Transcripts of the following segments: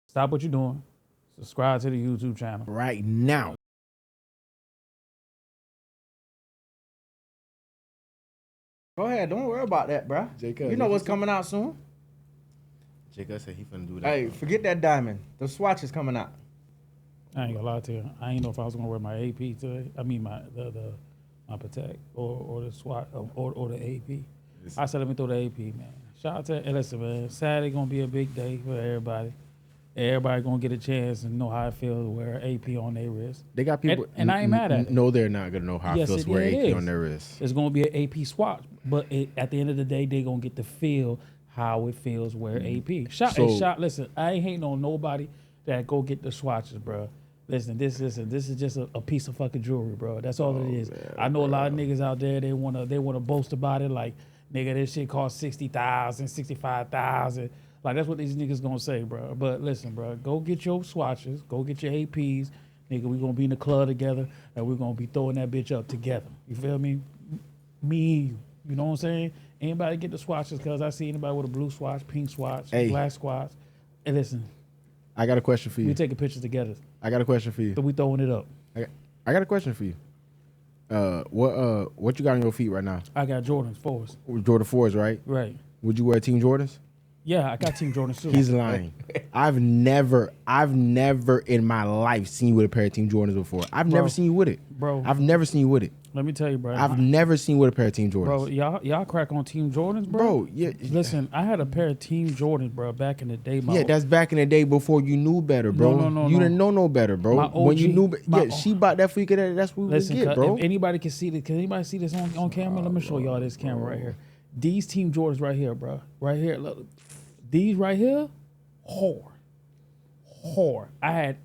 Stop what you're doing. Subscribe to the YouTube channel. Right now. Go ahead. Don't worry about that, bro. Jacob, you know what's coming out soon. Jacob said he finna do that. Hey, forget that diamond. The Swatch is coming out. I ain't gonna lie to you. I ain't know if I was gonna wear my AP today. I mean my Protect or the SWAT or the AP. I said let me throw the AP, man. Shout out to and listen, man. Saturday gonna be a big day for everybody. Everybody gonna get a chance and know how it feels to wear AP on their wrist. They got people, and I ain't mad at it. No, they're not gonna know how Yes, it feels it to wear AP is. on their wrist. It's gonna be an AP swatch, but at the end of the day, they gonna get to feel how it feels wear AP. Listen, I ain't hating on nobody that go get the swatches, bro. Listen, this is just a piece of fucking jewelry, bro. That's all it is. Man, I know a lot of niggas out there, they wanna boast about it, like, nigga, this shit cost $60,000, $65,000. Like, that's what these niggas gonna say, bro. But listen, bro, go get your swatches, go get your APs. Nigga, we gonna be in the club together, and we gonna be throwing that bitch up together. You feel me? Me, you know what I'm saying? Anybody get the swatches, because I see anybody with a blue swatch, pink swatch, black swatch. And listen. I got a question for you. We taking pictures together. I got a question for you. So we throwing it up. I got a question for you. What you got on your feet right now? I got Jordan's 4s. Jordan 4s, right? Right. Would you wear Team Jordans? Yeah, I got Team Jordans too. He's lying. I've never in my life seen you with a pair of Team Jordans before. I've never seen you with it. Bro. I've never seen you with it. Let me tell you, bro. I've never seen you with a pair of Team Jordans. Bro, y'all crack on Team Jordans, bro? Bro, yeah. Listen, I had a pair of Team Jordans, bro, back in the day. That's back in the day before you knew better, bro. No. You didn't know no better, bro. When you knew, she bought that for you. That's what we get, bro. If anybody can see this, can anybody see this on camera? Let me show y'all this camera right here. These Team Jordans right here, bro. Right here, look. These right here, whore. I had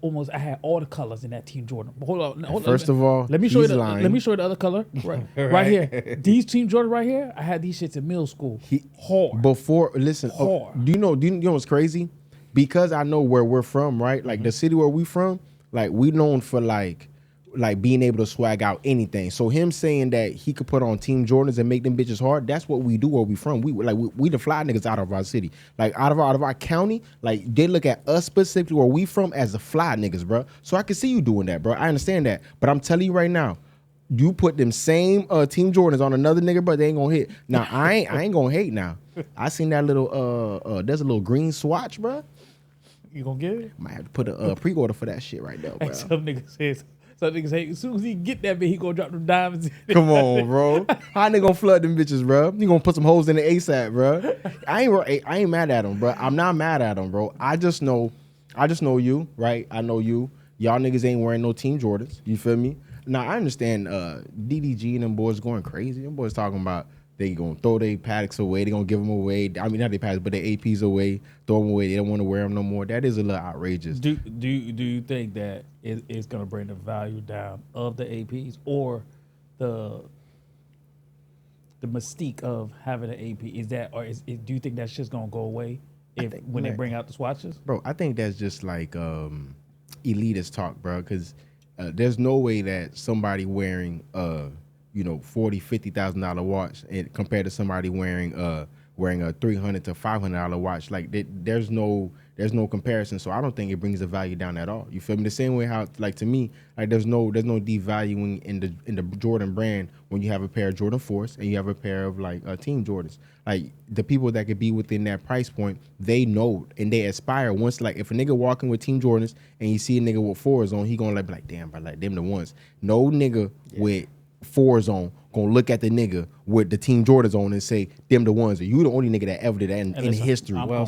all the colors in that Team Jordan. Hold on. First of all, let me show you the other color. Right here. These Team Jordan right here, I had these shits in middle school. Whore. Before, listen, do you know what's crazy? Because I know where we're from, right? Like the city where we from, like we known for like being able to swag out anything. So him saying that he could put on Team Jordans and make them bitches hard, that's what we do where we from. We the fly niggas out of our city. Like out of our county, like they look at us specifically where we from as the fly niggas, bro. So I can see you doing that, bro. I understand that. But I'm telling you right now, you put them same Team Jordans on another nigga, but they ain't gonna hit. Now I ain't gonna hate now. I seen that little there's a little green swatch, bro. You gonna get it? Might have to put a pre-order for that shit right there, bro. Some niggas say as soon as he get that bit, he gonna drop them diamonds. Come on, bro. How they gonna flood them bitches, bro? You gonna put some hoes in the ASAP, bro? I ain't mad at him, bro. I'm not mad at him, bro. I just know you, right? I know you. Y'all niggas ain't wearing no Team Jordans. You feel me? Now I understand DDG and them boys going crazy. Them boys talking about they gonna throw their paddocks away. They gonna give them away. I mean, not their paddocks, but their APs away. Throw them away. They don't want to wear them no more. That is a little outrageous. Do you think that it's gonna bring the value down of the APs or the mystique of having an AP? Is that do you think that's just gonna go away when they bring out the swatches? Bro, I think that's just like elitist talk, bro. Because there's no way that somebody wearing $40,000-$50,000 watch and compared to somebody wearing a $300 to $500 watch, like there's no comparison. So I don't think it brings the value down at all. You feel me? The same way how, like, to me, like there's no devaluing in the Jordan brand when you have a pair of Jordan 4s and you have a pair of like Team Jordans. Like the people that could be within that price point, they know and they aspire. Once, like, if a nigga walking with Team Jordans and you see a nigga with 4s on, he gonna be like, damn, bro, like them the ones. No nigga with 4s on gonna look at the nigga with the Team Jordans on and say them the ones. You the only nigga that ever did that in history. Come on,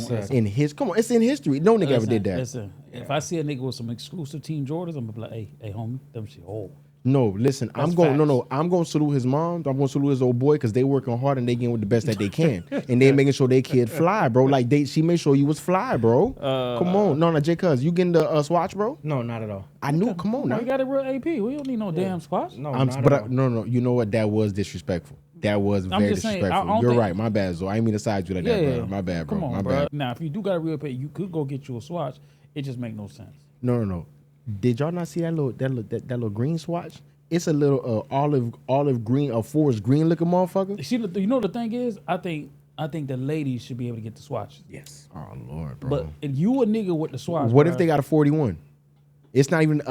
it's in history. No nigga ever did that. Listen, if I see a nigga with some exclusive Team Jordans, I'm gonna be like, hey homie, them shit old. No, listen, I'm going to salute his mom. I'm going to salute his old boy because they working hard and they getting with the best that they can. And they making sure they kid fly, bro. Like she made sure you was fly, bro. Come on. No, J Cuz, you getting the Swatch, bro? No, not at all. I knew, come on now. We got a real AP. We don't need no damn Swatch. No, no, you know what? That was disrespectful. That was very disrespectful. You're right. My bad, Zo. I ain't mean to side you like that, bro. My bad, bro. Come on, my bro. bad. Now, if you do got a real AP, you could go get you a Swatch. It just make no sense. No. Did y'all not see that little green Swatch? It's a little olive green, a forest green looking motherfucker. See, you know the thing is, I think I think the ladies should be able to get the swatches. Yes. Oh Lord, bro. But if you a nigga with the swatch, What bruh, if they got a 41? It's not even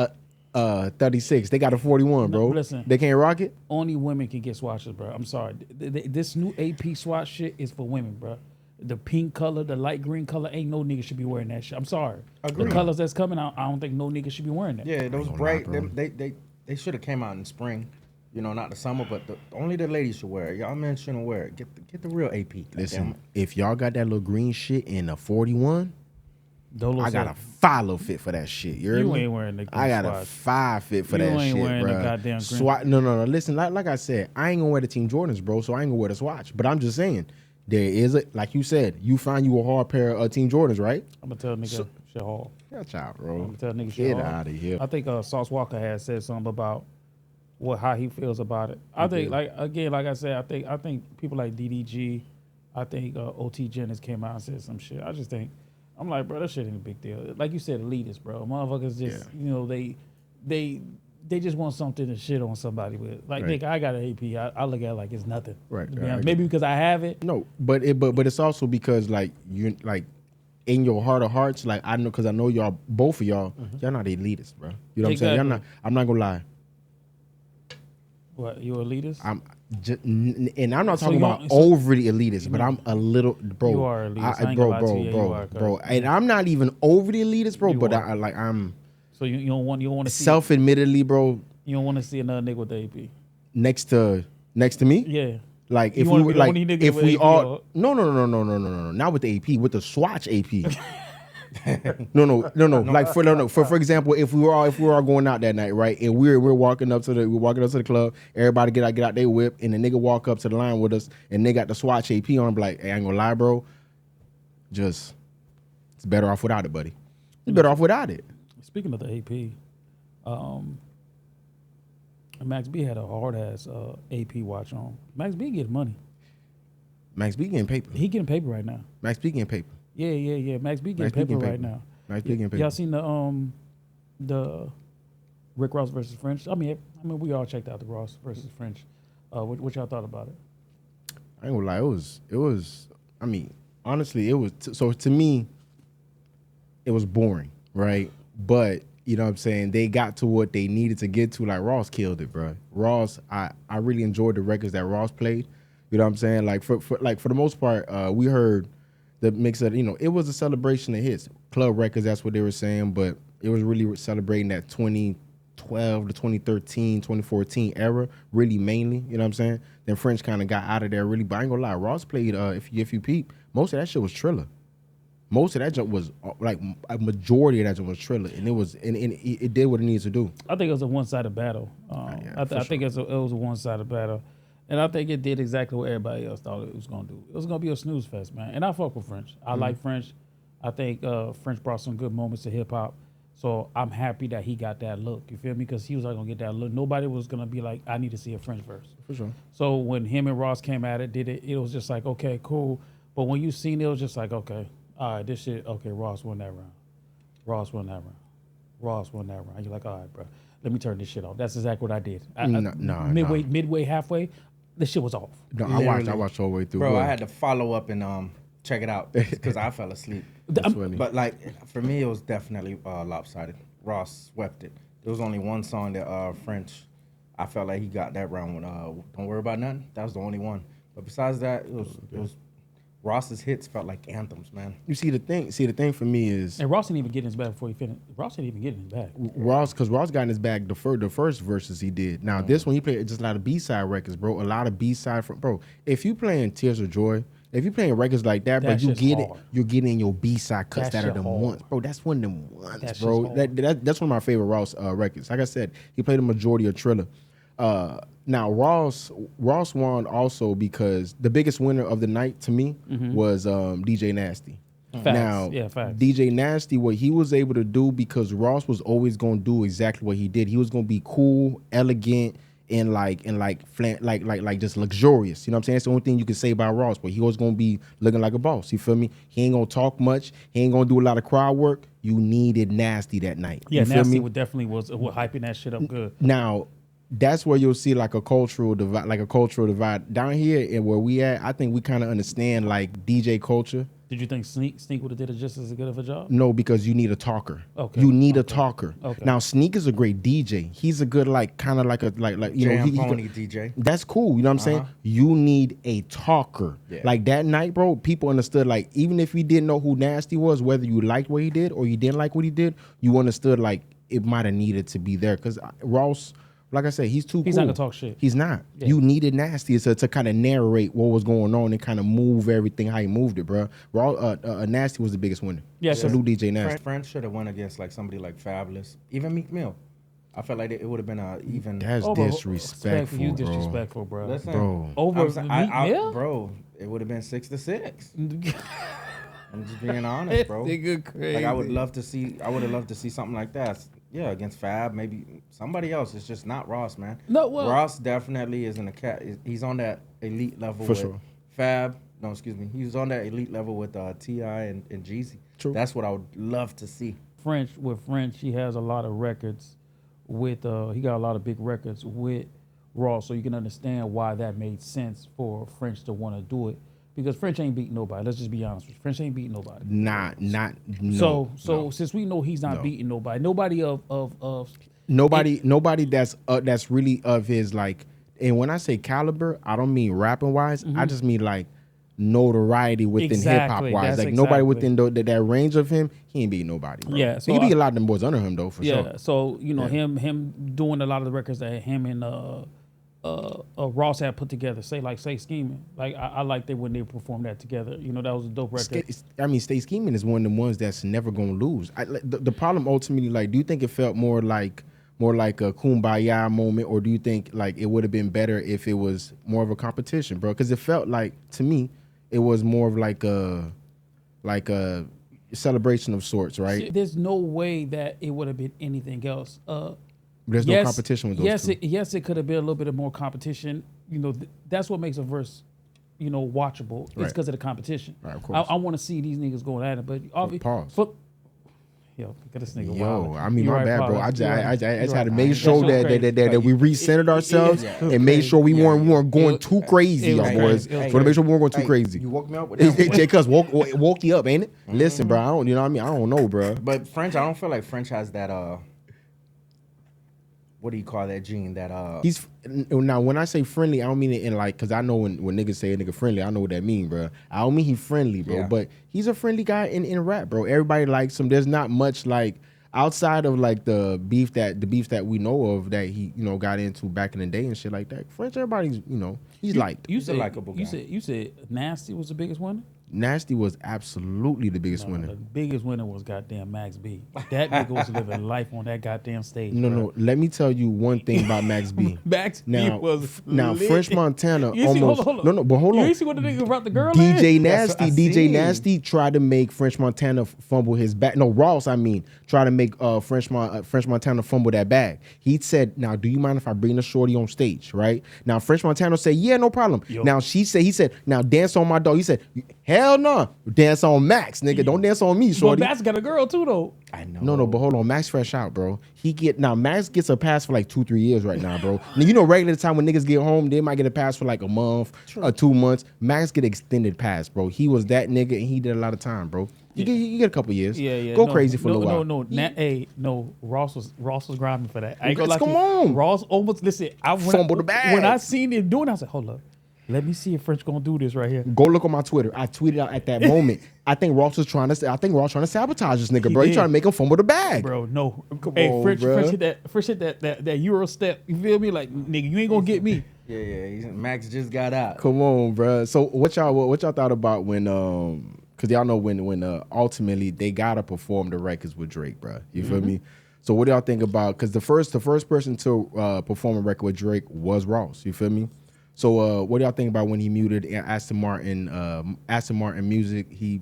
a 36. They got a 41, bro. listen. They can't rock it. only women can get swatches, bro? I'm sorry. This new AP swatch shit is for women, bro. The pink color, the light green color, ain't no nigga should be wearing that shit. I'm sorry. Agreed. The colors that's coming out, I don't think no nigga should be wearing that. Yeah, those gonna bright. lie, bro. They should have came out in spring. You know, not the summer, but only the ladies should wear it. Y'all men shouldn't wear it. Get the real AP. Listen, if y'all got that little green shit in a 41, Dolo I got said, a follow fit for that shit. You, heard You me? ain't wearing the I got swatch. a 5 fit for You that ain't shit, wearing the bro. goddamn green. Swatch. No. Listen, like I said, I ain't gonna wear the Team Jordans, bro. So I ain't gonna wear the swatch. But I'm just saying, there is like you said, you find you a hard pair of Team Jordans, right? I'm gonna tell nigga shit hard. Watch out, I'm bro. gonna tell nigga shit Get hard. out of here. I think Sauce Walker had said something about how he feels about it. I think like I said, I think people like DDG, I think OT Jennings came out and said some shit. I just think I'm like, bro, that shit ain't a big deal. Like you said, elitist, bro. Motherfuckers just they just want something to shit on somebody with. Like, Right. nigga, I got an AP. I look at it like it's nothing. Right, To be right, honest. I Maybe because I have it. No, but it's also because like you like in your heart of hearts, like I know because I know y'all, both of y'all, y'all not elitists, bro. You know what I'm saying? Y'all not. I'm not gonna lie. What, you elitist? I'm just, and I'm not So talking you about don't- so- overly elitist, but I'm a little, bro. You are elitist. I ain't gonna lie to you. Yeah, you are, bro. cuz. And I'm not even overly elitist, bro. You But are. I'm So you don't want to see self-admittedly, bro. you don't want to see another nigga with the AP. Next to me, Yeah. like You if we wanna were be the like only nigga if with we AP all or- no, not with the AP, with the Swatch AP. no. Like for example, if we were all going out that night, right, and we're walking up to the club, everybody get out their whip, and the nigga walk up to the line with us, and they got the Swatch AP on, be like, hey, I ain't gonna lie, bro, it's better off without it, buddy. It's better off without it. Speaking of the AP, Max B had a hard ass AP watch on. Max B getting money. Max B getting paper. He getting paper right now. Max B getting paper. Yeah. Max B getting Max B paper getting right paper. now. Max B getting paper. Y'all seen the Rick Ross versus French? I mean we all checked out the Ross versus French. What y'all thought about it? I ain't gonna lie, it was. I mean, honestly, it was. So to me, it was boring, right? But you know what I'm saying, they got to what they needed to get to. Like Ross killed it, bro. Ross, I really enjoyed the records that Ross played. You know what I'm saying? Like for the most part, we heard the mix of, it was a celebration of hits, club records. That's what they were saying, but it was really celebrating that 2012 to 2013, 2014 era, really mainly. You know what I'm saying? Then French kind of got out of there really, but I ain't gonna lie, Ross played. If you peep, most of that shit was Triller. Most of that jump was like a majority of that jump was Triller, and it did what it needs to do. I think it was a one-sided battle. Yeah, I think it was a one-sided battle, and I think it did exactly what everybody else thought it was gonna do. It was gonna be a snooze fest, man. And I fuck with French. I like French. I think French brought some good moments to hip hop. So I'm happy that he got that look. You feel me? Because he was not gonna get that look. Nobody was gonna be like, I need to see a French verse. For sure. So when him and Ross came at it, it was just like, okay, cool. But when you seen it, it was just like, okay, all right, this shit, okay, Ross won that round. Ross won that round. You're like, all right, bro, let me turn this shit off. That's exactly what I did. Midway, halfway, this shit was off. No, I watched all the way through. Bro, I had to follow up and check it out because I fell asleep. That's funny. But like for me, it was definitely lopsided. Ross swept it. There was only one song that French, I felt like he got that round with "Don't Worry About Nothing." That was the only one. But besides that, it was Ross's hits felt like anthems, man. You see the thing for me is And Ross didn't even get in his bag before he finished. Ross didn't even get in his bag. Because Ross got in his bag the first verses he did. Now this one he played just a lot of B-side records, bro. A lot of B-side bro. If you playing Tears of Joy, if you playing records like that, bro, That you shit's get hard. you're getting your B-side cuts That that are shit them hard. ones, bro. That's one of them ones, That bro. shit's hard. That's one of my favorite Ross records. Like I said, he played the majority of Triller. Now Ross won also because the biggest winner of the night to me was DJ Nasty. Facts. Now, Yeah, facts. DJ Nasty, what he was able to do, because Ross was always going to do exactly what he did. He was going to be cool, elegant, and just luxurious. You know what I'm saying? That's the only thing you can say about Ross. But he was going to be looking like a boss. You feel me? He ain't going to talk much. He ain't going to do a lot of crowd work. You needed Nasty that night. Yeah, you feel Nasty me? was definitely hyping that shit up good. Now, that's where you'll see like a cultural divide. Down here and where we at, I think we kind of understand like DJ culture. Did you think Sneak would have did it just as good of a job? No, because you need a talker. Okay. You need a talker. Okay. Now Sneak is a great DJ. He's a good like kind of like you know Pony DJ. That's cool. You know what I'm saying? You need a talker. Yeah. Like that night, bro, people understood like even if you didn't know who Nasty was, whether you liked what he did or you didn't like what he did, you understood like it might have needed to be there because Ross. Like I said, he's too cool. He's not gonna talk shit. He's not. Yeah. You needed Nasty to kind of narrate what was going on and kind of move everything how he moved it, bro. Nasty was the biggest winner. Yeah, salute DJ Nasty. French should have won against like somebody like Fabulous, even Meek Mill. I felt like it would have been a even. That's disrespectful, You bro. disrespectful, bro. Listen, Bro. Over Meek Mill? Bro, it would have been 6-6. I'm just being honest, bro. Nigga crazy. Like I would have loved to see something like that. Yeah, against Fab, maybe somebody else. It's just not Ross, man. No, well, Ross definitely is in the cat. He's on that elite level For with sure. Fab. No, excuse me. He was on that elite level with T.I. and Jeezy. True. That's what I would love to see. French, he has a lot of records with he got a lot of big records with Ross, so you can understand why that made sense for French to want to do it. Because French ain't beating nobody. Let's just be honest with you. French ain't beating nobody. No. So since we know he's not beating nobody Nobody that's really of his like. And when I say caliber, I don't mean rapping wise. I just mean like notoriety within hip hop wise. Like nobody within that range of him, he ain't beating nobody. Bro. Yeah, so he can beat a lot of them boys under him though, for sure. Yeah, so you know him doing a lot of the records that him and Ross had put together. Say Scheming. Like I liked it when they performed that together. You know that was a dope record. Stay Scheming is one of the ones that's never gonna lose. The problem ultimately, like, do you think it felt more like a kumbaya moment, or do you think like it would have been better if it was more of a competition, bro? Because it felt like to me, it was more of like a celebration of sorts, right? There's no way that it would have been anything else. There's no competition with those two. Yes, it could have been a little bit of more competition. You know, that's what makes a verse, you know, watchable. It's because of the competition. Right, of course. I want to see these niggas going at it, but obviously, pause. Yo, look at this nigga. Yo, I mean, my bad, bro. I just had to right. make sure that we recentered ourselves and made sure we weren't going too crazy, y'all boys. Want to make sure we weren't going too crazy. You woke me up with that. J Cuz woke you up, ain't it? Listen, bro. I don't, you know what I mean? I don't know, bro. But French, I don't feel like French has that. What do you call that gene? That He's now when I say friendly, I don't mean it in like, cause I know when niggas say a nigga friendly, I know what that mean, bro. I don't mean he friendly, bro, but he's a friendly guy in rap, bro. Everybody likes him. There's not much like outside of like the beef that we know of that he got into back in the day and shit like that. French, everybody's he's liked. You said likable guy. You said Nasty was the biggest winner. Nasty was absolutely the biggest winner. The biggest winner was goddamn Max B. That nigga was living life on that goddamn stage. No. Let me tell you one thing about Max B. Max B was lit. French Montana almost. Hold on. But hold on. You see what the nigga brought the girl DJ in? DJ Nasty tried to make French Montana fumble his bag. No, Ross, tried to make French Montana fumble that bag. He said, "Now, do you mind if I bring the shorty on stage?" Right now, French Montana said, "Yeah, no problem." Yo. Now he said, "Now dance on my dog." He said, "Hell no, dance on Max, nigga. Don't dance on me, shorty." But Max got a girl too, though. I know. No, but hold on, Max fresh out, bro. Max gets a pass for like 2-3 years right now, bro. Now, regular time when niggas get home, they might get a pass for like a month or 2 months. Max get extended pass, bro. He was that nigga and he did a lot of time, bro. You get a couple years. Yeah. Go crazy for a little while. No. Ross was grinding for that. I ain't gonna lie Come to you. on. Ross almost Fumbled the bag. When I seen him doing it, I said, hold up. Let me see if French gonna do this right here. Go look on my Twitter. I tweeted out at that moment. I think Ross trying to sabotage this nigga, bro. He trying to make him fumble the bag. Bro, no. Come hey, on, French bro. hit that Euro step. You feel me? Like, nigga, you ain't gonna get me. Yeah. Max just got out. Come on, bro. So what y'all thought about when because y'all know when ultimately they gotta perform the records with Drake, bro. You feel me? So what do y'all think about? Because the first person to perform a record with Drake was Ross. You feel me? So what do y'all think about when he muted Aston Martin music? He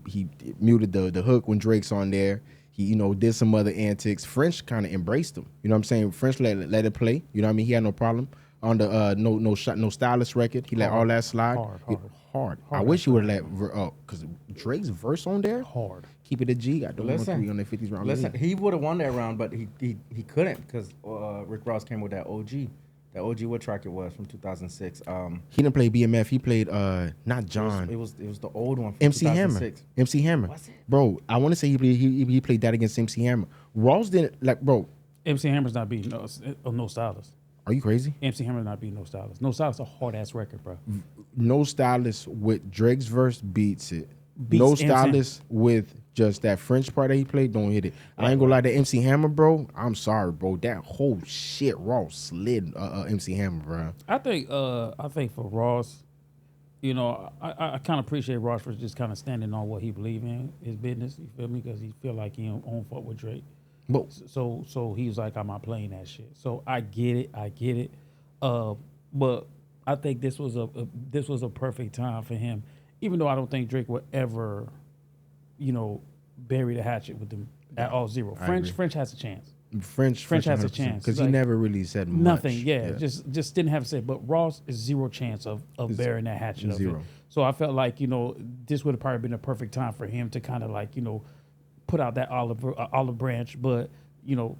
muted the hook when Drake's on there. He did some other antics. French kind of embraced him. You know what I'm saying? French let it play. You know what I mean? He had no problem on the no stylist record. He let all that slide. Hard. I wish he would have let because Drake's verse on there. Hard. Keep it a G. I don't want 3 on the 50s round. Listen, he would have won that round, but he couldn't because Rick Ross came with that OG. that OG what track it was from 2006. He didn't play BMF. He played not John. It was the old one from MC Hammer. 2006. MC Hammer. Was it? Bro, I want to say he played that against MC Hammer. Ross didn't like, bro. MC Hammer's not beating no Stylist. Are you crazy? MC Hammer's not beating no Stylist. No Stylist a hard ass record, bro. No Stylist with Drake's verse beats it. Beats No MC. Stylist with just that French part that he played don't hit it. I ain't gonna lie, that MC Hammer, bro. I'm sorry, bro. That whole shit Ross slid MC Hammer, bro. I think for Ross, you know, I kind of appreciate Ross for just kind of standing on what he believe in, his business. You feel me? Because he feel like he don't fuck with Drake. But So he was like, I'm not playing that shit. So I get it. But I think this was a perfect time for him, even though I don't think Drake would ever, you know, bury the hatchet with them at all. Zero. French has a chance. French has a chance because like, he never really said much. Nothing. Yeah. Just didn't have to say. But Ross is zero chance of burying that hatchet. Zero. Of it. So I felt like, you know, this would have probably been a perfect time for him to kind of like, you know, put out that olive branch. But you know,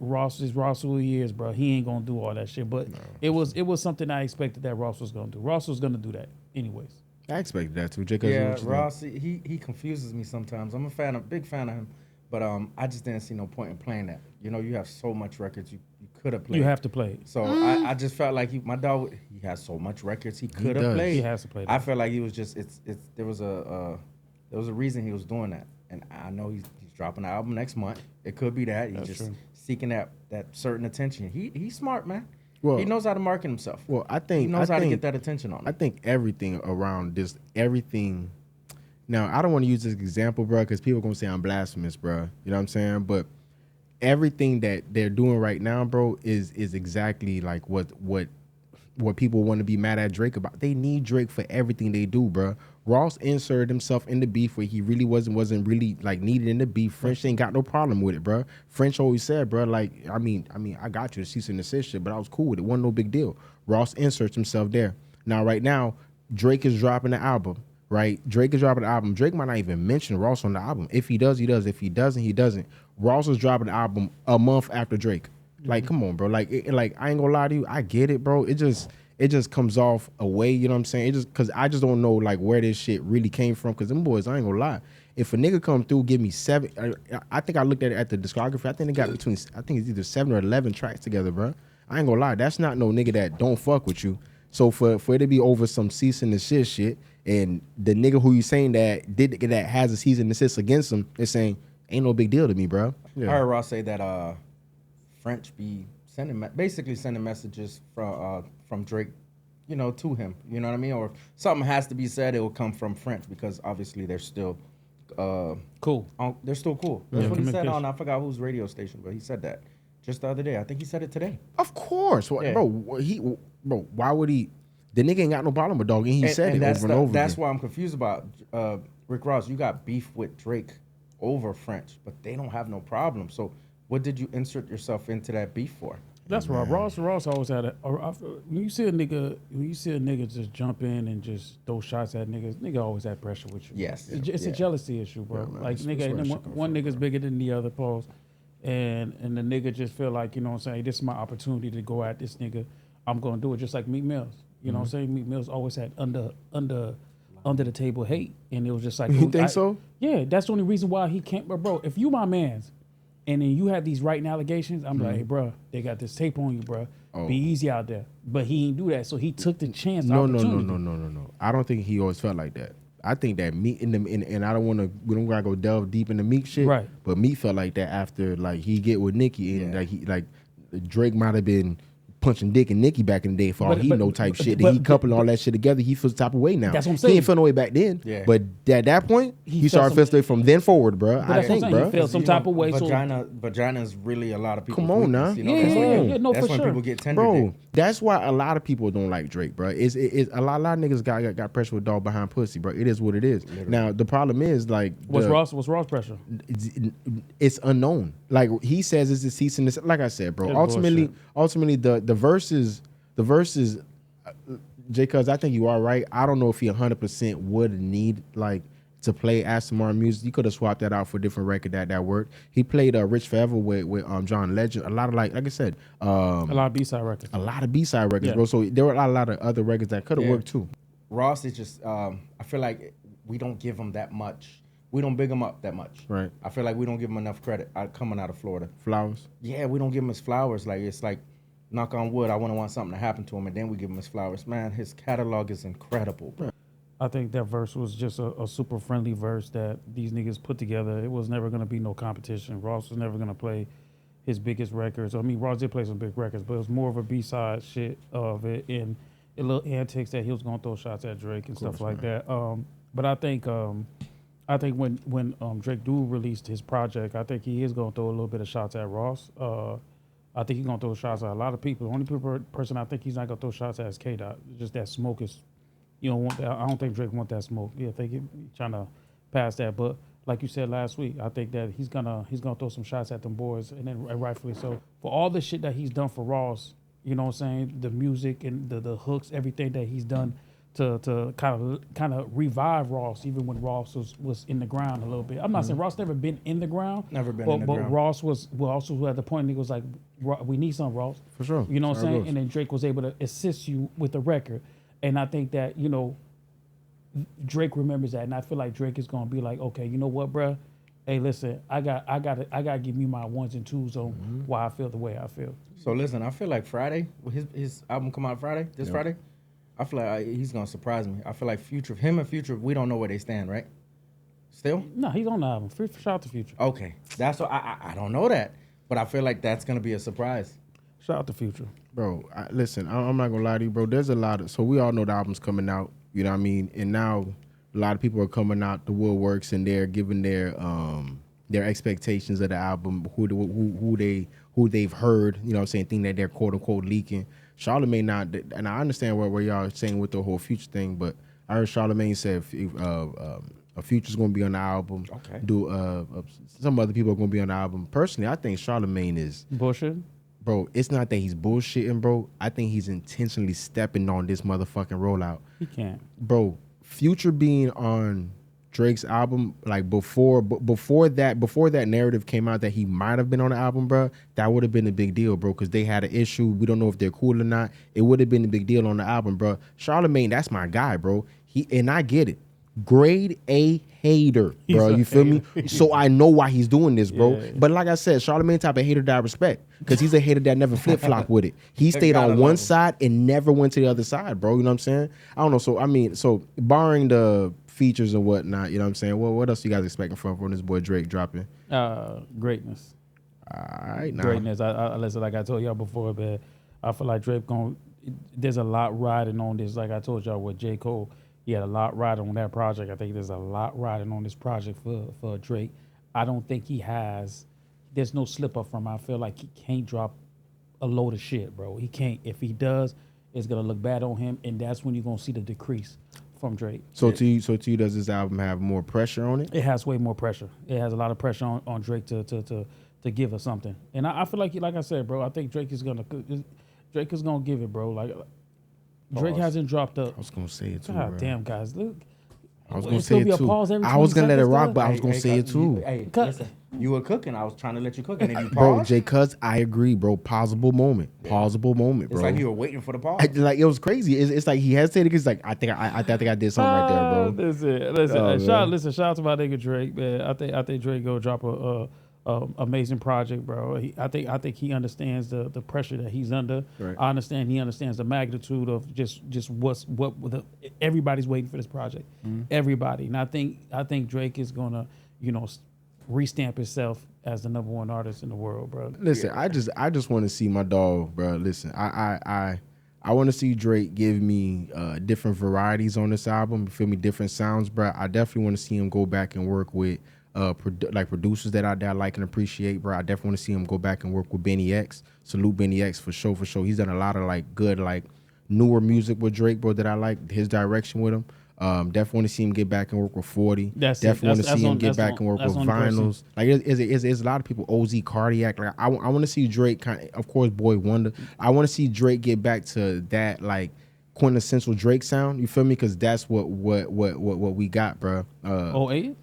Ross is Ross who he is, bro. He ain't gonna do all that shit. But it was something I expected that Ross was gonna do. Ross was gonna do that anyways. I expected that too. Jake, Yeah, Ross, he confuses me sometimes. I'm a big fan of him, but I just didn't see no point in playing that. You know, you have so much records you could have played. You have to play it. So I just felt like my dog, he has so much records he could have played. He has to play that. I felt like he was just there was a reason he was doing that, and I know he's dropping an album next month. It could be that he's just true. seeking that certain attention. He's smart, man. Well, he knows how to market himself. Well, I think he knows how to think- get that attention on him. I think everything around this, everything. Now, I don't want to use this example, bro, because people are going to say I'm blasphemous, bro. You know what I'm saying? But everything that they're doing right now, bro, is exactly like what people want to be mad at Drake about. They need Drake for everything they do, bro. Ross inserted himself in the beef where he really wasn't really like needed in the beef. French ain't got no problem with it, bro. French always said, bro, like, I mean, I got you to cease and desist shit, but I was cool with it. Wasn't no big deal. Ross inserts himself there. Now, right now, Drake is dropping the album, right? Drake is dropping the album. Drake might not even mention Ross on the album. If he does, he does. If he doesn't, he doesn't. Ross is dropping the album a month after Drake. Like, come on, bro. Like, I ain't gonna lie to you. I get it, bro. It just comes off away, you know what I'm saying? It just because I just don't know like where this shit really came from. Because them boys, I ain't gonna lie. If a nigga come through, give me 7. I think I looked at the discography. I think they got I think it's either 7 or 11 tracks together, bro. I ain't gonna lie. That's not no nigga that don't fuck with you. So for it to be over some cease and desist shit, and the nigga who you saying that has a cease and desist against him is saying ain't no big deal to me, bro. I heard Ross say that French be basically sending messages from Drake, you know, to him. You know what I mean? Or if something has to be said, it will come from French because obviously they're still cool. They're still cool. That's what he said on I forgot whose radio station, but he said that just the other day. I think he said it today. Of course, Yeah. bro. Why would he? The nigga ain't got no problem with dog, and he said it over and over. That's again. why I'm confused about Rick Ross. You got beef with Drake over French, but they don't have no problem. So what did you insert yourself into that beef for? That's right. Ross always had when you see a nigga just jump in and just throw shots at niggas, nigga always had pressure with you. Yes. It's a jealousy issue, bro. Yeah, man. Like That's where nigga, shit come one from, nigga's bro. bigger than the other, pause. And the nigga just feel like, you know what I'm saying, this is my opportunity to go at this nigga. I'm gonna do it just like Meek Mills. You know what I'm saying? Meek Mills always had under the table hate. And it was just like You think so? Yeah, that's the only reason why he can't. But bro, if you my mans, and then you have these writing allegations, I'm like, hey, bro, they got this tape on you, bro. Oh. Be easy out there. But he didn't do that, so he took the chance. No. opportunity. I don't think he always felt like that. I think that Meek and I don't want to. We don't gotta go delve deep into Meek shit. Right. But Meek felt like that after like he get with Nicki and like Drake might have been punching dick and Nicki back in the day for all he know type shit. Then he coupled all that shit together. He feels the type of way now. That's what I'm He saying. ain't feel no way back then. Yeah. But at that point, he started some- feeling the way from then forward, bro. But I that's what I'm think, saying. bro. He felt some type of way. Vagina is really a lot of people. Come on now. You know, Yeah, that's when, yeah, no, that's for when sure. people get tender. Bro, that's why a lot of people don't like Drake, bro. It's a lot of niggas got pressure with dog behind pussy, bro. It is what it is. Literally. Now the problem is like What's Ross pressure? it's unknown. Like he says, it's a cease and desist. Like I said, bro. That's Ultimately, the verses, J. Cuz, I think you are right. I don't know if he 100% would need like to play Aston Martin music. You could have swapped that out for a different record that worked. He played Rich Forever with John Legend. A lot of like I said, a lot of B-side records. A lot of B-side records, bro. So there were a lot of other records that could have worked too. Ross is just I feel like we don't give him that much. We don't big him up that much. Right. I feel like we don't give him enough credit coming out of Florida. Flowers? Yeah, we don't give him his flowers. Like, it's like, knock on wood, I wouldn't want something to happen to him, and then we give him his flowers. Man, his catalog is incredible. I think that verse was just a super friendly verse that these niggas put together. It was never going to be no competition. Ross was never going to play his biggest records. I mean, Ross did play some big records, but it was more of a B-side shit of it and a little antics that he was going to throw shots at Drake and stuff like that. But I think when Drake do released his project, I think he is going to throw a little bit of shots at Ross. I think he's going to throw shots at a lot of people. The only person I think he's not going to throw shots at is K-Dot. Just that smoke is, you don't want that. I don't think Drake want that smoke. Yeah, I think he's trying to pass that. But like you said last week, I think that he's gonna throw some shots at them boys, and then rightfully so. For all the shit that he's done for Ross, you know what I'm saying? The music and the hooks, everything that he's done to kind of revive Ross, even when Ross was in the ground a little bit. I'm not saying Ross never been in the ground. Never been in the ground. But Ross was also at the point he was like, we need some Ross. For sure. You know what I'm saying? And then Drake was able to assist you with the record. And I think that, you know, Drake remembers that. And I feel like Drake is going to be like, okay, you know what, bruh? Hey, listen, I got to give you my ones and twos on why I feel the way I feel. So listen, I feel like Friday, his album come out Friday, Friday, I feel like he's gonna surprise me. I feel like him and Future, we don't know where they stand, right? Still? No, he's on the album. Shout out to Future. Okay, that's what I don't know that, but I feel like that's gonna be a surprise. Shout out to Future, bro. Listen, I'm not gonna lie to you, bro. There's a lot of so we all know the album's coming out. You know what I mean? And now a lot of people are coming out the woodworks and they're giving their expectations of the album, who they've heard. You know what I'm saying? Think that they're quote unquote leaking. Charlamagne not, and I understand where y'all saying with the whole Future thing, but I heard Charlamagne said a Future's gonna be on the album. Okay. Some other people are gonna be on the album. Personally, I think Charlamagne is bullshit. Bro, it's not that he's bullshitting, bro. I think he's intentionally stepping on this motherfucking rollout. He can't. Bro, Future being on Drake's album, like before that narrative came out that he might have been on the album, bro, that would have been a big deal, bro, because they had an issue. We don't know if they're cool or not. It would have been a big deal on the album, bro. Charlamagne, that's my guy, bro. And I get it. Grade A hater, bro. You feel me? So I know why he's doing this, bro. Yeah. But like I said, Charlamagne type of hater that I respect, because he's a hater that never flip-flop with it. He stayed on one side and never went to the other side, bro. You know what I'm saying? I don't know. So I mean, barring the features and whatnot, you know what I'm saying? Well, what else you guys expecting from this boy Drake dropping? Greatness. All right, now. Greatness. I listen, like I told y'all before, man, I feel like Drake there's a lot riding on this. Like I told y'all with J. Cole, he had a lot riding on that project. I think there's a lot riding on this project for Drake. I don't think there's no slip up from him. I feel like he can't drop a load of shit, bro. He can't. If he does, it's going to look bad on him, and that's when you're going to see the decrease from Drake. So to you, does this album have more pressure on it? It has way more pressure. It has a lot of pressure on Drake to give us something. And I feel like I said, bro, I think Drake is gonna give it, bro. Like Drake hasn't dropped up. I was gonna say it too. God bro. damn, guys, look. I was gonna say it too. I was gonna let it rock, but I was gonna say it too. Listen, you were cooking. I was trying to let you cook, and then you paused. Bro, J. Cuz, I agree, bro. Pausable moment, bro. It's like you were waiting for the pause. Like it was crazy. It's like he hesitated because like I think I did something right there, bro. Listen, shout out to my nigga Drake, man. I think Drake go drop a amazing project, bro. I think he understands the pressure that he's under. Right. I understand he understands the magnitude of just everybody's waiting for this project. Mm-hmm. Everybody. And I think Drake is gonna, restamp himself as the #1 artist in the world, bro. Listen, I just want to see my dog, bro. Listen, I want to see Drake give me different varieties on this album. You feel me? Different sounds, bro. I definitely want to see him go back and work with producers that I like and appreciate, bro. I definitely want to see him go back and work with Benny X. Salute Benny X for sure. He's done a lot of good newer music with Drake, bro, that I like his direction with him. Definitely want to see him get back and work with 40. Definitely want to see him get back and work with Vinyls. Like it's a lot of people. OZ Cardiac. Like I want to see Drake of course, Boy Wonder. I want to see Drake get back to that quintessential Drake sound. You feel me? Because that's what we got, bro. 08?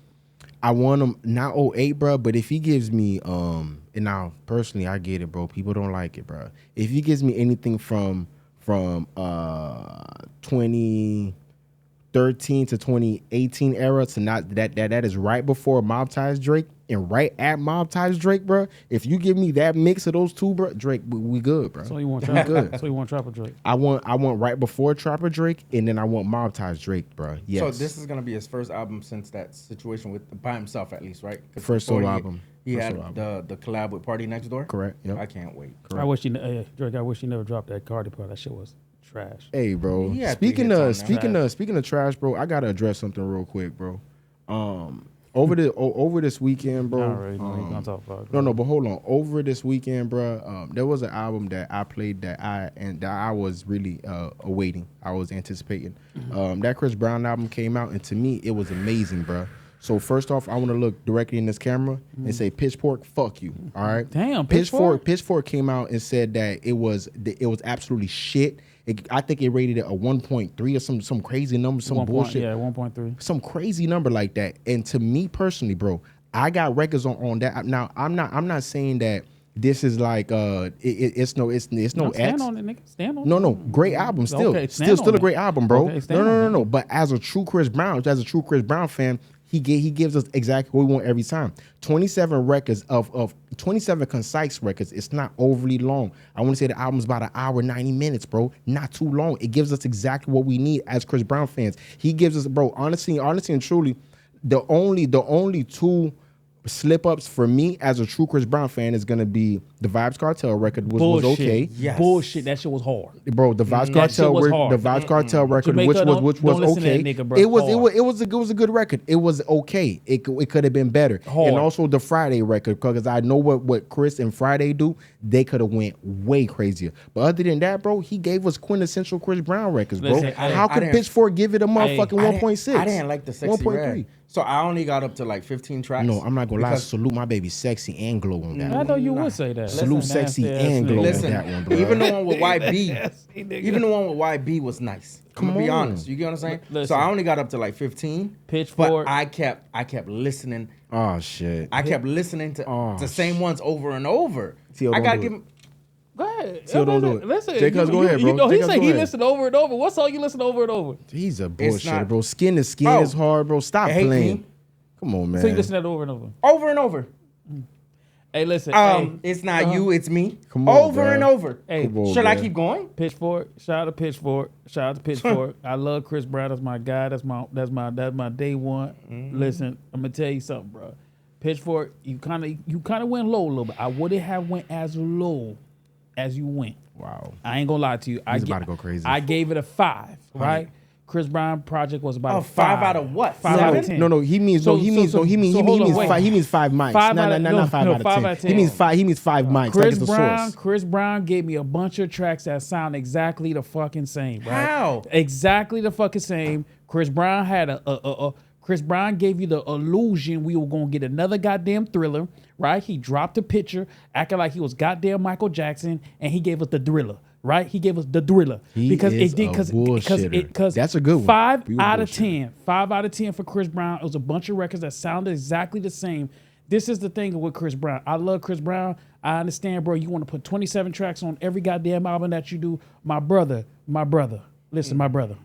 I want him not 08, bro. But if he gives me and now personally I get it, bro. People don't like it, bro. If he gives me anything from 2013 to 2018 era to not that is right before Mob Ties Drake and right at Mob Ties Drake, bro. If you give me that mix of those two, bro, Drake, we good, bro. So you want Trapper? So you want Trapper Drake? I want right before Trapper Drake, and then I want Mob Ties Drake, bro. Yes. So this is gonna be his first album since that situation with by himself, at least, right? First solo album. He had the collab with Party Next Door. Correct. Yep. I can't wait. I wish Drake. I wish he never dropped that Cardi part. That shit was trash. Hey, bro. Speaking of trash, bro, I gotta address something real quick, bro. Over this weekend, bro. I already know you're gonna talk about it. No, but hold on. Over this weekend, bro, there was an album that I played that I was really awaiting. I was anticipating. That Chris Brown album came out, and to me, it was amazing, bro. So first off, I want to look directly in this camera and say, Pitchfork, fuck you. All right. Damn, Pitchfork came out and said that it was absolutely shit. I think it rated it a 1.3 or some crazy number, some bullshit. 1.3. Some crazy number like that. And to me personally, bro, I got records on that. Now I'm not saying that this is like it's no X. Stand on it, nigga. Stand on it. No, great album still. Okay, still a great album, bro. Okay, no. But as a true Chris Brown fan, he gives us exactly what we want every time. 27 records of 27 concise records. It's not overly long. I want to say the album's about an hour, 90 minutes, bro. Not too long. It gives us exactly what we need as Chris Brown fans. He gives us, bro, honestly and truly, the only two slip-ups for me as a true Chris Brown fan is gonna be the Vibes Cartel record was okay. Yes. Bullshit, that shit was hard. Bro, the Vibes Cartel record, Jamaica, which was okay. Nigga, bro. It was a good record. It was okay. It could have been better. Hard. And also the Friday record, because I know what Chris and Friday do. They could have went way crazier. But other than that, bro, he gave us quintessential Chris Brown records, bro. Listen, how could Pitchfork give it a motherfucking 1.6? I didn't like the Sexy Red. So I only got up to like 15 tracks. No, I'm not gonna lie. Salute my baby Sexy and Glow on that. I know you would say that. Salute Sexy and Glow on that one, bro. Even the one with YB was nice. I'm gonna be honest. You get what I'm saying? Listen. So I only got up to like 15. Pitchfork. But I kept listening. Oh shit. I kept listening to the same ones over and over. I gotta give him. Go ahead. Don't do it. Listen, go ahead, bro. You know, he J-Cuz, said go he ahead. listened over and over. What song you listen over and over? He's a bullshitter, bro. Skin to skin is hard, bro. Stop playing. Come on, man. So you listen to that over and over? Over and over. Hey, listen. It's not you, it's me. Come on, over bro. and over. Hey, should I keep going? Pitchfork. Shout out to Pitchfork. I love Chris Brown. That's my guy. That's my day one. Mm-hmm. Listen, I'm gonna tell you something, bro. Pitchfork, you kind of went low a little bit. I wouldn't have went as low as you went. Wow. I ain't gonna lie to you. He's about to go crazy. I gave it a 5, right? Chris Brown project was about a 5 out of what? 5 out of 10. No, he means 5 mics. Hold on, He means 5 mics. Not 5 out of 10. He means 5 mics. Chris Brown gave me a bunch of tracks that sound exactly the fucking same, right? How? Exactly the fucking same. Chris Brown had Chris Brown gave you the illusion we were gonna get another goddamn Thriller, right? He dropped a picture, acting like he was goddamn Micheal Jackson, and he gave us the Thriller. Right, he gave us the Thriller because that's a good one. 5 out of 10. 5 out of 10 for Chris Brown. It was a bunch of records that sounded exactly the same. This is the thing with Chris Brown. I love Chris Brown. I understand, bro. You want to put 27 tracks on every goddamn album that you do. My brother. Listen, my brother.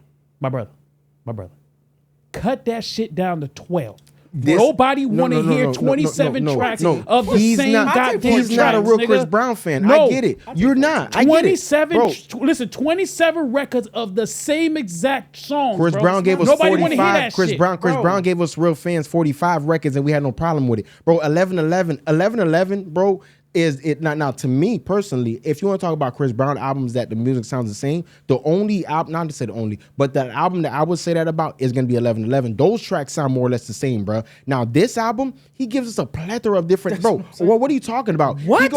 Cut that shit down to 12. Nobody want to hear 27 tracks of the same goddamn tracks. He's not a real Chris Brown fan. I get it. You're not. I get it. 27 records of the same exact song. Chris Brown gave us Nobody 45. Chris Brown gave us real fans 45 records, and we had no problem with it, bro. 11-11, bro. Is it now to me personally, if you want to talk about Chris Brown albums that the music sounds the same, the only album, not to say the only, but the album that I would say that about is going to be 11-11. Those tracks sound more or less the same, bro. Now this album, he gives us a plethora of different, bro. What are you talking about? What?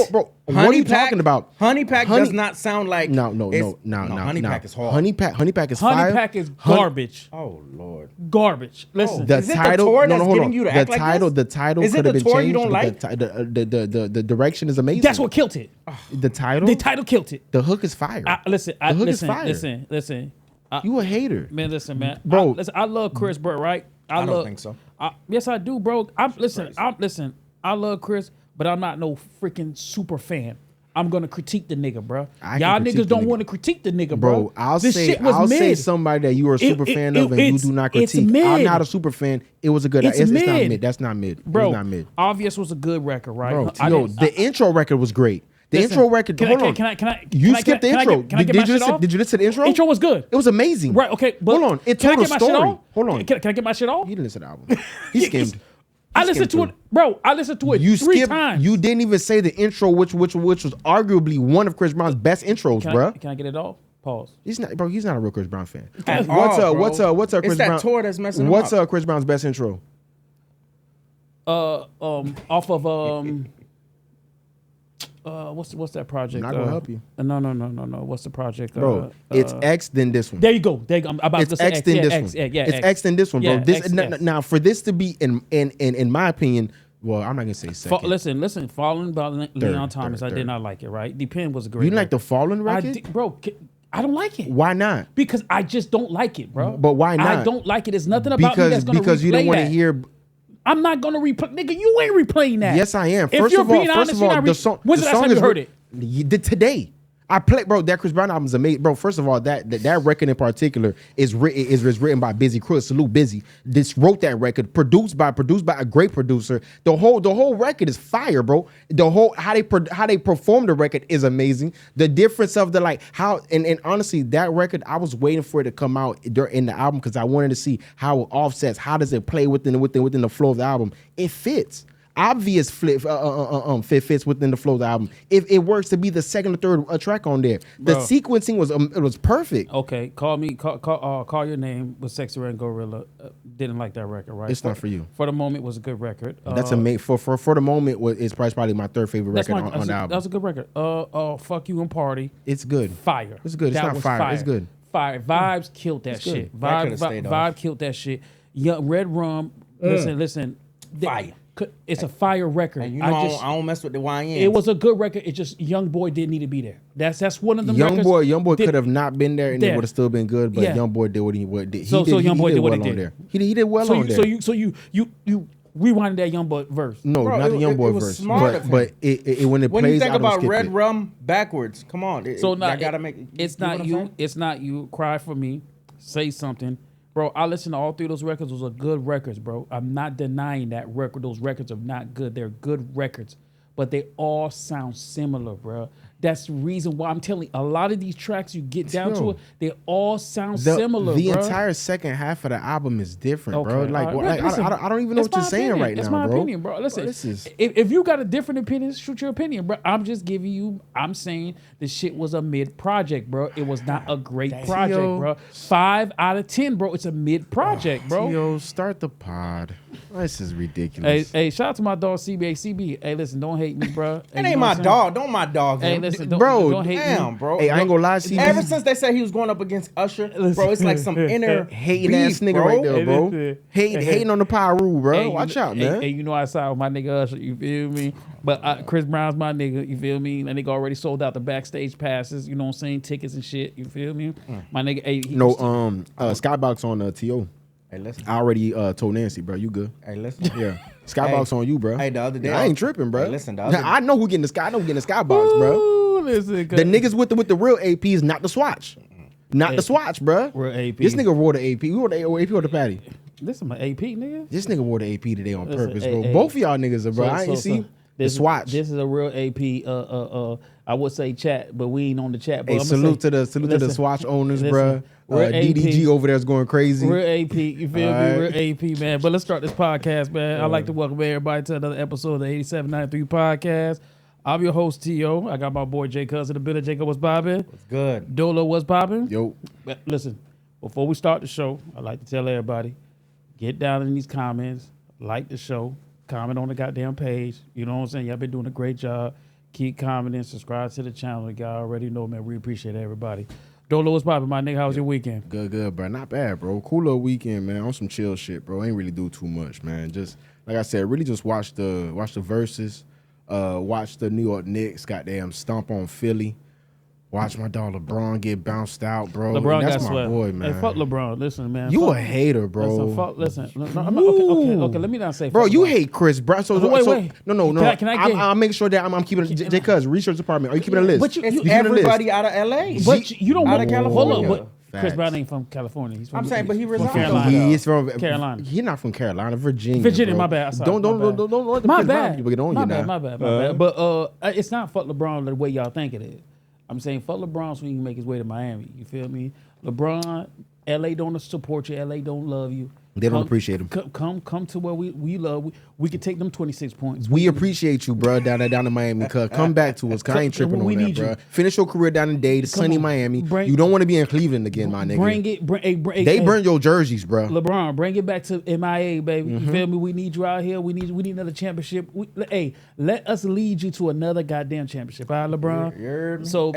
What are you talking about? Honey Pack does not sound like No. Honey Pack is hard. Honey Pack is fire. Honey Pack is garbage. Oh Lord. Garbage. Listen. The is it title, the tour that's getting you to act like this? The title Is it could have the been tour changed. you don't like? The direction is amazing. That's what killed it. The title. The title killed it. The hook is fire. Listen. The hook is fire. Listen. You a hater. Man, listen, man. Bro. I love Chris, bro, right? I don't think so. Yes, I do, bro. Listen, I love Chris, but I'm not no freaking super fan. I'm gonna critique the nigga, bro. Y'all niggas don't want to critique the nigga, bro. I'll say somebody that you are a super fan of and you do not critique. I'm not a super fan. It was a good. It's not mid. That's not mid, bro. It's not mid. Obvious was a good record, right? Bro, the intro record was great. The intro record. Hold on. You skipped the intro. Did you listen to the intro? Intro was good. It was amazing. Right. Okay. But hold on. It told a story. Hold on. Can I get my shit off? You didn't listen to the album. He skimmed. I listened to it, bro. I listened to it three times. You didn't even say the intro, which was arguably one of Chris Brown's best intros, bro. Can I get it off? Pause. He's not, bro. He's not a real Chris Brown fan. What's Chris Brown? It's that tour that's messing him What's up. Chris Brown's best intro? Off of what's that project? I'm not gonna help you. No. What's the project? Bro, it's X then this one. There you go. I'm about it's to say X then this one. It's X then this one, bro. Now for this to be in my opinion, well, I'm not gonna say second. Listen. Fallen by Leon Thomas. I did not like it. Right, Depend was a great. You didn't like the Fallen record, bro? I don't like it. Why not? Because I just don't like it, bro. But why not? I don't like it. There's nothing about me that's gonna because you don't want to hear. I'm not gonna replay, nigga. You ain't replaying that. Yes, I am. If First you're of all, being honest, the song. When's the last time you heard it? You did today. I played, bro. That Chris Brown album is amazing, bro. First of all, that record in particular is written by Busy Cruz. Salute Busy. This wrote that record, produced by a great producer. The whole record is fire, bro. The whole how they perform the record is amazing. The difference of the like how and honestly, that record I was waiting for it to come out in the album because I wanted to see how it offsets. How does it play within the flow of the album? It fits. Obvious fits within the flow of the album. If it works to be the second or third track on there, the sequencing was perfect. Okay, call your name with Sexy Red Gorilla. Didn't like that record, right? It's not for you. For the Moment was a good record. That's for the Moment it's probably my third favorite record on the album. That was a good record. Fuck You and Party. It's good. Fire. It's good. It's not fire. It's good. Fire. Vibes killed that shit. Vibe killed that shit. Young Red Rum. Listen. Fire. It's a fire record. And I don't mess with the YN. It was a good record. It just Young Boy didn't need to be there. That's one of them. Young Boy could have not been there and it would have still been good. But Young Boy did what he did. So Young Boy did what he did. He did well on there. So you rewinded that Young Boy verse. No, not the Young Boy verse. But when it plays, when you think about Red it. Rum backwards, come on. Gotta make. It's not you. It's not you. Cry for me. Say something. Bro, I listened to all three of those records. Those are good records, bro. I'm not denying that record. Those records are not good. They're good records, but they all sound similar, bro. That's the reason why I'm telling you, a lot of these tracks you get down to it, they all sound similar, The bro. entire second half of the album is different, bro. Like, right. Listen, I don't even know what you're saying right now, bro. It's my opinion, bro. Listen, if you got a different opinion, shoot your opinion, bro. I'm just giving you, I'm saying the shit was a mid project, bro. It was not a great project, bro. 5 out of 10, bro. It's a mid project, bro. Yo, start the pod. This is ridiculous. Hey, shout out to my dog CB. Hey, listen, don't hate me, bro. It ain't my dog. Don't my dog. Hey, listen, don't hate damn, me. bro. Hey, I ain't gonna lie to you. Ever since they said he was going up against Usher, bro, it's like some inner hating ass nigga right there, bro. Hating on the power rule, bro. Hey, watch out, man. Hey, you know I saw my nigga Usher, you feel me? But Chris Brown's my nigga, you feel me? That nigga already sold out the backstage passes, you know what I'm saying? Tickets and shit, you feel me? My nigga, Skybox on TO. Hey, listen. I already told Nancy, bro. You good? Hey, listen. Yeah. Skybox on you, bro. Hey, the other day. I ain't tripping, bro. Hey, listen, I know who getting the Skybox, bro. Listen, the niggas with the real APs, not the Swatch. Not the Swatch, bro. Real AP. This nigga wore the AP. We wore the AP or the Patty. This is my AP, nigga. This nigga wore the AP today on purpose, bro. Both of y'all niggas are, bro. The Swatch. This is a real AP. I would say chat, but we ain't on the chat. But hey, salute to the Swatch owners, bro. DDG over there is going crazy. Real AP, you feel me? Real AP, man. But let's start this podcast, man. I'd like to welcome everybody to another episode of the 8793 podcast. I'm your host, T.O. I got my boy Jay Cuz in the building. Jacob, what's poppin'? What's good? Dolo, what's poppin'? Yo. Listen, before we start the show, I'd like to tell everybody, get down in these comments, like the show, comment on the goddamn page. You know what I'm saying? Y'all been doing a great job. Keep commenting, subscribe to the channel. Y'all already know, man. We appreciate everybody. Dolo, what's poppin', my nigga? How was your weekend? Good, bro. Not bad, bro. Cool little weekend, man. On some chill shit, bro. Ain't really do too much, man. Just like I said, really just watch the Verzuz. Watch the New York Knicks, goddamn stomp on Philly. Watch my dog LeBron get bounced out, bro. LeBron That's got my swept. boy, man. Hey, fuck LeBron. Listen, man. You fuck, a hater, bro. Listen. No, I'm not, okay. Let me not say. Bro, fuck you LeBron. hate Chris Brown. So, Wait. No. Can I get? I'll make sure that I'm keeping it. Cuz research department. Are you keeping a list? But you It's keeping a list? everybody out of LA. But you don't out want of Hold California. up, but Chris Facts. Brown ain't from California. He's from, I'm saying, but he from resides Carolina. over He is from Carolina. He's not from Carolina, Virginia. Virginia, bro. my bad. Sorry, Don't let the My Chris Brown bad. people get on you now. My bad. But it's not fuck LeBron the way y'all think it is. I'm saying fuck LeBron so he can make his way to Miami. You feel me? LeBron, LA don't support you. LA don't love you. They don't appreciate him. Come to where we love. We can take them 26 points. We appreciate you, bro, down in Miami. Cuz come back to us. Cuz I ain't tripping We on that, need bro. you. Finish your career down in Dade, sunny on. Miami. Bring- You don't want to be in Cleveland again, my nigga. They burn your jerseys, bro. LeBron, bring it back to MIA, baby. You feel me? We need you out here. We need another championship. Let us lead you to another goddamn championship. All right, LeBron. So,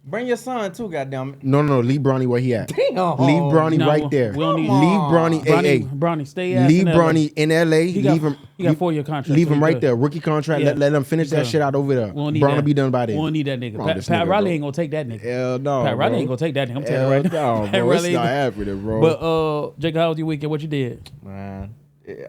bring your son too, goddamn it. No. Leave Bronny where he at. Damn. Leave Bronny No, right there. we don't need- Leave Bronny. Bronny, stay ass Leave in LA. Bronny in LA. He got, Leave him. He got 4-year contract. Leave so him he right good. there. Rookie contract. Yeah. Let him finish He that good. shit out over there. We don't need Bron will that. be done by We then. don't need that nigga. Wrong Pat this nigga, Riley bro. ain't gonna take that nigga. Hell no, Pat Riley bro. ain't gonna take that nigga. I'm telling you right now. Hell no, Pat bro. It's Riley not ain't happening, bro. But Jacob, how was your weekend? What you did? Man,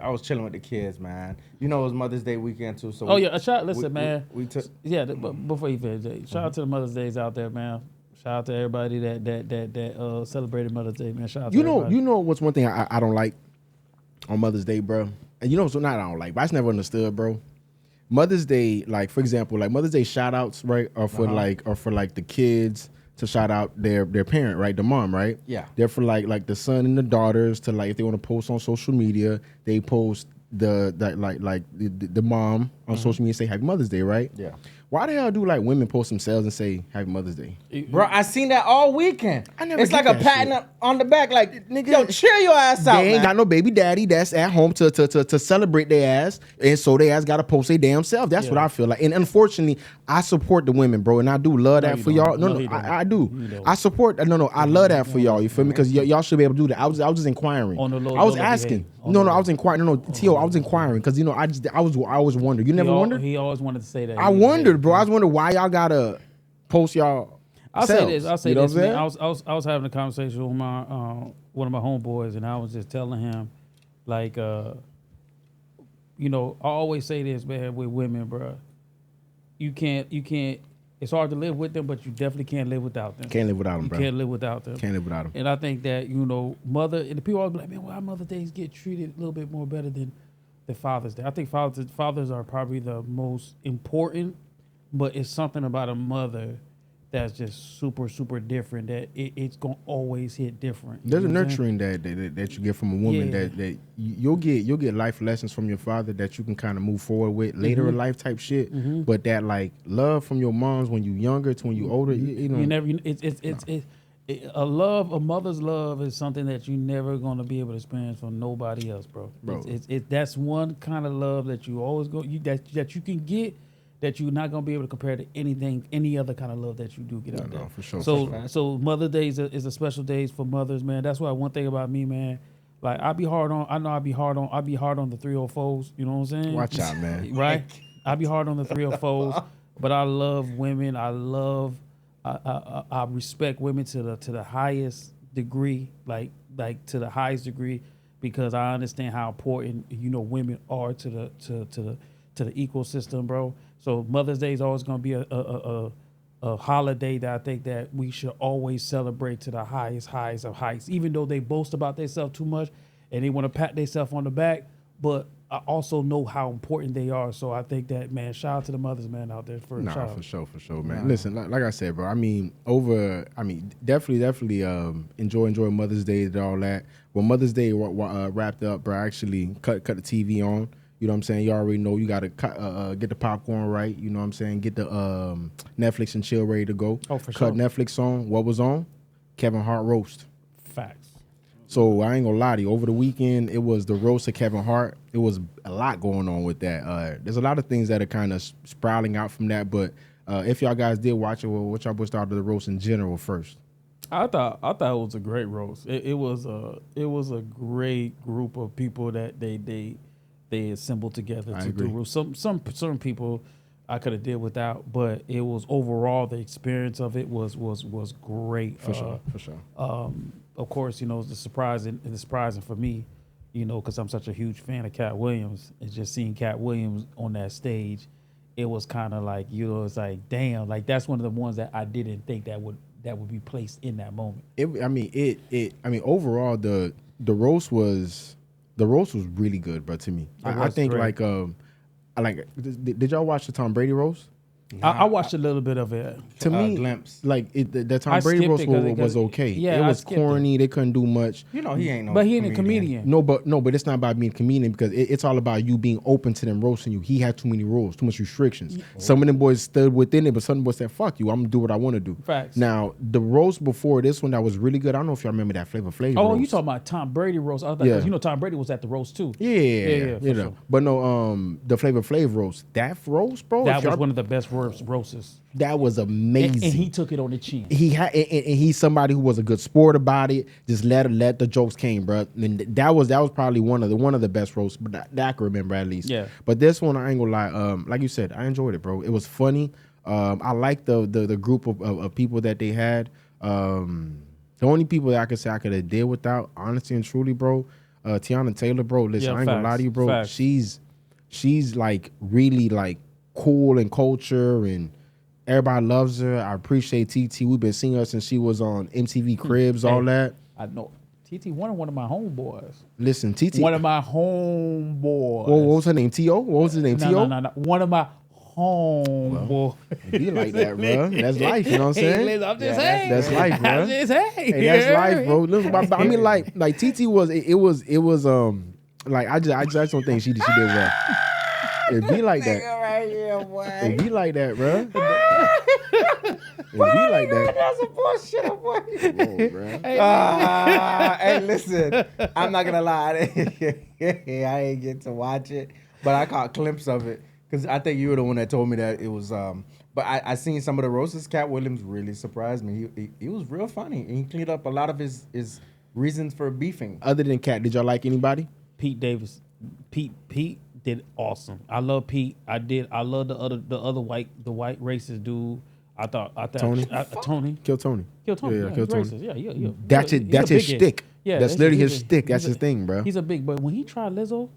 I was chilling with the kids, man. You know it was Mother's Day weekend too. So Listen, man. We took. Yeah, but before you finish, shout out to the Mother's Days out there, man. Shout out to everybody that celebrated Mother's Day, man. Shout out to everybody. You know what's one thing I don't like on Mother's Day, bro? And you know, so not I don't like, but I just never understood, bro. Mother's Day, like for example, like Mother's Day shout outs, right? Or for the kids to shout out their parent, right? The mom, right? Yeah. They're for like the son and the daughters to like if they want to post on social media, they post the mom on social media and say Happy Mother's Day, right? Yeah. Why the hell do like women post themselves and say Happy Mother's Day? Bro, I seen that all weekend. I never It's get like a that patting shit. up on the back, like, Nigga, yo, cheer your ass out, They ain't man. got no baby daddy that's at home to celebrate their ass, and so they ass got to post their damn self. That's what I feel like. And unfortunately, I support the women, bro, and I do love that for y'all. No, I do. I support. No, I love that for y'all. You feel me? Because y'all should be able to do that. I was just inquiring. On the low, I was low, asking. behave. No, I was inquiring. No, T.O., I was inquiring because you know I always wondered. You never wondered? He always wanted to say that. I wondered, bro. I was wondering why y'all gotta post y'all. I'll say this. You know what I'm man. saying? I was having a conversation with my one of my homeboys, and I was just telling him, like, you know, I always say this, man, with women, bro. You can't. It's hard to live with them, but you definitely can't live without them. Can't live without them, You bro. can't live without them. Can't live without them. And I think that, you know, and the people always be like, man, why Mother's Days get treated a little bit more better than Father's Day? I think fathers are probably the most important, but it's something about a mother that's just super, super different that it's going to always hit different. There's a know what I'm saying? nurturing that you get from a woman that you'll get life lessons from your father that you can kind of move forward with later in life type shit. But that like love from your moms when you younger to when you older, you know. You never. A mother's love is something that you never gonna be able to experience from nobody else, bro. That's one kind of love that you always that you can get that you're not gonna be able to compare to any other kind of love that you do get out there. For sure. So Mother's Day is a special day for mothers, man. That's why one thing about me, man. Like I'd be hard on the 304s. You know what I'm saying? Watch out, man. Right? I'd be hard on the 304s, but I love women. I respect women to the highest degree, like to the highest degree, because I understand how important women are to the ecosystem, bro. So Mother's Day is always going to be a holiday that I think that we should always celebrate to the highest highs of heights, even though they boast about themselves too much and they want to pat themselves on the back, but I also know how important they are. So I think that, man, shout out to the mothers, man, out there for sure, man. Listen, like I said, bro. Definitely enjoy Mother's Day and all that. When Mother's Day wrapped up, bro, I actually cut the TV on. You know what I'm saying? You already know you got to get the popcorn right. You know what I'm saying? Get the Netflix and chill ready to go. Oh, for sure. Cut Netflix on. What was on? Kevin Hart roast. Facts. So I ain't gonna lie to you. Over the weekend, it was the roast of Kevin Hart. It was a lot going on with that. There's a lot of things that are kind of sprouting out from that. But if y'all guys did watch it, well, what y'all boys thought of the roast in general first? I thought it was a great roast. It was a great group of people that they assembled together to do roast. Some people I could have did without, but it was overall the experience of it was great. For sure. Of course, the surprising for me, because I'm such a huge fan of Cat Williams, and just seeing Cat Williams on that stage, it was kind of like, it's like, damn, like that's one of the ones that I didn't think that would be placed in that moment. Overall the roast was really good, bro. To me, I think great. did y'all watch the Tom Brady roast? I watched a little bit of it. To me, glimpse. The Tom Brady roast was okay. Yeah, it was corny. They couldn't do much. He ain't no. But he ain't a comedian. No, but it's not about being a comedian because it's all about you being open to them roasting you. He had too many rules, too much restrictions. Some of them boys stood within it, but some boys said, "Fuck you, I'm gonna do what I want to do." Facts. Now the roast before this one that was really good. I don't know if y'all remember that Flavor Flav. Oh, roast. you talking about Tom Brady roast? I was like, 'cause Tom Brady was at the roast too. Yeah, sure. But no, the Flavor Flav roast. That roast, bro. That was one of the best roasts. That was amazing. And he took it on the chin. He had, and he's somebody who was a good sport about it. Just let the jokes came, bro. And that was probably one of the best roasts, but that I can remember at least. Yeah. But this one, I ain't gonna lie. Like you said, I enjoyed it, bro. It was funny. I liked the group of people that they had. The only people that I could say I could have did without, honestly and truly, bro. Tiana Taylor, bro. Listen, I ain't gonna lie to you, bro. Facts. She's like really like cool and culture and. Everybody loves her. I appreciate TT. We've been seeing her since she was on MTV Cribs, all that. I know. TT, one of my homeboys. Listen, TT. One of my homeboys. What was her name? T.O.? What was his name? T.O.? No. One of my homeboys. Be like that, bro. That's life, you know what I'm saying? Hey, I'm just saying. That's life, bro. I'm just saying. Hey, that's life, bro. Listen, I mean, like TT was, it was like, I just don't think she did well. It be like that. Right here, boy. It be like that, bro. It be like that. That's some bullshit, boy. Whoa, bro. Hey, listen. I'm not gonna lie. I ain't get to watch it, but I caught a glimpse of it because I think you were the one that told me that it was. But I seen some of the roasts. Cat Williams really surprised me. He was real funny, and he cleaned up a lot of his reasons for beefing. Other than Cat, did y'all like anybody? Pete Davis. Pete did awesome. I love Pete. I love the other white racist dude. I thought Tony? Tony. Kill Tony. Kill Tony. Yeah, kill Tony. Racist. Yeah. That's his shtick. Yeah, that's literally his shtick. That's his thing, bro. He's a big, but when he tried Lizzo,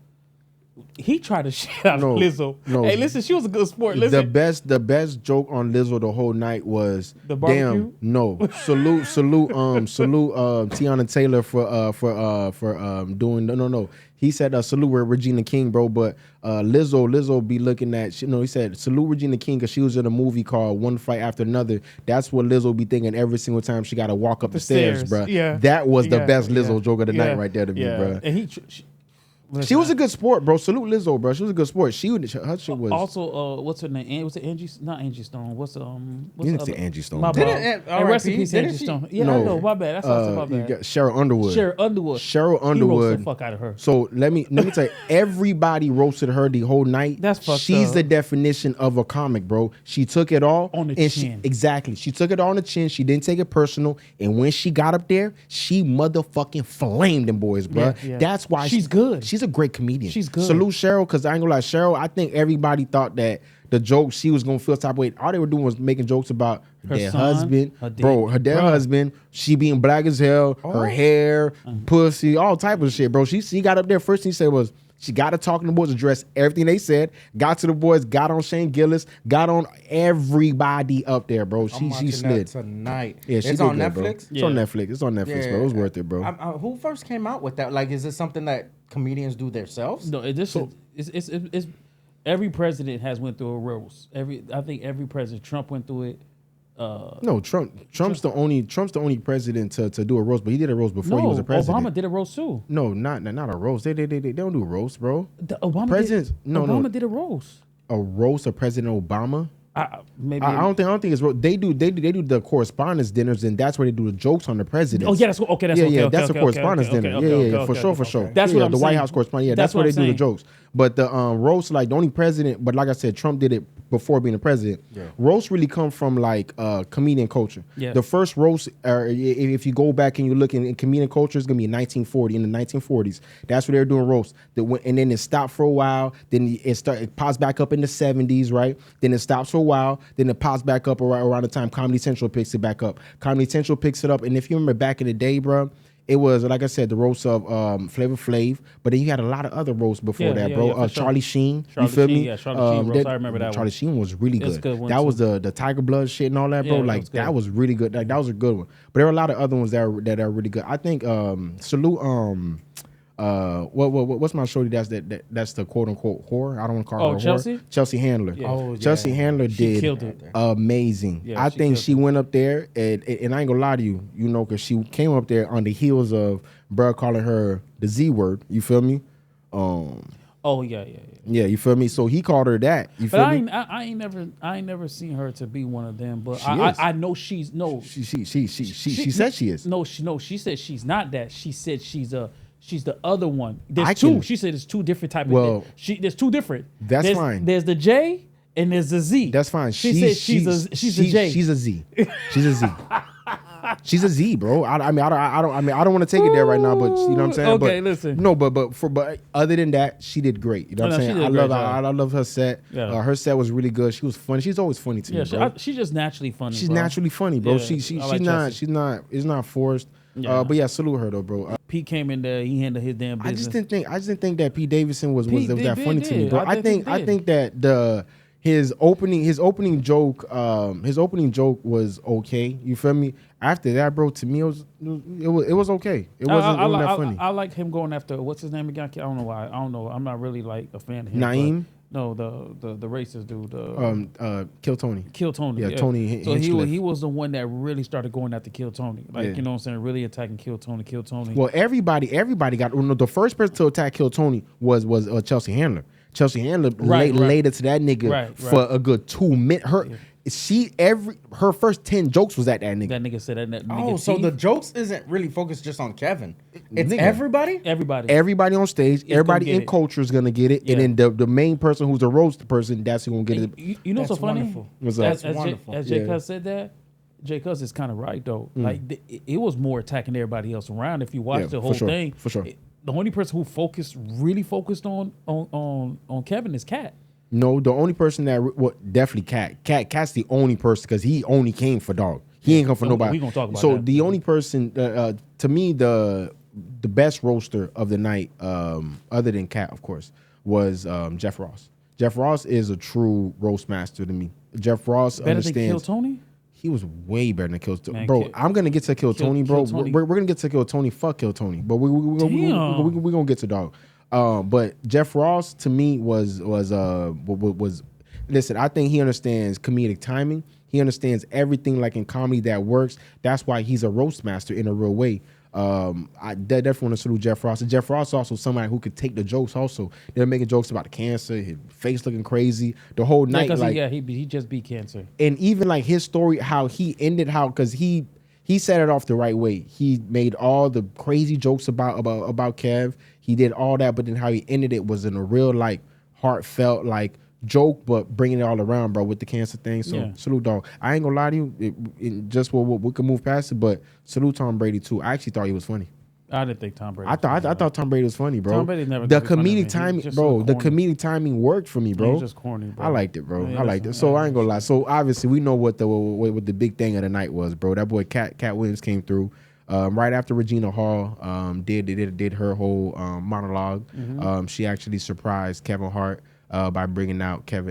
he tried to shit out of Lizzo. No. Hey, listen, she was a good sport. Listen. The best joke on Lizzo the whole night was the barbecue. Damn, no. salute Tiana Taylor for doing no. He said salute Regina King, bro, but Lizzo be looking at, he said salute Regina King because she was in a movie called One Fight After Another. That's what Lizzo be thinking every single time she got to walk up the stairs, bro. Yeah. That was the best Lizzo joke of the night right there to me, bro. And she was a good sport, bro. Salute Lizzo, bro. She was a good sport. Her shit was also what's her name? Was it Angie? Not Angie Stone. What's you didn't say Angie Stone. My bad. And rest in peace, Angie Stone. Yeah, no, I know. My bad. That's also my bad. Cheryl Underwood. He roasted the fuck out of her. So let me tell you, everybody roasted her the whole night. That's fucked She's up. the definition of a comic, bro. She took it all on the chin. Exactly. She took it all on the chin. She didn't take it personal. And when she got up there, she motherfucking flamed them boys, bro. Yeah. That's why she's good. She's a great comedian. She's good. Salute Cheryl, because I ain't gonna lie, Cheryl, I think everybody thought that the jokes she was gonna feel type of way. All they were doing was making jokes about her dead husband, her dead husband, she being black as hell, her hair, pussy, all type of shit, bro. She got up there, first thing she said was she got to talk to the boys, address everything they said, got to the boys, got on Shane Gillis, got on everybody up there, bro. She slid tonight. Yeah, it's on Netflix. It's on Netflix. It's on Netflix, bro. It was worth it, bro. Who first came out with that? Like, is this something that comedians do themselves? No, it's every president has went through a roast. I think every president. Trump went through it. No, Trump's the only president to do a roast, but he did a roast before he was a president. Obama did a roast too. No, not a roast. They don't do roast, bro. Obama did a roast. A roast of President Obama. Maybe I don't think it's roast. They do the correspondence dinners, and that's where they do the jokes on the president. Oh yeah, that's okay. That's a correspondence dinner. Yeah, for sure. That's what I'm the saying. White House correspondence. Yeah, that's where they do the jokes. But the roast, like the only president, but like I said, Trump did it before being a president. Yeah. Roast really come from like comedian culture. Yeah. The first roast, if you go back and you look in comedian culture, it's gonna be in 1940. In the 1940s, that's where they were doing roast. And then it stopped for a while. Then it pops back up in the 70s, right? Then it stops for a while. Then it pops back up around the time Comedy Central picks it back up. Comedy Central picks it up, and if you remember back in the day, bro. It was, like I said, the roast of Flavor Flav, but then you had a lot of other roasts before that, bro. Yeah, Charlie Sheen, Charlie you feel Sheen, me? Yeah, Charlie Sheen roast, I remember that Charlie one. Sheen was really good. Good That too. was the Tiger Blood shit and all that, bro. Yeah, like that was really good. Like that was a good one. But there were a lot of other ones that are really good. I think salute what's my shorty that's the quote unquote whore? I don't want to call her Chelsea? whore. Chelsea Handler. Yeah. Oh, yeah. Chelsea Handler She did killed it. amazing. Yeah, I she think killed she it. went up there and I ain't gonna lie to you, you know, because she came up there on the heels of bruh calling her the Z word. You feel me? Oh yeah. Yeah, you feel me? So he called her that. You feel But me? I ain't never seen her to be one of them. But She is. I know she's no. She said she is. No, she said she's not that. She said she's the other one. There's I two. can- She said it's two different type Well, of. There's two different. that's there's, fine. There's the J and there's the Z. That's fine. She said she's a J. She's a Z. She's a Z. She's a Z, bro. I don't want to take it there right now, but you know what I'm saying. Okay, but, listen. No, but other than that, she did great. You know what I'm saying. I love her set. Yeah. Her set was really good. She was funny. She's always funny to me, bro. She's just naturally funny. She's bro. naturally funny, bro. Yeah, She's not. It's not forced. Yeah. But yeah, salute her though, bro. Pete came in there. He handled his damn I business. just didn't think that Pete Davidson was that funny to me, did. bro. I think he I did. think that his opening joke was okay. You feel me? After that, bro, to me it was okay. It wasn't that funny. I like him going after what's his name again? I don't know why. I don't know. I'm not really like a fan of him. Naeem? No, the racist dude. Kill Tony. Kill Tony. Yeah, Tony. So Hinchcliffe. he was the one that really started going after Kill Tony. Like, Yeah. you know what I'm saying? Really attacking Kill Tony. Well, everybody got. No, the first person to attack Kill Tony was Chelsea Handler. Chelsea Handler laid it to that nigga for a good 2 minutes. Her first 10 jokes was at that nigga. That nigga said that. Oh, so the jokes isn't really focused just on Kevin. It's Nigga. everybody? Everybody on stage, everybody gonna in get it. culture is gonna get it, Yeah. and then the main person who's the roast person, that's who gonna get it. You know what's so That's funny? wonderful. What's up? That's wonderful. As Jay Yeah. Cuz said that, Jay Cuz is kind of right though. Like it was more attacking everybody else around. If you watch Yeah, the for whole sure, thing, for sure. The only person who really focused on Kevin is Cat. No, the only person definitely Cat. Cat's the only person because he only came for dog. He ain't come for nobody. We gonna talk about so that. the only person, to me, the best roaster of the night, other than Cat, of course, was Jeff Ross. Jeff Ross is a true roast master to me. Jeff Ross Better understands. than Kill Tony? He was way better than Kill Tony. Man, Bro, I'm going to get to Kill Tony, bro. Kill Tony. We're going to get to Kill Tony. Fuck Kill Tony. But we're going to get to dog. But Jeff Ross, to me, was listen, I think he understands comedic timing. He understands everything like in comedy that works. That's why he's a roast master in a real way. I definitely want to salute Jeff Ross. And Jeff Ross is also somebody who could take the jokes also. They're making jokes about the cancer, his face looking crazy, the whole night. He just beat cancer. And even like his story, how he ended, because he set it off the right way. He made all the crazy jokes about Kev. He did all that, but then how he ended it was in a real like heartfelt like joke, but bringing it all around, bro, with the cancer thing. So Yeah. salute, dog. I ain't gonna lie to you, we can move past it, but salute Tom Brady too. I actually thought he was funny. I didn't think Tom Brady. I thought Tom Brady was funny, bro. Tom Brady's never the gonna be funny to me. comedic He's timing, just bro. so The corny. comedic timing worked for me, bro. He's just corny, bro. I liked it, bro. Yeah, I liked it. listen, So I ain't gonna lie. So obviously we know what the big thing of the night was, bro. That boy Cat Williams came through. Right after Regina Hall did her whole monologue. Mm-hmm. She actually surprised Kevin Hart by bringing out Cat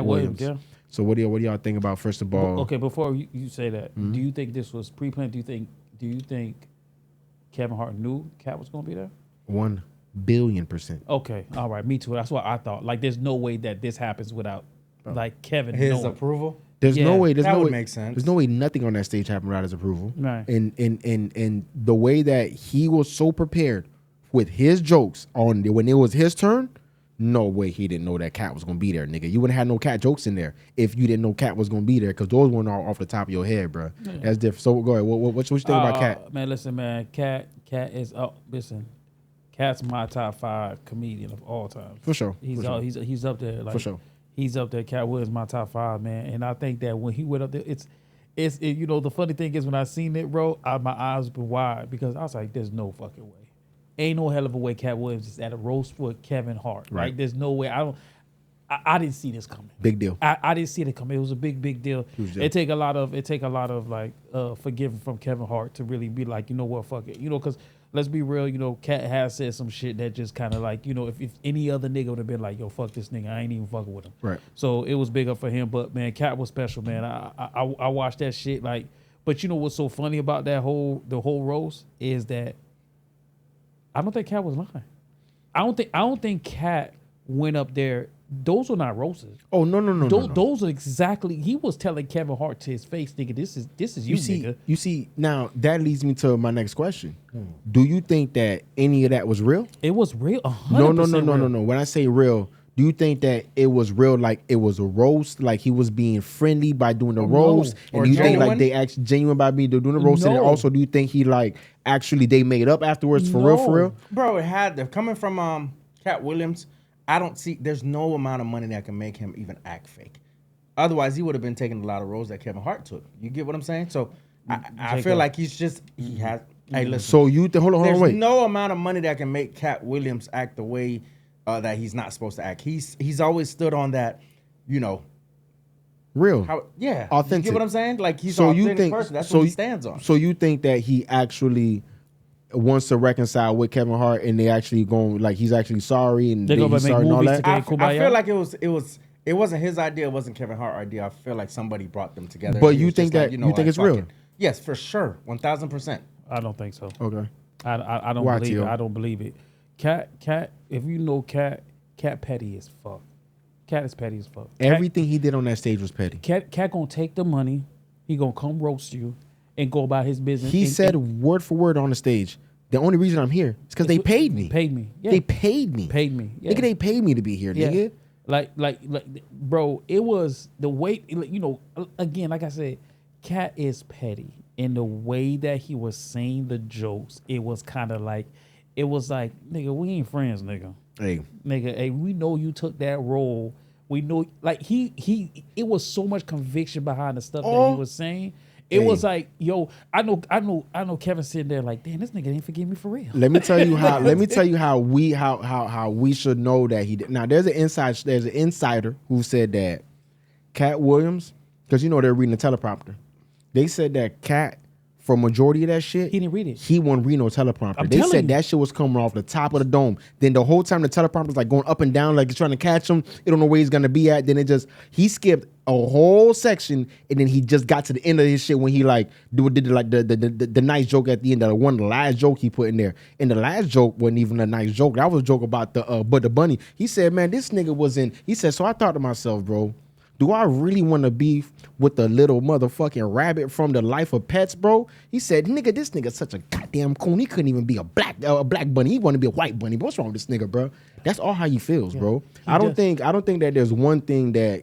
Williams. Yeah. So what do y'all think about, first of all? Okay, before you say that, do you think this was pre-planned? Do you think Kevin Hart knew Cat was going to be there? 1 billion %. Okay, all right, me too. That's what I thought. Like, there's no way that this happens without like Kevin His knowing. approval? There's no way. that would make sense. There's no way nothing on that stage happened without his approval. Right. And the way that he was so prepared with his jokes when it was his turn, no way he didn't know that Cat was gonna be there, nigga. You wouldn't have had no Cat jokes in there if you didn't know Cat was gonna be there, because those weren't all off the top of your head, bro. Yeah. That's different. So go ahead. What you think about Cat? Man, listen, man. Cat is up. Listen, Cat's my top 5 comedian of all time. For sure. He's up there. Like, For sure. he's up there. Cat Williams my top 5, man. And I think that when he went up there, you know, the funny thing is when I seen it, bro, my eyes been wide because I was like, there's no fucking way. Ain't no hell of a way Cat Williams is at a roast for Kevin Hart. Right. Like, there's no way. I didn't see this coming. Big deal. I didn't see it coming. It was a big deal. It take a lot of like forgiving from Kevin Hart to really be like, you know what, fuck it. You know, because let's be real, you know, Cat has said some shit that just kind of like, you know, if any other nigga would have been like, yo, fuck this nigga, I ain't even fucking with him. Right. So it was big up for him. But man, Cat was special, man. I watched that shit like. But you know what's so funny about the whole roast is that I don't think Cat was lying. I don't think Cat went up there. Those are not roasts. Oh no. Those are exactly. He was telling Kevin Hart to his face, nigga. This is you see, nigga. You see, now that leads me to my next question. Do you think that any of that was real? It was real. 100% No. When I say real, do you think that it was real? Like it was a roast, like he was being friendly by doing the roast, and do you think like they actually genuine by being doing the roast? And also, do you think he like actually they made up afterwards for real? Bro, it had to coming from Cat Williams. I don't see. There's no amount of money that can make him even act fake. Otherwise, he would have been taking a lot of roles that Kevin Hart took. You get what I'm saying? So I feel like he has. Hey, listen. So you hold on, there's wait. no amount of money that can make Cat Williams act the way that he's not supposed to act. He's always stood on that, you know. Real. Authentic. You get what I'm saying? Like he's an authentic person. That's what he stands on. So you think that he actually wants to reconcile with Kevin Hart, and they actually going like he's actually sorry and he's sorry and all that. I feel like it wasn't his idea. It wasn't Kevin Hart's idea. I feel like somebody brought them together. But you think that you think it's real? Yes, for sure, 1000%. I don't think so. Okay. I don't believe it. I don't believe it. Cat. If you know Cat petty as fuck. Cat is petty as fuck. Everything he did on that stage was petty. Cat gonna take the money. He gonna come roast you and go about his business. He said word for word on the stage, the only reason I'm here is because they paid me. Yeah. They paid me. Yeah. Nigga, they paid me to be here, nigga. Like, bro, it was the way, you know, again, like I said, Cat is petty. In the way that he was saying the jokes, it was kind of like, nigga, we ain't friends, nigga. Hey, we know you took that role. We know, like, it was so much conviction behind the stuff that he was saying. It was like, yo, I know Kevin sitting there like, damn, this nigga didn't forgive me for real. Let me tell you how we should know that he did. Now there's an insider who said that Cat Williams, because you know they're reading the teleprompter. They said that Cat, for majority of that shit, he didn't read it. He won't read no teleprompter. They said that shit was coming off the top of the dome. Then the whole time the teleprompter was like going up and down, like trying to catch him. It don't know where he's gonna be at. Then he skipped a whole section, and then he just got to the end of his shit when he like did like the nice joke at the end. The last joke he put in there. And the last joke wasn't even a nice joke. That was a joke about the bunny. He said, man, this nigga was in. He said, so I thought to myself, bro, do I really want to be with the little motherfucking rabbit from the Life of Pets, bro? He said, nigga, this nigga's such a goddamn coon. He couldn't even be a black bunny. He wanted to be a white bunny. But what's wrong with this nigga, bro? That's all how he feels, bro. I don't think that there's one thing that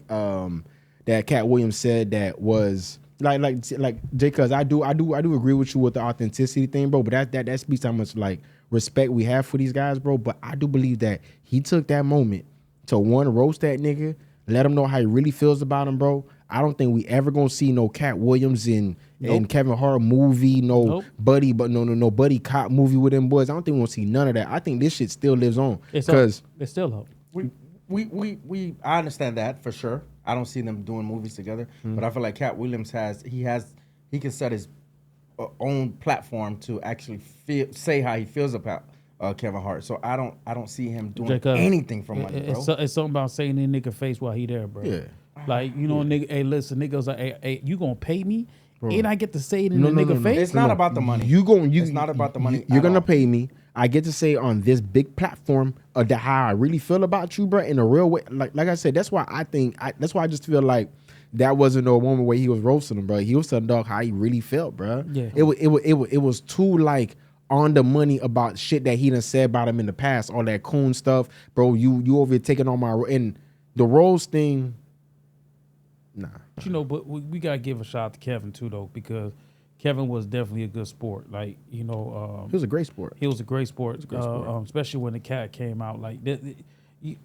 that Cat Williams said that was like Jay, cause I do agree with you with the authenticity thing, bro. But that speaks how much like respect we have for these guys, bro. But I do believe that he took that moment to roast that nigga. Let him know how he really feels about him, bro. I don't think we ever gonna see no Cat Williams in Kevin Hart movie, no buddy cop movie with them boys. I don't think we're gonna see none of that. I think this shit still lives on. It's still up. I understand that for sure. I don't see them doing movies together, but I feel like Cat Williams he can set his own platform to actually say how he feels about Kevin Hart. So I don't see him doing anything for money, bro. It's something about saying in nigga face while he there, bro. Yeah. Like, you know, nigga, hey, listen, niggas like, hey, you gonna pay me? Bro. And I get to say it in the nigga face? It's not about the money. It's not about the money. You're gonna pay me. I get to say on this big platform how I really feel about you, bro, in a real way. Like I said, that's why that's why I just feel like that wasn't no moment where he was roasting him, bro. He was telling dog how he really felt, bro. Yeah. It was too like on the money about shit that he done said about him in the past, all that coon stuff, bro. You over here taking on my and the roast thing. Nah. You know, but we gotta give a shout out to Kevin too, though, because Kevin was definitely a good sport. Like, you know, he was a great sport. He was a great sport, especially when the Cat came out. Like,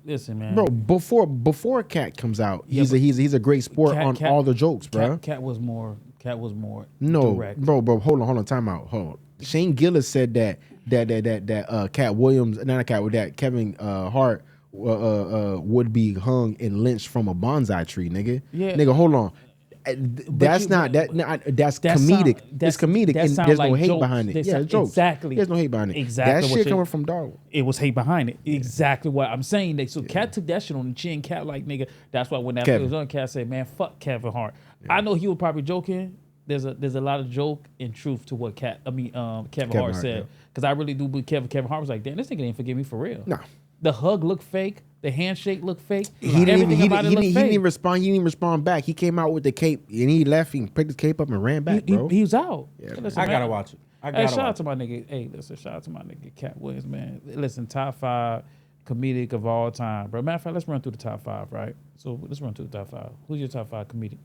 Listen, man. Bro, before Cat comes out, Yeah, he's a great sport on all the jokes, bro. Cat was more No, direct. bro, hold on, time out. Hold on. Shane Gillis said that Cat Williams, not Cat, that Kevin Hart would be hung and lynched from a bonsai tree, nigga. Yeah. Nigga, hold on. That's comedic. It's comedic, and there's no hate behind it. Yeah, it's jokes. Exactly. There's no hate behind it. Exactly. That shit coming from dog. It was hate behind it. Exactly what I'm saying. So Cat took that shit on the chin. Cat like, nigga. That's why when that was on, Cat said, man, fuck Kevin Hart. Yeah. I know he was probably joking. There's a lot of joke and truth to what Kevin Hart said. Because I really do believe Kevin Hart was like, damn, this nigga didn't forgive me for real. Nah. The hug looked fake. The handshake looked fake. He didn't even respond. He didn't even respond back. He came out with the cape and he left. He picked his cape up and ran back, bro. He was out. Yeah, I gotta watch it. Shout out to my nigga. Hey, listen, shout out to my nigga Cat Williams, man. Listen, top 5 comedic of all time, bro. Matter of fact, let's run through the top 5, right? So let's run through the top 5. Who's your top 5 comedic?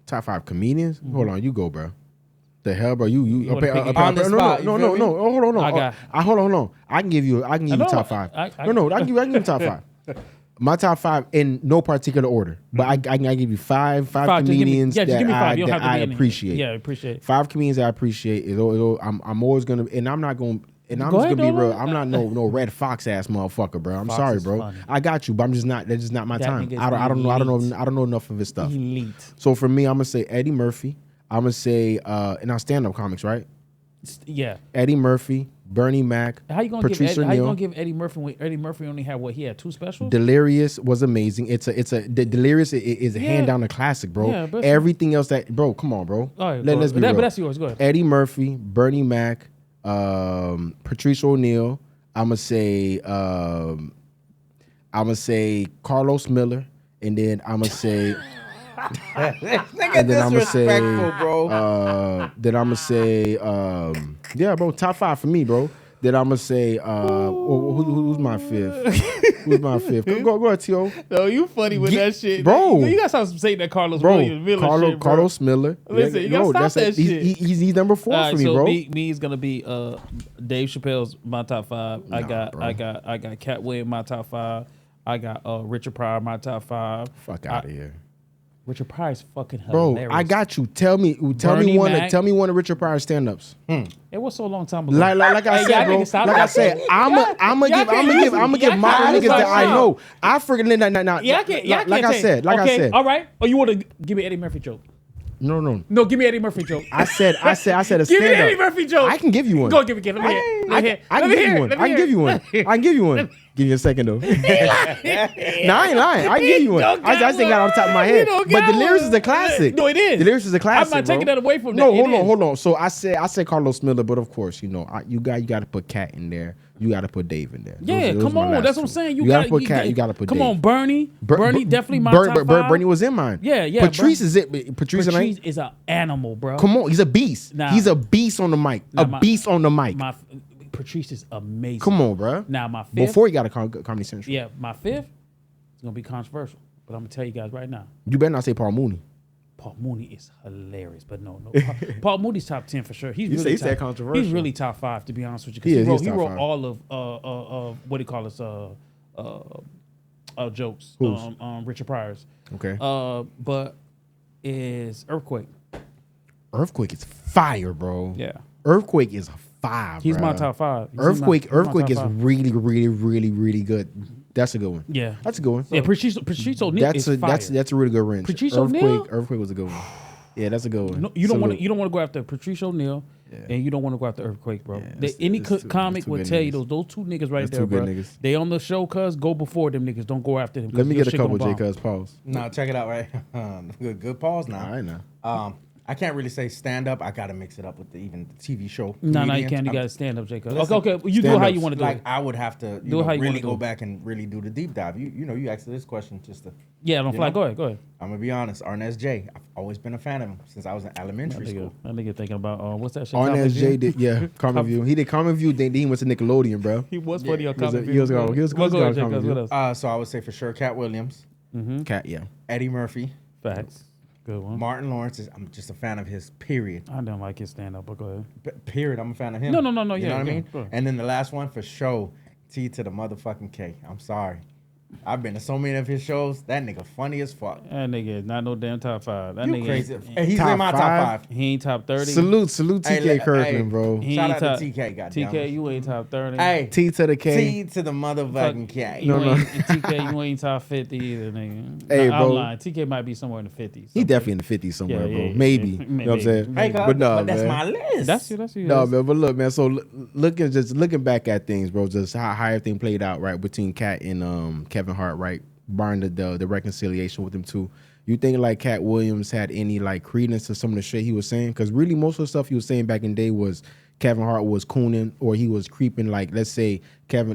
Top 5 comedians? Mm-hmm. Hold on, you go, bro. The hell, bro? You on the spot. No. Hold on. Hold on. I can give you top 5. I can give you top 5. My top 5 in no particular order, but I can give you five comedians that I appreciate. Yeah, I appreciate 5 comedians that I appreciate. I'm always gonna, and I'm not gonna. And I'm just gonna be real. I'm not no Red Fox ass motherfucker, bro. I'm sorry, bro. Funny. I got you, but I'm just not. That's just not my time. I don't know enough of his stuff. Elite. So for me, I'm gonna say Eddie Murphy. I'm gonna say in our stand-up comics, right? Yeah. Eddie Murphy, Bernie Mac, How you gonna give Eddie Murphy when Eddie Murphy only had what? He had 2 specials? Delirious was amazing. Delirious is a hand down a classic, bro. Yeah, everything else bro, come on, bro. All right, let's be real. But that's yours. Go ahead. Eddie Murphy, Bernie Mac, Patrice O'Neal. I'm gonna say Carlos Miller, and then I'm gonna say and then I'm gonna say, bro. Then I'm gonna say, yeah, bro, top 5 for me, bro. Then I'm gonna say, who's my 5th? Who's my 5th? Go ahead, T.O. No, you funny with that shit, bro. You gotta stop saying that Carlos Williams Miller shit, bro. Carlos Miller. Listen, you gotta stop that shit. He's number 4 for me, bro. Me is gonna be Dave Chappelle's my top 5. I got Cat Williams my top 5. I got Richard Pryor my top 5. Fuck out of here. Richard Pryor's fucking hilarious. Bro, I got you. Tell me one of Richard Pryor's stand-ups. It was so long time ago. Like I said, bro. Like I said, I'm gonna give my niggas that I know. I forget. Like I said. All right. Oh, you want to give me Eddie Murphy joke? No, give me Eddie Murphy joke. I said a stand-up. Give me Eddie Murphy joke. I can give you one. Go give me. Let me hear. I can give you one. Give you a second though. No, I ain't lying. I can give you one. I just ain't got it on top of my head. But Delirious is a classic. No, it is. Delirious is a classic. I'm not taking that away from that. No, hold on. So I said Carlos Miller, but of course, you got to put Cat in there. You got to put Dave in there. Yeah, come on. That's what I'm saying. You got to put Cat. You got to put Dave. Come on, Bernie. Bernie definitely my top 5. Bernie was in mine. Yeah. Patrice is it. Patrice is an animal, bro. Come on, he's a beast. He's a beast on the mic. Beast on the mic. Patrice is amazing. Come on, bro. Now my 5th. Before he got a Comedy Central. Yeah, my 5th is gonna be controversial, but I'm gonna tell you guys right now. You better not say Paul Mooney. Paul Mooney is hilarious, but no. Paul Mooney's top 10 for sure. He's controversial. He's really top 5 to be honest with you. Because he wrote all of what do you call this jokes. Richard Pryor's. Okay. But is Earthquake. Earthquake is fire, bro. Yeah. Earthquake is 5. He's my top 5. Earthquake is really, really, really, really good. That's a good one. Yeah. That's a good one. Yeah, Patrice O'Neal is fire. That's a really good range. Patrice O'Neal? Earthquake was a good one. Yeah, that's a good one. No, you don't want to go after Patrice O'Neal, and you don't want to go after Earthquake, bro. Yeah, any comic would tell you those 2 niggas right there, bro. They on the show, cuz go before them niggas. Don't go after them. Let me get a couple, J. Cuz pause. No, check it out, right? Good pause now. I know. I can't really say stand up. I gotta mix it up with even the TV show. No, you can't. You gotta stand up, Jacob. Okay. You do it how you want to do it. Like I would have to really go back and really do the deep dive. You asked this question just to. Yeah, don't fly. Go ahead. I'm gonna be honest. Arnez J. I've always been a fan of him since I was in elementary school. That nigga thinking about what's that shit? Arnez J. did Comic View. He did Comic View. Then he went to Nickelodeon, bro. He was funny on Comic View. He was good on Comic View. So I would say for sure Cat Williams. Cat, yeah. Eddie Murphy. Facts. Good one. Martin Lawrence I'm just a fan of his. Period. I don't like his stand up, but go ahead. Period. I'm a fan of him. No. You know what I mean? And then the last one for show, T to the motherfucking K. I'm sorry. I've been to so many of his shows. That nigga funny as fuck. That nigga is not no damn top 5. That You nigga crazy. ain't- He's Top in my top five? 5. He ain't top 30. Salute TK Hey, Kirkland, bro. He Shout ain't out to top- TK, goddamn. TK, you ain't top 30. Hey, T to the K. T to the motherfucking K. You No. ain't, TK, you ain't top 50 either, nigga. Hey, I'm bro. lying. TK might be somewhere in the 50s. He definitely in the 50s somewhere, Yeah, bro. yeah, Maybe. yeah. You know what I'm saying? Maybe. Hey, But no, but that's man. my list. That's you. No, man, but look, man. So looking back at things, bro, just how everything played out, right, between Cat and Kevin Hart, right, barring the reconciliation with them two. You think like Cat Williams had any like credence to some of the shit he was saying? Because really, most of the stuff he was saying back in the day was Kevin Hart was cooning or he was creeping. Like let's say Cat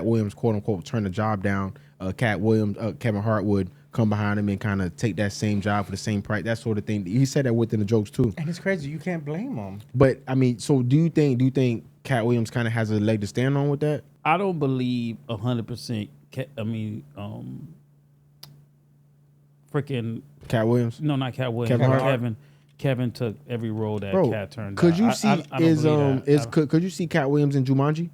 Williams quote unquote turned the job down. Kevin Hart would come behind him and kind of take that same job for the same price, that sort of thing. He said that within the jokes too. And it's crazy. You can't blame him. But I mean, so do you think Cat Williams kind of has a leg to stand on with that? I don't believe 100%. Freaking Cat Williams? no, not Cat Williams. Kevin Hart? Kevin took every role that Bro, Cat turned. could down. you I see don't believe that. could you see Cat Williams in Jumanji?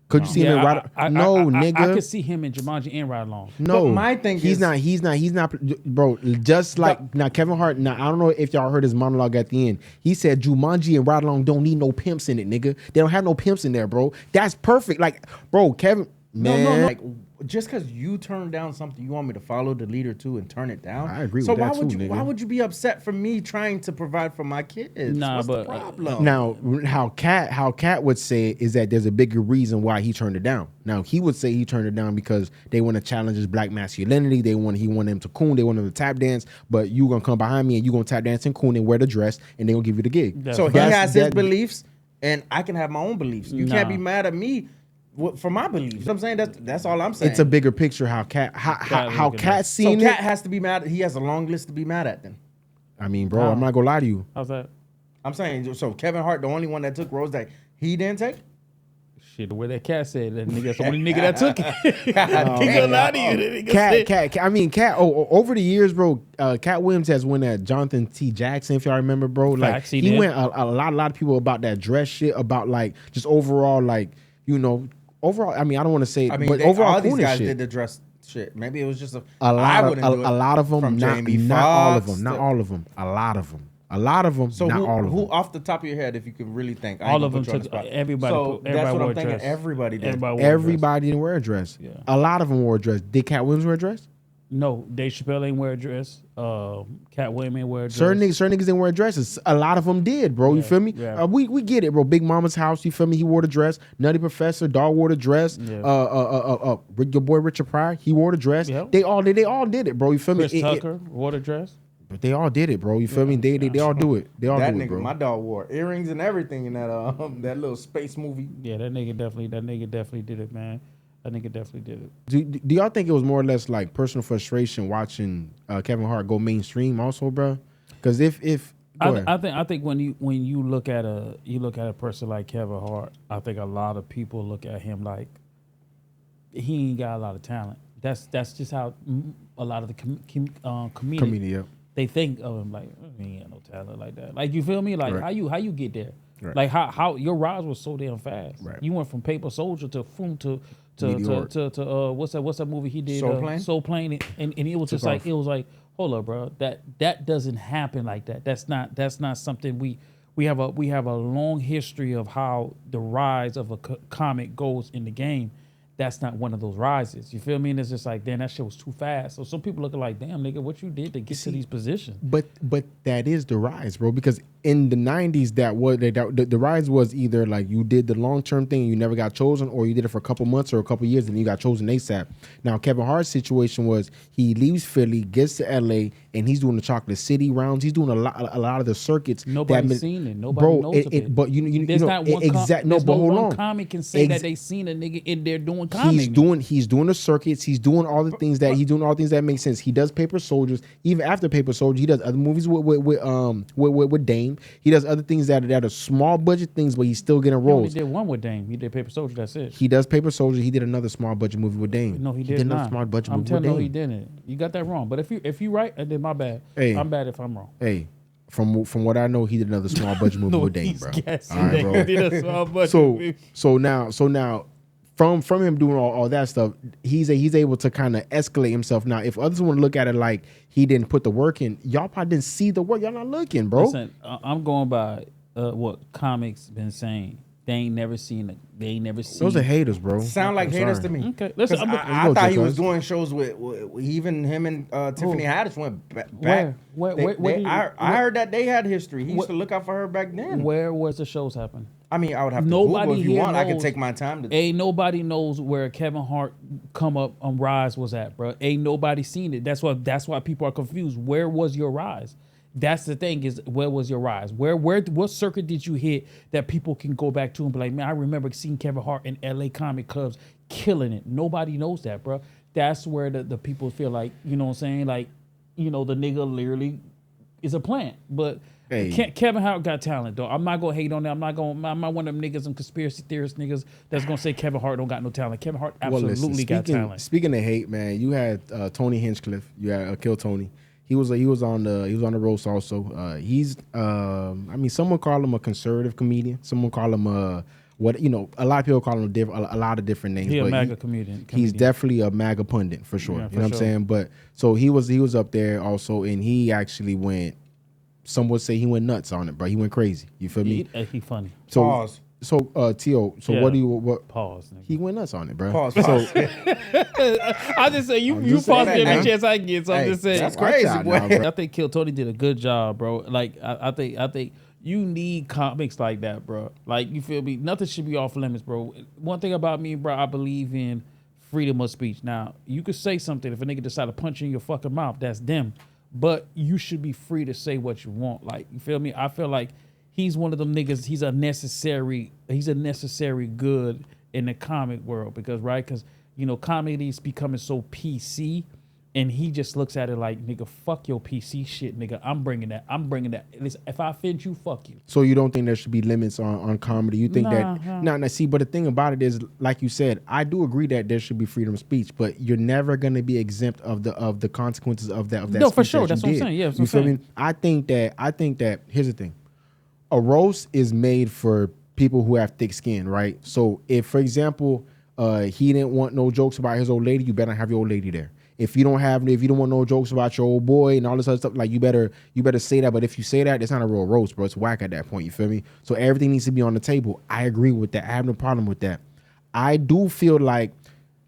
Could you see him in Yeah, Ride? No, nigga. I could see him in Jumanji and Ride Along. No, But my thing he's is- not, bro. Just like now, Kevin Hart. Now, I don't know if y'all heard his monologue at the end. He said Jumanji and Ride Along don't need no pimps in it, nigga. They don't have no pimps in there, bro. That's perfect. Like, bro, Kevin, man. No. Like, just because you turn down something, you want me to follow the leader too and turn it down? I agree so with that why would too, you? nigga. Why would you be upset for me trying to provide for my kids? Nah, What's but, the problem? Now, how Cat would say is that there's a bigger reason why he turned it down. Now, he would say he turned it down because they want to challenge his black masculinity. He want him to coon. They want him to tap dance. But you gonna come behind me and you gonna tap dance and coon and wear the dress and they gonna give you the gig. So he That's- has his that- beliefs, and I can have my own beliefs. You can't Nah. be mad at me for my beliefs. You know what I'm saying that's all I'm saying. It's a bigger picture how Cat Cat's so seen Cat it. has to be mad. He has a long list to be mad at. Then I mean, bro, I'm not gonna lie to you. How's that? I'm saying so. Kevin Hart, the only one that took roles that he didn't take. Shit, the way that Cat said that nigga, that's the only nigga that took it. God He damn. gonna lie to you. That nigga said- Cat. I mean, Cat. Over the years, bro, Cat Williams has won that Jonathan T. Jackson, if y'all remember, bro. Like Facts, he he did. went a lot of people about that dress shit, about like just overall, like overall. I mean, I don't want to say, I mean, but overall, all these cool guys shit. did the dress shit. Maybe it was just a I lot wouldn't do it. a lot of them, From not Jamie all of Foxx them, not to- all of them, a lot of them, So not all of who them. off the top of your head, if you can really think, I ain't All gonna of them put you on the took spot. everybody. So Everybody that's what wore I'm thinking. dress. Everybody did. Everybody wore dress. Everybody didn't wear a dress. Yeah. A lot of them wore a dress. Did Cat Williams wear a dress? No, Dave Chappelle ain't wear a dress. Cat Williams ain't wear a dress. Certain niggas didn't wear dresses. A lot of them did, bro. You feel me? yeah. We get it, bro. Big Mama's House. You feel me? He wore the dress. Nutty Professor, Dog wore the dress. Yeah. Your boy Richard Pryor, he wore the dress. Yep. They all did it, bro. You feel Chris me? Tucker wore a dress. But they all did it, bro. You feel me? They all do it. They all That do nigga, it, bro. my dog wore earrings and everything in that that little space movie. Yeah, that nigga definitely did it, man. That nigga definitely did it. Do y'all think it was more or less like personal frustration watching Kevin Hart go mainstream, also, bro? Because if go ahead. I think when you look at a person like Kevin Hart, I think a lot of people look at him like he ain't got a lot of talent. That's just how a lot of the comedians comedian, yeah. they think of him like he ain't got no talent like that. Like you feel me? Like Right. how you get there? Right. Like how your rise was so damn fast. Right. You went from Paper Soldier to Meteoric. to what's that movie he did? Soul Plane? Soul Plane, and it was just like off. it was like, hold up, bro. That doesn't happen like that. That's not something we have a long history of how the rise of a comic goes in the game. That's not one of those rises. You feel me? And it's just like, damn, that shit was too fast. So some people looking like, damn, nigga, what you did to get to these positions? But that is the rise, bro. Because in the 90s, the rise was either like you did the long term thing and you never got chosen, or you did it for a couple months or a couple years and you got chosen ASAP. Now Kevin Hart's situation was he leaves Philly, gets to LA, and he's doing the Chocolate City rounds. He's doing a lot of the circuits. Nobody's seen it. Nobody knows of it. But you There's know not one exactly. No, there's but no hold one on. comic can say that they seen a nigga in there doing comic. He's doing the circuits. He's doing all the things that make sense. He does Paper Soldiers. Even after Paper Soldier, he does other movies with Dame. He does other things that are small budget things, but he's still getting He only roles. did one with Dame. He did Paper Soldier. That's it. He does Paper Soldier. He did another small budget movie with Dame. No, he did another not. small budget I'm movie with telling you, he Dame. didn't. You got that wrong. But if you right, then my bad. Hey. I'm bad if I'm wrong. Hey, from what I know, he did another small budget movie with Dame, he's bro. guessing All right, that bro. he did a small budget So movie. so now from him doing all that stuff, he's able to kind of escalate himself. Now, if others want to look at it like he didn't put the work in, y'all probably didn't see the work. Y'all not looking, bro. Listen, I'm going by what comics been saying. They ain't never seen. Those are haters, bro. Sound like haters to me. Okay, listen. I thought he was doing shows with even him and Tiffany Haddish went back. I heard that they had history. He used to look out for her back then. Where was the shows happen? I mean, I would have to Google if you want. I could take my time to. Ain't nobody knows where Kevin Hart come up on Rise was at, bro. Ain't nobody seen it. That's why people are confused. Where was your rise? That's the thing is, where was your rise? What circuit did you hit that people can go back to and be like, man, I remember seeing Kevin Hart in LA comic clubs killing it. Nobody knows that, bro. That's where the people feel like, you know what I'm saying? Like, you know, the nigga literally is a plant. But Kevin Hart got talent, though. I'm not going to hate on that. I'm not one of them niggas, some conspiracy theorist niggas that's going to say Kevin Hart don't got no talent. Kevin Hart absolutely got talent. Speaking of hate, man, you had Tony Hinchcliffe. You had Kill Tony. He was on the roast also. He's I mean, someone call him a conservative comedian. Someone call him a lot of people call him a lot of different names. He's a MAGA comedian. He's definitely a MAGA pundit for sure. Yeah, you know what I'm saying? But so he was up there also, and he actually went. Some would say he went nuts on it, bro. He went crazy. You feel me? He funny. So, Pause. So T.O. So yeah. What? Pause. Nigga. He went nuts on it, bro. Pause. So I just say you pause every chance I get. So I'm just saying that's crazy, boy. I think Kill Tony did a good job, bro. Like I think you need comics like that, bro. Like you feel me? Nothing should be off limits, bro. One thing about me, bro, I believe in freedom of speech. Now you could say something if a nigga decide to punch you in your fucking mouth. That's them. But you should be free to say what you want. Like you feel me? I feel like. He's one of them niggas. He's a necessary good in the comic world because you know comedy's becoming so PC, and he just looks at it like nigga, fuck your PC shit, nigga. I'm bringing that. Listen, if I offend you, fuck you. So you don't think there should be limits on comedy? You think that? See, but the thing about it is, like you said, I do agree that there should be freedom of speech, but you're never gonna be exempt of the consequences of that. No, for sure. That's what I'm saying. Yeah, you feel me? I think that here's the thing. A roast is made for people who have thick skin, right? So if, for example, he didn't want no jokes about his old lady, you better have your old lady there. If you don't want no jokes about your old boy and all this other stuff, like you better say that. But if you say that, it's not a real roast, bro. It's whack at that point. You feel me? So everything needs to be on the table. I agree with that. I have no problem with that. I do feel like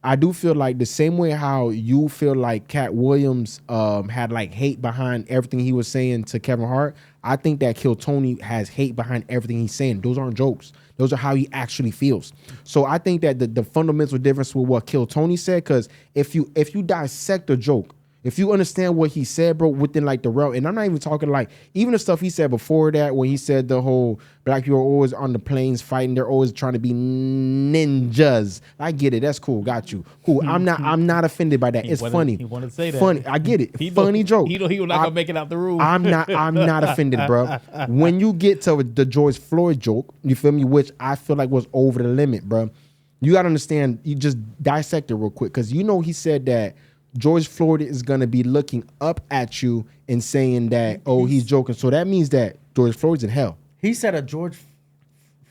the same way how you feel like Cat Williams had like hate behind everything he was saying to Kevin Hart. I think that Kill Tony has hate behind everything he's saying. Those aren't jokes. Those are how he actually feels. So I think that the fundamental difference with what Kill Tony said, because if you dissect a joke, if you understand what he said, bro, within like the realm, and I'm not even talking like even the stuff he said before that, when he said the whole black people are always on the planes fighting, they're always trying to be ninjas. I get it. That's cool. Got you. Cool. I'm not offended by that. It's funny. He wanted to say that. Funny. I get it. Funny joke. He was not gonna make it out the room. I'm not offended, bro. When you get to the George Floyd joke, you feel me, which I feel like was over the limit, bro. You gotta understand. You just dissect it real quick, because you know he said that George Floyd is going to be looking up at you and saying that, oh, he's joking. So that means that George Floyd's in hell. He said a George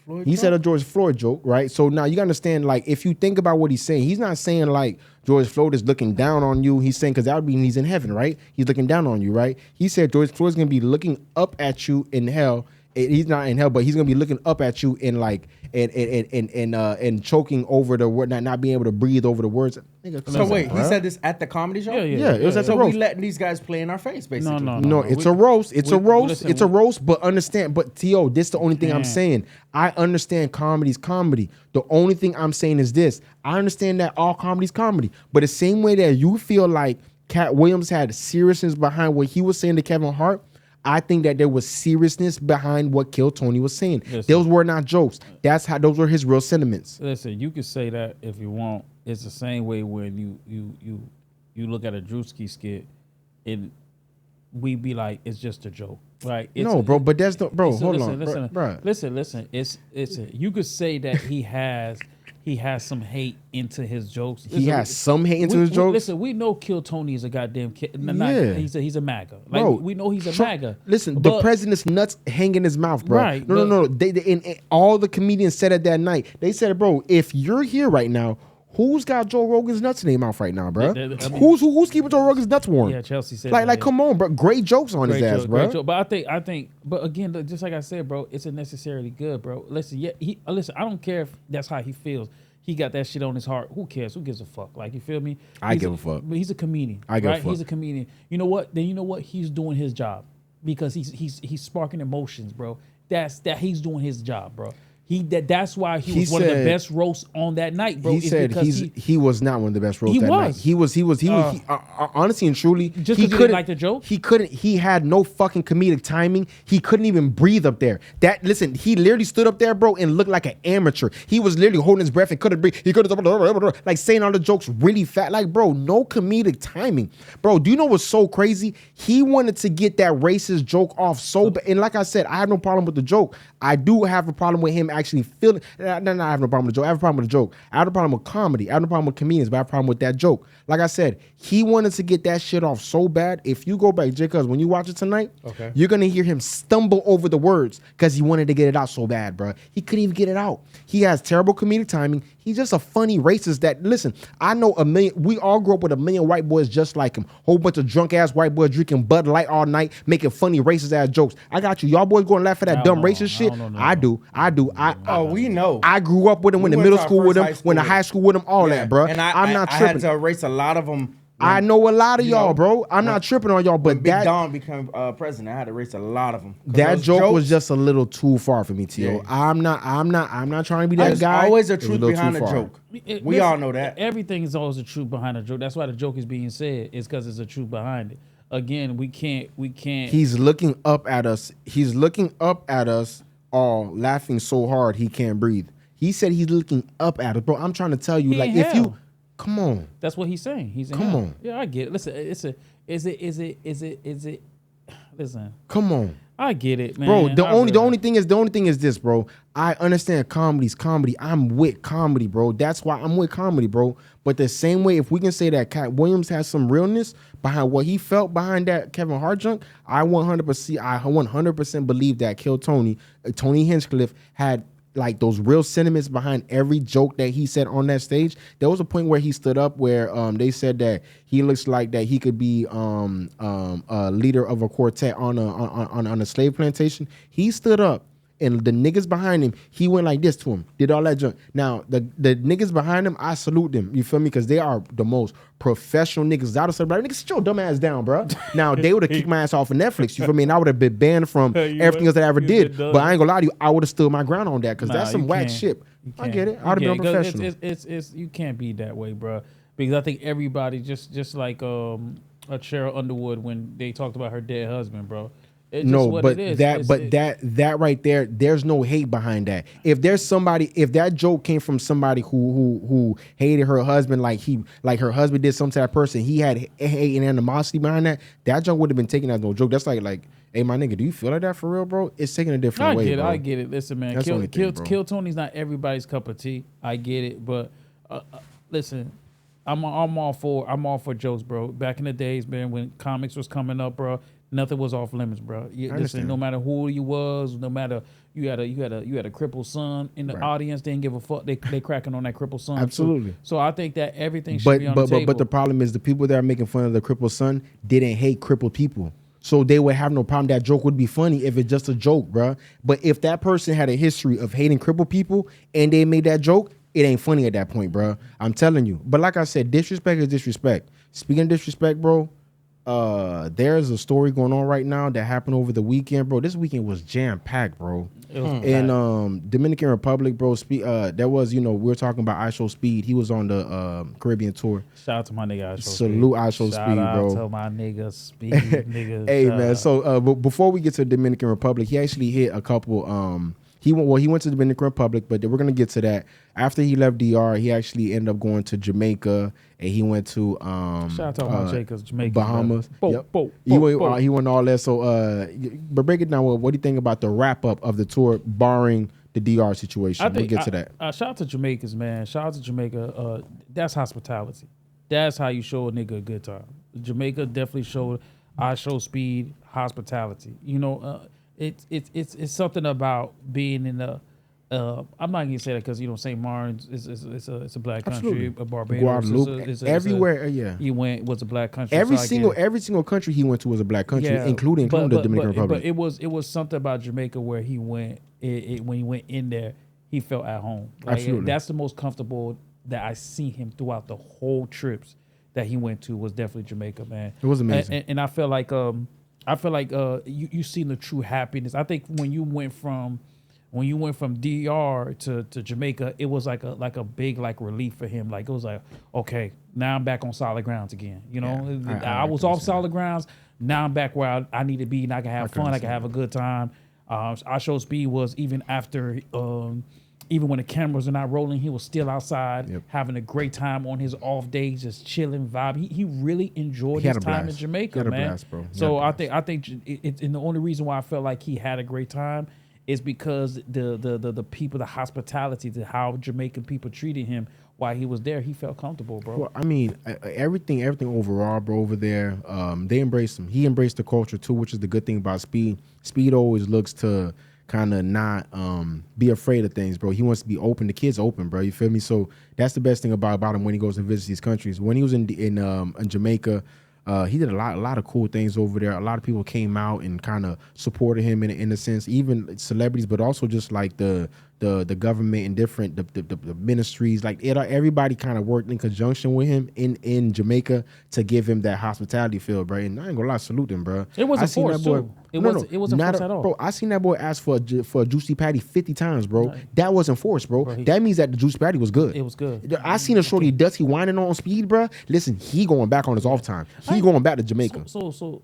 Floyd joke? He said a George Floyd joke, right? So now you got to understand, like, if you think about what he's saying, he's not saying, like, George Floyd is looking down on you. He's saying, because that would mean he's in heaven, right? He's looking down on you, right? He said George Floyd's going to be looking up at you in hell. He's not in hell, but he's going to be looking up at you in, like, and choking over the word, not being able to breathe over the words. So wait, he said this at the comedy show? Yeah, it was at the roast. So we letting these guys play in our face, basically. No, it's a roast. It's a roast, but understand, but T.O., this is the only thing I'm saying. I understand comedy's comedy. The only thing I'm saying is this. I understand that all comedy's comedy, but the same way that you feel like Cat Williams had seriousness behind what he was saying to Kevin Hart, I think that there was seriousness behind what Kill Tony was saying. Listen, those were not jokes. Those were his real sentiments. Listen, you can say that if you want. It's the same way when you look at a Drewski skit, and we be like, it's just a joke, right? But that's the bro. Hold on, listen. Listen. You could say that he he has some hate into his jokes. He has some hate into his jokes. Listen, we know Kill Tony is a goddamn kid. Yeah. He's a MAGA. Like, Bro, we know he's a MAGA. Listen, the president's nuts hang in his mouth, bro. Right, No. And all the comedians said it that night. They said, bro, if you're here right now, who's got Joe Rogan's nuts in their mouth right now, bro? I mean, who's keeping Joe Rogan's nuts warm? Yeah, Chelsea said like, come on, bro. Great jokes on his ass, bro. Joke. But I think, but again, just like I said, bro, it's unnecessarily good, bro. Listen, listen. I don't care if that's how he feels. He got that shit on his heart. Who cares? Who gives a fuck? Like, you feel me? I give a fuck. But he's a comedian. I give a fuck. He's a comedian. You know what? Then you know what? He's doing his job because he's sparking emotions, bro. That's he's doing his job, bro. That's why he was one of the best roasts on that night, bro. He said he was not one of the best roasts that night. He was honestly and truly, just because he didn't like the joke. He had no fucking comedic timing. He couldn't even breathe up there. Listen, he literally stood up there, bro, and looked like an amateur. He was literally holding his breath and couldn't breathe. He could have like saying all the jokes really fat. Like, bro, no comedic timing, bro. Do you know what's so crazy? He wanted to get that racist joke off so bad. And like I said, I have no problem with the joke. I do have a problem with him actually feeling. I have no problem with the joke. I have a problem with the joke. I have a problem with comedy. I have no problem with comedians, but I have a problem with that joke. Like I said, he wanted to get that shit off so bad. If you go back, J, cuz when you watch it tonight, you're gonna hear him stumble over the words because he wanted to get it out so bad, bro. He couldn't even get it out. He has terrible comedic timing. He's just a funny racist that, listen, I know we all grew up with a million white boys just like him. Whole bunch of drunk ass white boys drinking Bud Light all night, making funny racist ass jokes. I got you. Y'all boys going to laugh at that dumb racist shit? I do. We know. I grew up with him, went to middle school with him, went to high school with him, all that, bro. And I'm not tripping. I had to erase a lot of them. I know a lot of y'all, bro. I'm not tripping on y'all, but Big Don became president, I had to erase a lot of them. That joke was just a little too far for me, Tio. Yeah. I'm not trying to be that guy. There's always a truth behind a joke. We all know that. Everything is always a truth behind a joke. That's why the joke is being said. It's because there's a truth behind it. Again, we can't. He's looking up at us. He's looking up at us all, laughing so hard he can't breathe. He said he's looking up at us, bro. I'm trying to tell you, like, if you. Come on. That's what he's saying. He's come on. Yeah, I get it. Listen, is it? Listen. Come on. I get it, man. Bro, the only thing is this, bro. I understand comedy's comedy. I'm with comedy, bro. That's why I'm with comedy, bro. But the same way, if we can say that Cat Williams has some realness behind what he felt behind that Kevin Hart junk, I 100% believe that Tony Hinchcliffe had like those real sentiments behind every joke that he said on that stage. There was a point where he stood up where they said that he looks like that he could be a leader of a quartet on a slave plantation. He stood up and the niggas behind him, he went like this to him, did all that junk. Now, the niggas behind him, I salute them, you feel me? Because they are the most professional niggas. I would have said, niggas, sit your dumb ass down, bro. Now, they would have kicked my ass off of Netflix, you feel me? And I would have been banned from everything else that I ever did. But I ain't gonna lie to you, I would have stood my ground on that because that's some whack shit. I get it. I would have been professional. It's you can't be that way, bro. Because I think everybody, just like Cheryl Underwood when they talked about her dead husband, bro. That right there, there's no hate behind that. If that joke came from somebody who hated her husband, like her husband did some type of person, he had hate and animosity behind that joke would have been taken as no joke. That's like, hey, my nigga, do you feel like that for real, bro? It's taking a different way, bro. I get it. Listen, man, Kill Tony's not everybody's cup of tea. I get it, but listen, I'm all for jokes, bro. Back in the days, man, when comics was coming up, bro. Nothing was off limits, bro. Listen, no matter who you was, no matter you had a crippled son in the audience, they didn't give a fuck. They cracking on that crippled son. Absolutely. So I think that everything should be on the table. But the problem is the people that are making fun of the crippled son didn't hate crippled people. So they would have no problem. That joke would be funny if it's just a joke, bro. But if that person had a history of hating crippled people and they made that joke, it ain't funny at that point, bro. I'm telling you. But like I said, disrespect is disrespect. Speaking of disrespect, bro, there's a story going on right now that happened over the weekend, bro. This weekend was jam-packed, bro. In Dominican Republic, bro, there was, we were talking about IshowSpeed. He was on the Caribbean tour. Shout out to my nigga IshowSpeed. Salute IshowSpeed, bro. Shout out to my nigga Speed. Nigga, hey, man, so before we get to the Dominican Republic, he actually hit a couple... He went to the Dominican Republic, but we're gonna get to that. After he left DR, he actually ended up going to Jamaica, and he went to shout out to all my Jamaica, Bahamas. He went all that. So, but break it down. What do you think about the wrap up of the tour, barring the DR situation. We'll get to that. Shout out to Jamaicans, man. Shout out to Jamaica. That's hospitality. That's how you show a nigga a good time. Jamaica definitely showed IshowSpeed hospitality. You know, it's something about being in the. I'm not gonna say that because St. Martin's it's a black country, Barbados, Guadeloupe, everywhere. He was a black country. Every single country he went to was a black country, including the Dominican Republic. But it was something about Jamaica where he went. When he went in there, he felt at home. Absolutely, that's the most comfortable that I see him throughout the whole trips that he went to was definitely Jamaica, man. It was amazing, and I feel like you seen the true happiness. I think when you went from DR to Jamaica, it was like a big relief for him. Like it was like, okay, now I'm back on solid grounds again. You know, I was off solid grounds. Now I'm back where I need to be, and I can have fun. I can have a good time. IshowSpeed was even after, even when the cameras are not rolling, he was still outside having a great time on his off days, just chilling, vibe. He really enjoyed his time in Jamaica, man. Blast, bro. So I think it's and the only reason why I felt like he had a great time is because the people, the hospitality, to how Jamaican people treated him while he was there, he felt comfortable, bro. Well, I mean, everything overall, bro, over there, they embraced him. He embraced the culture too, which is the good thing about Speed. Speed always looks to kind of not be afraid of things, bro. He wants to be open. The kid's open, bro. You feel me? So that's the best thing about him when he goes and visits these countries. When he was in Jamaica, he did a lot of cool things over there. A lot of people came out and kind of supported him in a sense, even celebrities, but also just like the government and different the ministries. Like everybody kind of worked in conjunction with him in Jamaica to give him that hospitality feel, bro. And I ain't gonna lie, salute him, bro. It wasn't forced, too. It wasn't forced at all, bro. I seen that boy ask for a juicy patty 50 times, bro. Right. That wasn't forced, bro. That means that the juicy patty was good. It was good. I seen a shorty dusty whining on Speed, bro. Listen, he going back on his off time. He going back to Jamaica. So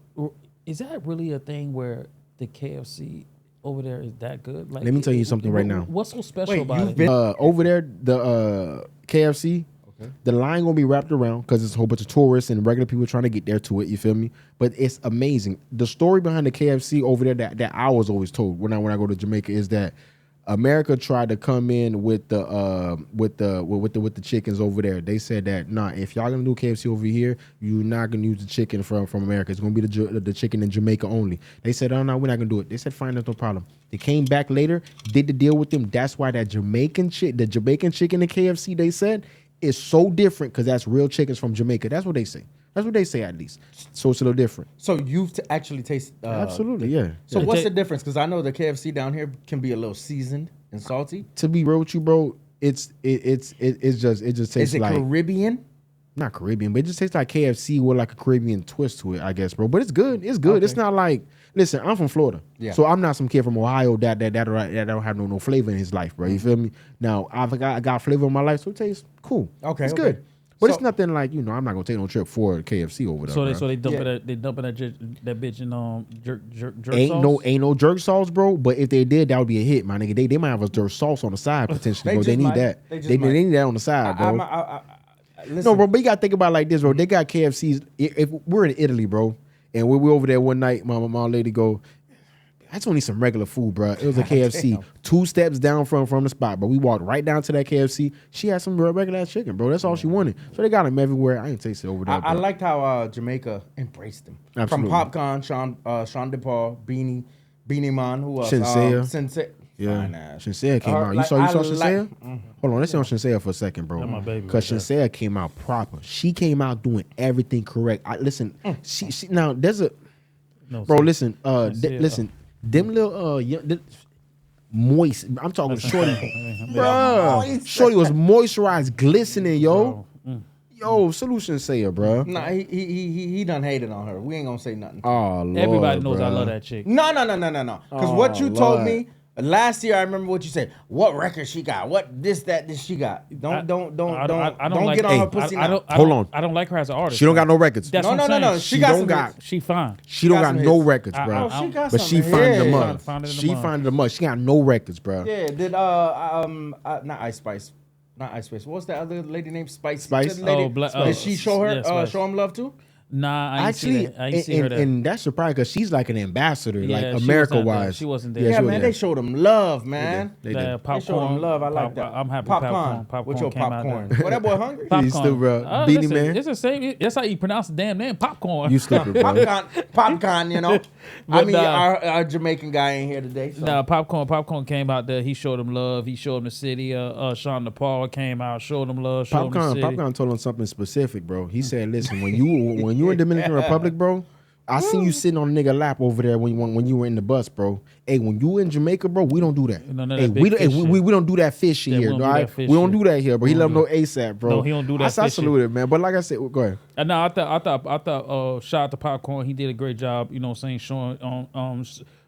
is that really a thing where the KFC over there is that good? Like, let me tell you something right now. What's so special about it? Over there, the KFC, the line gonna be wrapped around because it's a whole bunch of tourists and regular people trying to get there to it. You feel me? But it's amazing. The story behind the KFC over there that I was always told when I go to Jamaica is that America tried to come in with the chickens over there. They said that if y'all gonna do KFC over here, you're not gonna use the chicken from America. It's gonna be the chicken in Jamaica only. They said, oh no, we're not gonna do it. They said, fine, that's no problem. They came back later, did the deal with them. That's why that Jamaican chicken in KFC, they said, is so different because that's real chickens from Jamaica. That's what they say. That's what they say at least. So it's a little different. So you've actually tasted... absolutely, yeah. So what's the difference? Because I know the KFC down here can be a little seasoned and salty. To be real with you, bro, it just tastes like... Is it Caribbean? Not Caribbean, but it just tastes like KFC with like a Caribbean twist to it, I guess, bro. But it's good. It's good. Okay. It's not like... Listen, I'm from Florida, so I'm not some kid from Ohio that don't have no flavor in his life, bro. You feel me? Now I got flavor in my life, so it tastes cool. Okay, it's good. But it's nothing like, I'm not gonna take no trip for KFC over there. So they dumping that bitch in jerk ain't sauce? Ain't no jerk sauce, bro. But if they did, that would be a hit, my nigga. They might have a jerk sauce on the side potentially, bro. They need that. They need that on the side, bro. No, bro. But you gotta think about it like this, bro. They got KFCs. If we're in Italy, bro, and we were over there one night, my lady go, I just want to eat some regular food, bro. It was a KFC 2 steps down from the spot, but we walked right down to that KFC. She had some regular ass chicken, bro. That's all she wanted. So they got them everywhere. I ain't taste it over there. I liked how Jamaica embraced them. Absolutely. From Popcorn, Sean DePaul, Beanie Man, who else? Sensei. Yeah, Shinsei came out. You saw Shinsei? Hold on, let's see on Shinsei for a second, bro. Because Shinsei came out proper. She came out doing everything correct. Listen, she now there's a bro. Listen, listen. Them little moist. I'm talking shorty, bro. Shorty was moisturized, glistening, yo. Yo, Solution Sayer, bro. Nah, he done hated on her. We ain't gonna say nothing. Oh, Lord, everybody knows bro. I love that chick. No. Because what you told me last year, I remember what you said. What record she got? What this she got? Don't get on her pussy. Hold on. I don't like her as an artist. She don't got no records. No. She got she fine. She don't got no records, bro. She got but she finding them up. She got no records, bro. Yeah. Did not Ice Spice. Not Ice Spice. What's that other lady named Spice? Spice. Did she show her show him love too? Nah, I ain't see that. I ain't see her there. And that's surprising because she's like an ambassador, Yeah, like she America wasn't there. wise. She wasn't there. Yeah, she was man, there. they showed him love, man. They did. Popcorn. They showed him love. I like that. I'm happy. Popcorn. Popcorn With your came out popcorn. there. Well, that boy hungry? Popcorn. He's still, bro. Beanie Listen, Man. It's the same. That's how you pronounce the damn name. Popcorn. You stupid, bro. Popcorn, you know. But I mean, our Jamaican guy ain't here today. So. Nah, Popcorn came out there. He showed him love. He showed him the city. Sean Paul came out, showed him love. Showed him the city. Popcorn told him something specific, bro. He said, "Listen, when you in Dominican Republic, bro, I seen you sitting on a nigga lap over there when you were in the bus, bro. Hey, when you in Jamaica, bro, we don't do that. None of Hey, that we big don't fish we don't do that fish shit Yeah, here, we don't do all right? that fish We don't shit. do that here, bro. He let him know ASAP, bro. No, he don't do that I fish shit. salute it, man. But like I said, go ahead. No, I thought shout out to Popcorn. He did a great job, you know what I'm saying, showing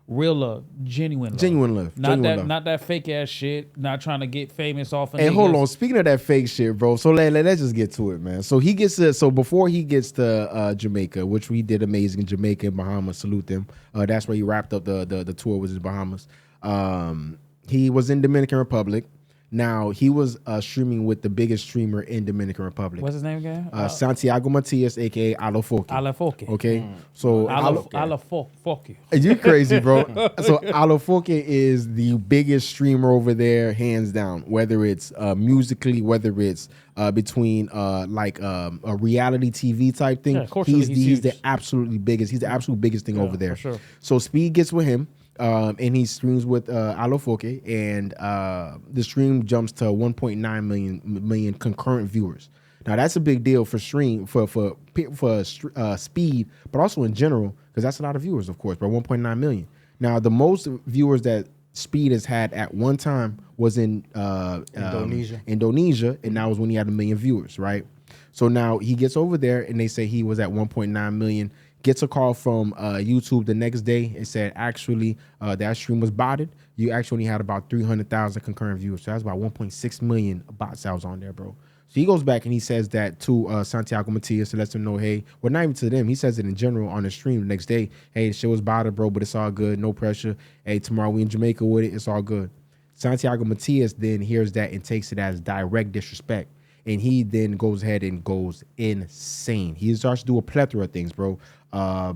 real love, genuine love. Genuine love. Not that fake ass shit, not trying to get famous off of Hey, niggas. hold on. Speaking of that fake shit, bro. So let's just get to it, man. So he gets so before he gets to Jamaica, which we did amazing in Jamaica and Bahamas. Salute them. That's where he wrapped up the tour was in Bahamas. He was in Dominican Republic. Now he was streaming with the biggest streamer in Dominican Republic. What's his name again? Santiago Matias, aka Alfoke. Alfoke. Okay, so Alfoke. Fuck you. you crazy, bro. So Alfoke is the biggest streamer over there, hands down. Whether it's musically, whether it's between like a reality TV type thing, Yeah, he's the absolutely biggest. He's the absolute biggest thing over there. For sure. So Speed gets with him. And he streams with Alfoke, and the stream jumps to 1.9 million concurrent viewers. Now that's a big deal for Speed, but also in general because that's a lot of viewers, of course. But 1.9 million. Now the most viewers that Speed has had at one time was in Indonesia, and that was when he had 1 million viewers, right? So now he gets over there, and they say he was at 1.9 million. Gets a call from YouTube the next day. It said, actually, that stream was botted. You actually only had about 300,000 concurrent viewers. So that's about 1.6 million bot sales on there, bro. So he goes back and he says that to Santiago Matias to let them know, hey, well, not even to them. He says it in general on the stream the next day. Hey, the shit was botted, bro, but it's all good. No pressure. Hey, tomorrow we in Jamaica with it. It's all good. Santiago Matias then hears that and takes it as direct disrespect. And he then goes ahead and goes insane. He starts to do a plethora of things, bro.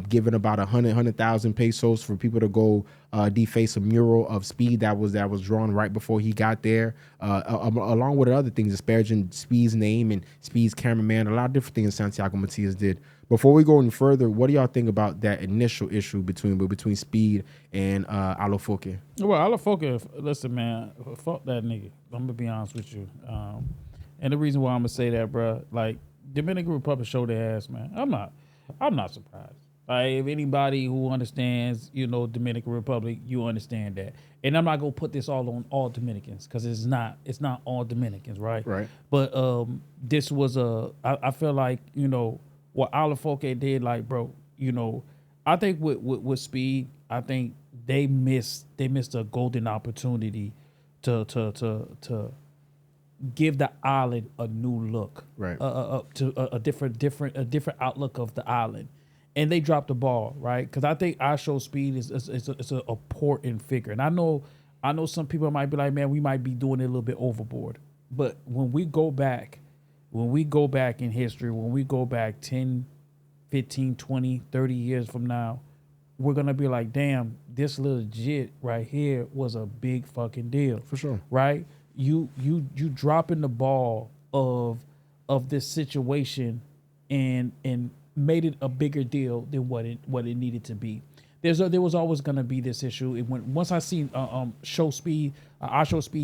Giving about 100,000 pesos for people to go deface a mural of Speed that was drawn right before he got there, along with other things, disparaging Speed's name and Speed's cameraman, a lot of different things Santiago Matias did. Before we go any further, what do y'all think about that initial issue between Speed and Alfoke? Well, Alfoke, listen, man, fuck that nigga. I'm gonna be honest with you. And the reason why I'm gonna say that, bro, like Dominican Republic showed their ass, man. I'm not surprised. Like, if anybody who understands, you know, Dominican Republic, you understand that. And I'm not gonna put this all on all Dominicans because it's not all Dominicans, right? Right. But this was I feel like, you know, what Alfoke did, like, bro, you know, I think with Speed, I think they missed a golden opportunity to give the island a new look, right? To a different outlook of the island, and they dropped the ball, right? Because I think IshowSpeed is an important figure, and I know some people might be like, man, we might be doing it a little bit overboard, but when we go back in history, when we go back 10, 15, 20, 30 years from now, we're gonna be like, damn, this legit right here was a big fucking deal, for sure, right? You dropping the ball of this situation and made it a bigger deal than what it needed to be. There was always gonna be this issue. Once I seen IshowSpeed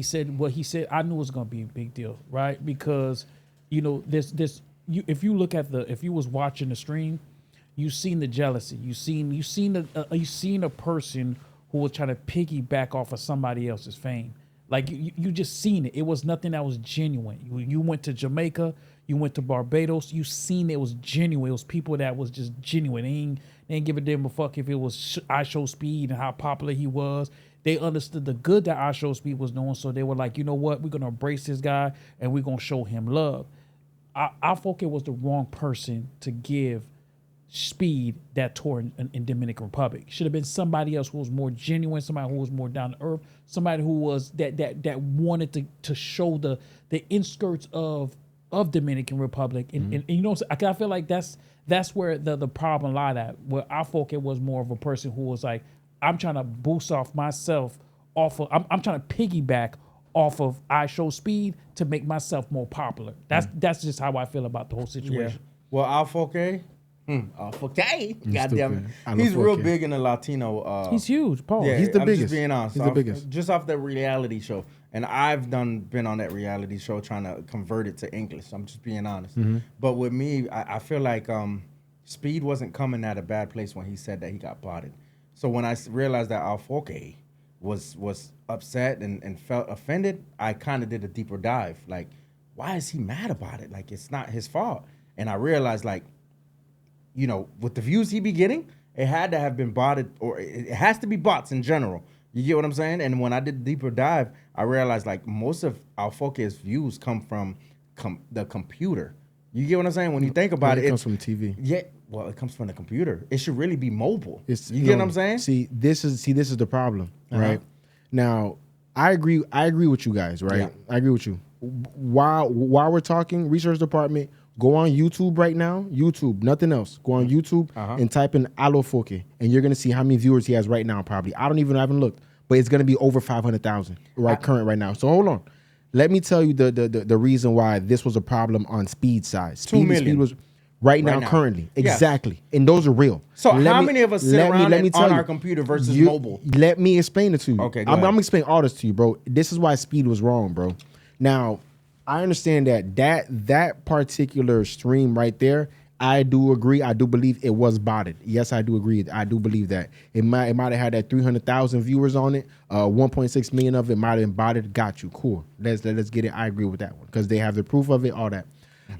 said what he said, I knew it was gonna be a big deal, right? Because you know if you was watching the stream, you seen the jealousy, you seen a person who was trying to piggyback off of somebody else's fame. Like you just seen it. It was nothing that was genuine. You went to Jamaica, you went to Barbados, you seen it was genuine. It was people that was just genuine. They ain't give a damn a fuck if it was IshowSpeed and how popular he was. They understood the good that IshowSpeed was doing, so they were like, you know what, we're gonna embrace this guy and we're gonna show him love. Alfoke was the wrong person to give Speed that tour in Dominican Republic. Should have been somebody else who was more genuine, somebody who was more down to earth, somebody who was that wanted to show the inskirts of Dominican Republic. And you know, I feel like that's that's where the problem lied at. Where Alfoke was more of a person who was like, I'm trying to boost off myself off of, I'm trying to piggyback off of IshowSpeed to make myself more popular. That's just how I feel about the whole situation. Well, Alfoke, Alfoke, goddamn it, he's Alfoke. real big in the Latino. He's huge, Paul. Yeah, He's the I'm biggest. Just being honest, He's the biggest. Just off the reality show, and I've been on that reality show trying to convert it to English. I'm just being honest. But with me, I feel like Speed wasn't coming at a bad place when he said that he got botted. So when I realized that Alfoke was upset and felt offended, I kind of did a deeper dive. Like, why is he mad about it? Like, it's not his fault. And I realized, like, you know, with the views he be getting, it had to have been botted, or it has to be bots in general. You get what I'm saying? And when I did a deeper dive, I realized, like, most of Alfoke's views come from the computer. You get what I'm saying? When you think about it comes from TV. Yeah, well, it comes from the computer. It should really be mobile. You know, get what I'm saying? See, this is the problem, right? Now, I agree with you guys, right? Yeah. I agree with you. While we're talking, research department, go on YouTube right now. YouTube, nothing else. Go on YouTube and type in Alfoke, and you're gonna see how many viewers he has right now. Probably, I haven't looked, but it's gonna be over 500,000 current right now. So hold on, let me tell you the reason why this was a problem on Speed side. 2 million. Speed was right now currently, exactly, and those are real. So how many of us sit around on our computer versus mobile? Let me explain it to you. Okay, I'm gonna explain all this to you, bro. This is why Speed was wrong, bro. Now, I understand that particular stream right there, I do agree. I do believe it was botted. Yes, I do agree. I do believe that. It might have had that 300,000 viewers on it. 1.6 million of it might have been botted. Got you. Cool. Let's get it. I agree with that one because they have the proof of it, all that.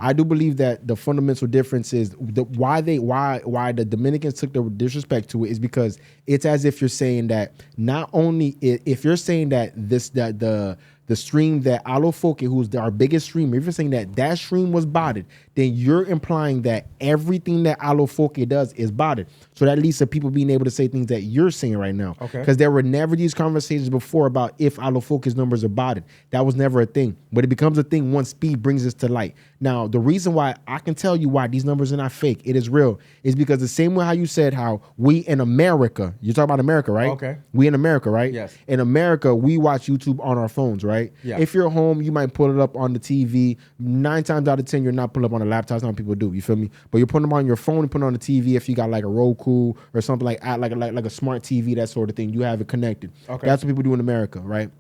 I do believe that the fundamental difference is why the Dominicans took the disrespect to it is because it's as if you're saying that not only if you're saying that the stream that Alfoke, who's our biggest streamer, if you're saying that stream was botted, then you're implying that everything that Alfoke does is botted. So that leads to people being able to say things that you're saying right now. Okay. Because there were never these conversations before about if Alfoke's numbers are botted. That was never a thing. But it becomes a thing once Speed brings this to light. Now, the reason why I can tell you why these numbers are not fake, it is real, is because the same way how you said how we in America, you're talking about America, right? Okay. We in America, right? Yes. In America, we watch YouTube on our phones, right? Yeah. If you're home, you might pull it up on the TV. 9 times out of 10, you're not pulling up on a laptop. That's not what people do. You feel me? But you're putting them on your phone and putting it on the TV if you got like a Roku or something like a smart TV, that sort of thing. You have it connected. Okay. That's what people do in America, right?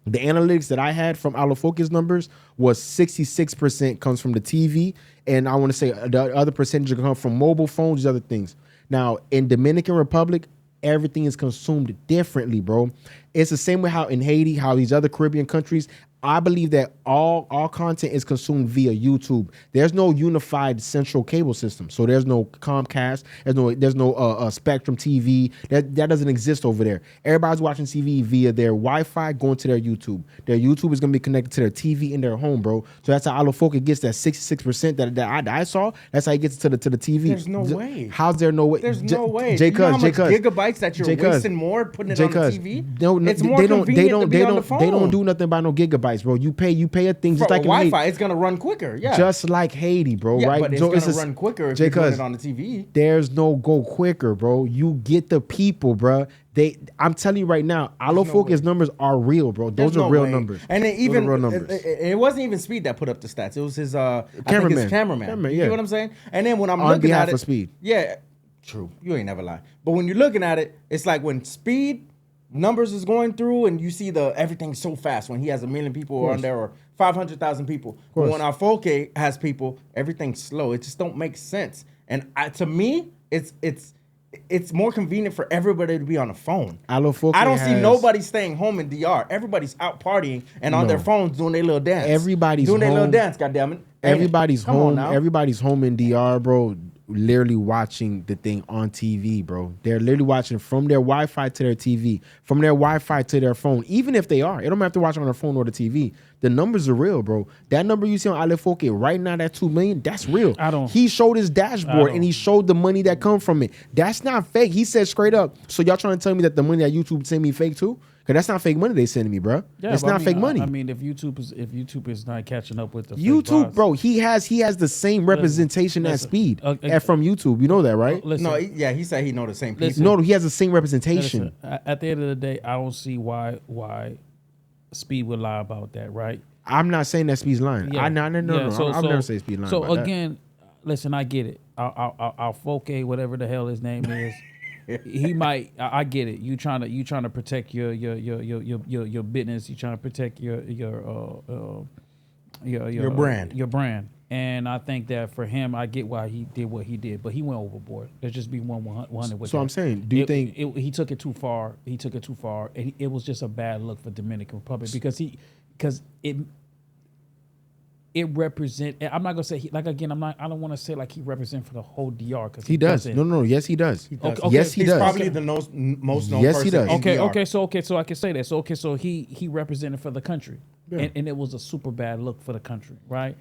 The analytics that I had from Alfoke's numbers was 66% comes from the TV, and I want to say the other percentage will come from mobile phones, these other things. Now, in Dominican Republic, everything is consumed differently, bro. It's the same way how in Haiti, how these other Caribbean countries, I believe that all content is consumed via YouTube. There's no unified central cable system. So there's no Comcast, there's no Spectrum TV. That doesn't exist over there. Everybody's watching TV via their Wi-Fi going to their YouTube. Their YouTube is going to be connected to their TV in their home, bro. So that's how Alfoke gets that 66% that I saw. That's how he gets to the TV. There's no way. How's there no way? There's no way. J. You know how much Cuz, gigabytes that you're wasting more putting it on the TV? No, it's more convenient to be on the phone. They don't do nothing about no gigabytes, bro. You pay a thing just like Wi-Fi. It's gonna run quicker, yeah. Just like Haiti, bro. Yeah, right? But it's gonna run quicker if you're doing it on the TV. There's no go quicker, bro. You get the people, bro. I'm telling you right now, Alfoke's numbers are real, bro. Those are real numbers. And it wasn't even Speed that put up the stats. It was his cameraman. You know what I'm saying? And then when I'm looking at it, of Speed. Yeah, true. You ain't never lie. But when you're looking at it, it's like when Speed numbers is going through and you see everything's so fast when he has 1 million people on there or 500,000 people. But when Alfoke has people, everything's slow. It just don't make sense. And to me, it's more convenient for everybody to be on a phone. I don't see nobody staying home in DR. Everybody's out partying and on their phones doing their little dance. Everybody's doing their little dance, goddammit. Everybody's home. Everybody's home in DR, bro. Literally watching the thing on TV, bro. They're literally watching from their Wi-Fi to their TV, from their Wi-Fi to their phone. Even if they are, they don't have to watch on their phone or the TV. The numbers are real, bro. That number you see on Alfoke right now, that 2 million, that's real. He showed his dashboard and he showed the money that come from it. That's not fake. He said straight up. So y'all trying to tell me that the money that YouTube sent me fake too? Because that's not fake money they sending me, bro. Yeah, it's but not fake money. I mean, if YouTube is not catching up with the YouTube, bro, he has the same representation as Speed from YouTube. You know that, right? No, he said he know the same people. No, he has the same representation. At the end of the day, I don't see why Speed would lie about that, right? I'm not saying that Speed's lying. Yeah. No. I'll never say Speed lying. So about again, listen, I get it. Alfoke, whatever the hell his name is, he might. I get it. You trying to protect your business. You trying to protect your brand. Your brand. And I think that for him, I get why he did what he did, but he went overboard. Let's just be 100 with So that. I'm saying, do you think he took it too far? He took it too far, and it was just a bad look for Dominican Republic because it represent. I'm not gonna say I don't want to say like he represent for the whole DR because he does. doesn't. No. Yes, he does. Okay. Yes, he He's does. probably the most known Yes, person he does. in DR. Okay, so I can say that. So he represented for the country, and it was a super bad look for the country, right?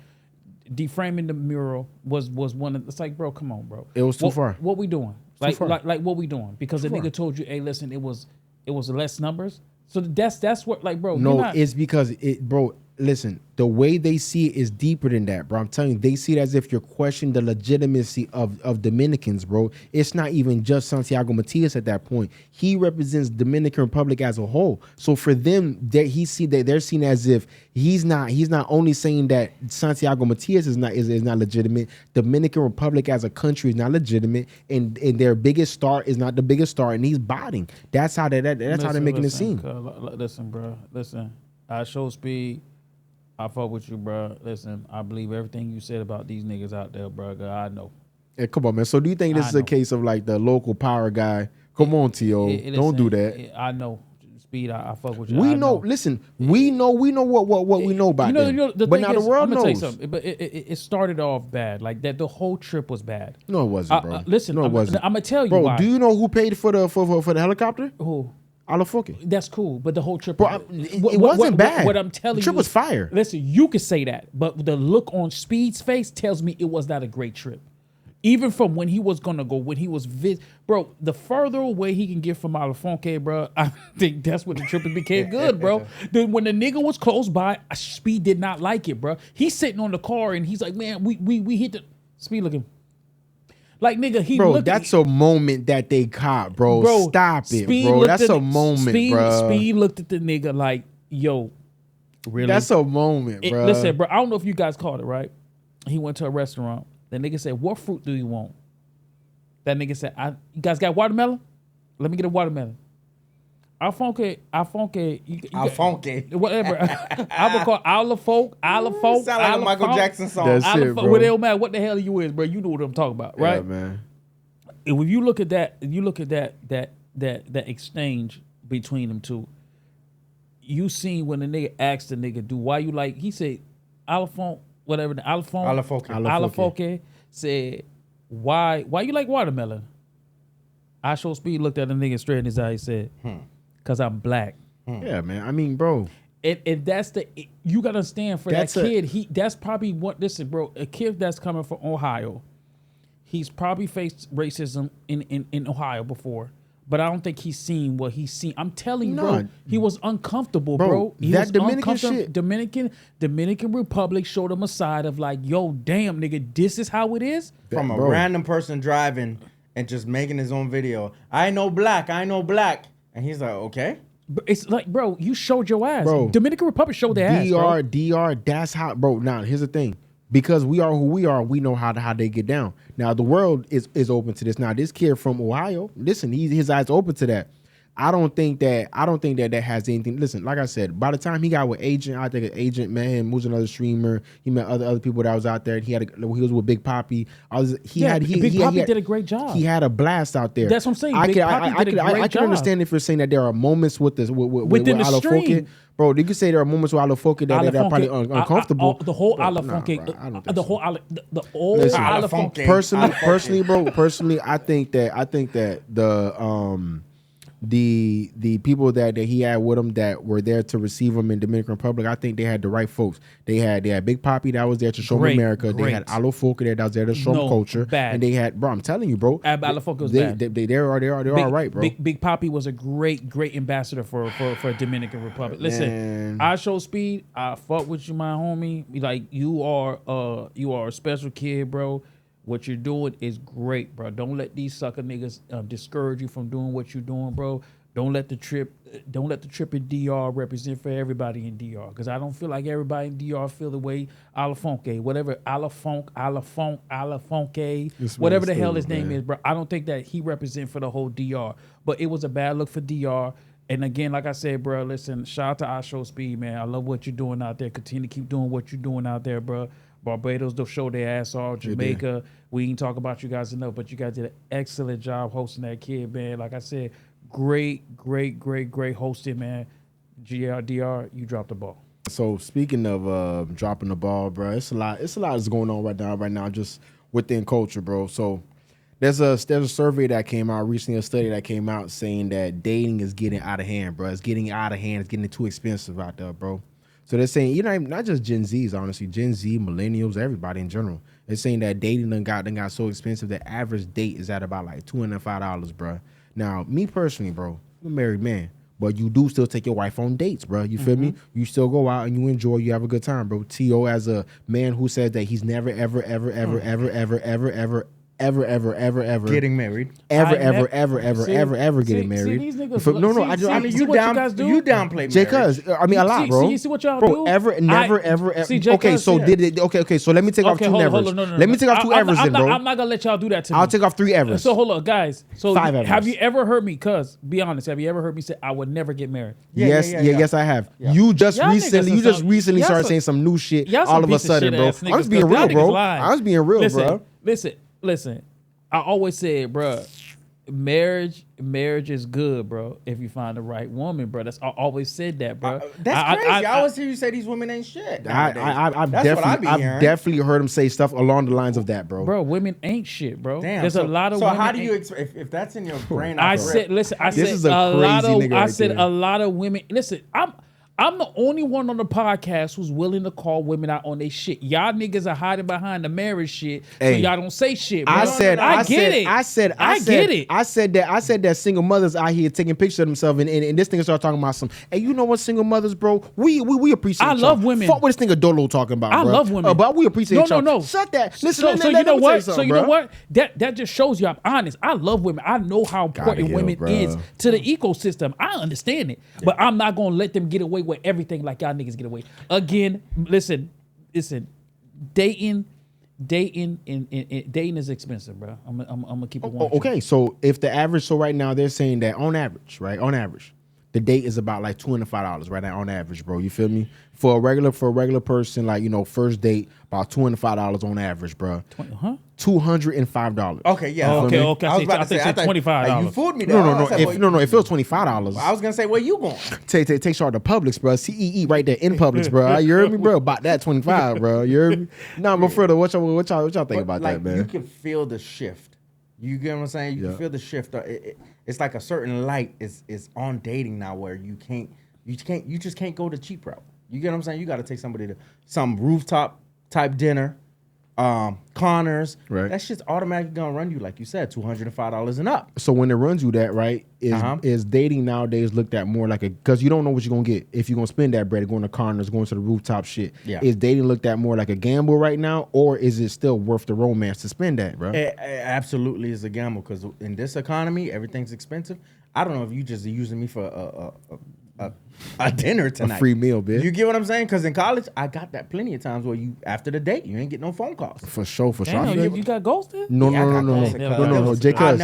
Deframing the mural was one of. It's like, bro, come on, bro. It was too far. What we doing? Like what we doing? Because the far. nigga told you, hey, listen, it was less numbers. So that's what, like, bro. No, it's because bro. Listen, the way they see it is deeper than that, bro. I'm telling you, they see it as if you're questioning the legitimacy of Dominicans, bro. It's not even just Santiago Matias at that point. He represents Dominican Republic as a whole. So for them, they're seen as if he's not only saying that Santiago Matias is not legitimate. Dominican Republic as a country is not legitimate, and their biggest star is not the biggest star, and he's botting. That's how they're making it seem. Listen, bro. Listen, IshowSpeed. I fuck with you, bro. Listen, I believe everything you said about these niggas out there, bro. I know. Hey, come on, man. So do you think this is a case of like the local power guy? Come on, T.O. Don't do that. I know. Speed, I fuck with you. We know. Listen, we know what we know about them. But now the world knows. I'm gonna tell you something. But it started off bad. Like that, the whole trip was bad. No, it wasn't, bro. Listen, no, it wasn't. I'm gonna tell you, bro. why. Do you know who paid for the helicopter? Who? Alfoke. That's cool, but the whole trip, bro, it wasn't bad. What I'm telling you, the trip was fire. Listen, you could say that, but the look on Speed's face tells me it was not a great trip. Even from when he was gonna go, when he was bro, the further away he can get from Alfoke, bro, I think that's when the trip became good, bro. Then when the nigga was close by, Speed did not like it, bro. He's sitting on the car and he's like, man, we hit the Speed looking. Like, nigga, bro, that's a moment that they caught, bro. Stop it, bro. That's a moment, bro. Speed looked at the nigga like, yo, really? That's a moment, bro. Listen, bro, I don't know if you guys caught it, right? He went to a restaurant. The nigga said, what fruit do you want? That nigga said, you guys got watermelon? Let me get a watermelon. Alfoke, whatever. I would call Alfoke. Sound like a Micheal Jackson song. That's it, bro. Well, it don't matter what the hell you is, bro. You know what I'm talking about, right? Yeah, man. If you look at that, that exchange between them two, you seen when the nigga asked the nigga, why you like? He said, Alfoke said, why you like watermelon? IshowSpeed looked at the nigga straight in his eye. He said, because I'm black. Yeah, man. I mean, bro. And that's you gotta stand for that kid. That's probably what this is, bro. A kid that's coming from Ohio. He's probably faced racism in Ohio before, but I don't think he's seen what he's seen. I'm telling you, bro, he was uncomfortable, bro. That Dominican shit. Dominican Republic showed him a side of like, yo, damn, nigga, this is how it is. From a random person driving and just making his own video. I know black. And he's like, okay. It's like, bro, you showed your ass. Bro, Dominican Republic showed their ass, bro. DR, that's how, bro. Now, here's the thing. Because we are who we are, we know how they get down. Now, the world is open to this. Now, this kid from Ohio, listen, his eyes open to that. I don't think that has anything. Listen, like I said, by the time he got with Agent, I think an Agent met him, who's another streamer. He met other people that was out there. He was with Big Papi. Big Papi did a great job. He had a blast out there. That's what I'm saying. I can understand if you're saying that there are moments within the stream. Bro, you could say there are moments with Alfoke that are probably uncomfortable. The whole Alfoke, Personally, I think that the people that he had with him that were there to receive him in Dominican Republic, I think they had the right folks. They had Big Papi that was there to show him America. They had Alfoke there that was there to show him culture. Bad. And they had, bro, I'm telling you, bro. Alfoke was bad. They're all right, bro. Big Papi was a great ambassador for Dominican Republic. Listen, IshowSpeed, I fuck with you, my homie. Like you are a special kid, bro. What you're doing is great, bro. Don't let these sucker niggas discourage you from doing what you're doing, bro. Don't let the trip in DR represent for everybody in DR, because I don't feel like everybody in DR feel the way Alfoke, whatever Alfoke, whatever the hell his name is, bro. I don't think that he represent for the whole DR, but it was a bad look for DR. And again, like I said, bro, listen, shout out to IshowSpeed, man. I love what you're doing out there. Continue to keep doing what you're doing out there, bro. Barbados, they'll show their ass off. Jamaica, we ain't talk about you guys enough, but you guys did an excellent job hosting that kid, man. Like I said, great hosting, man. DR, you dropped the ball. So speaking of dropping the ball, bro, it's a lot that's going on right now, just within culture, bro. So there's a survey that came out recently, a study that came out saying that dating is getting out of hand, bro. It's getting out of hand. It's getting too expensive out there, bro. So they're saying, not just Gen Zs, honestly, Gen Z, millennials, everybody in general. They're saying that dating done got so expensive. The average date is at about like $205, bro. Now, me personally, bro, I'm a married man, but you do still take your wife on dates, bro. You feel me? You still go out and you enjoy, you have a good time, bro. T.O. as a man who says that he's never, ever getting married. Ever getting married. These niggas, you downplay marriage. Jay Cuz, I mean, a lot, bro. See what y'all bro, do? Ever. Okay, so okay, so let me take off two nevers. Let me take off two evers then, bro. I'm not gonna let y'all do that to me. I'll take off 3 evers. So hold on, guys. So 5 evers. have you ever heard me, cuz, be honest, have you ever heard me say I would never get married? Yes, I have. Yeah. You just recently started saying some new shit all of a sudden, bro. I'm just being real, bro. I was being real, bro. Listen. I always said, bro, marriage is good, bro, if you find the right woman, bro. I always said that, bro. That's crazy. I always hear you say these women ain't shit. I've definitely heard him say stuff along the lines of that, bro. Bro, women ain't shit, bro. Damn, There's a lot of women. So how do you if that's in your brain? I said a lot of women. Listen, I'm the only one on the podcast who's willing to call women out on their shit. Y'all niggas are hiding behind the marriage shit, so y'all don't say shit, bro. I get it. I said that single mothers out here taking pictures of themselves, and this nigga started talking about some. Hey, you know what, single mothers, bro? We appreciate. I love women. Fuck what this nigga Dolo talking about, bro. I love women, but we appreciate. No. Shut that. Listen, so you know what? So you know what? That just shows you I'm honest. I love women. I know how important women is to the ecosystem. I understand it, but I'm not gonna let them get away with everything like y'all niggas get away. Again, listen. Dating is expensive, bro. I'm gonna keep it one. Okay, so if the average, so right now they're saying that on average, the date is about like $205 right now on average, bro. You feel me? For a regular person, like, first date, about $205 on average, bro. $205. Okay, yeah. Okay. I was about to say $25. You fooled me there. No. If it was $25, I was gonna say, where you going? Take short to Publix, bro. CEE right there in Publix, bro. You heard me, bro? About that 25, bro. You heard me? Nah, but further, what y'all think about that, man? You can feel the shift. You get what I'm saying? You can feel the shift. It's like a certain light is on dating now, where you just can't go the cheap route. You get what I'm saying? You got to take somebody to some rooftop type dinner, Connors. Right. That shit's automatically gonna run you, like you said, $205 and up. So when it runs you that, right, is dating nowadays looked at more like because you don't know what you're gonna get if you're gonna spend that bread going to Connors, going to the rooftop shit. Yeah. Is dating looked at more like a gamble right now, or is it still worth the romance to spend that, bro? It absolutely is a gamble, because in this economy, everything's expensive. I don't know if you just using me for a dinner tonight. A free meal, bitch. You get what I'm saying? Because in college, I got that plenty of times where you, after the date, you ain't get no phone calls. For sure. Damn, you got ghosted? No. Jay Cuz,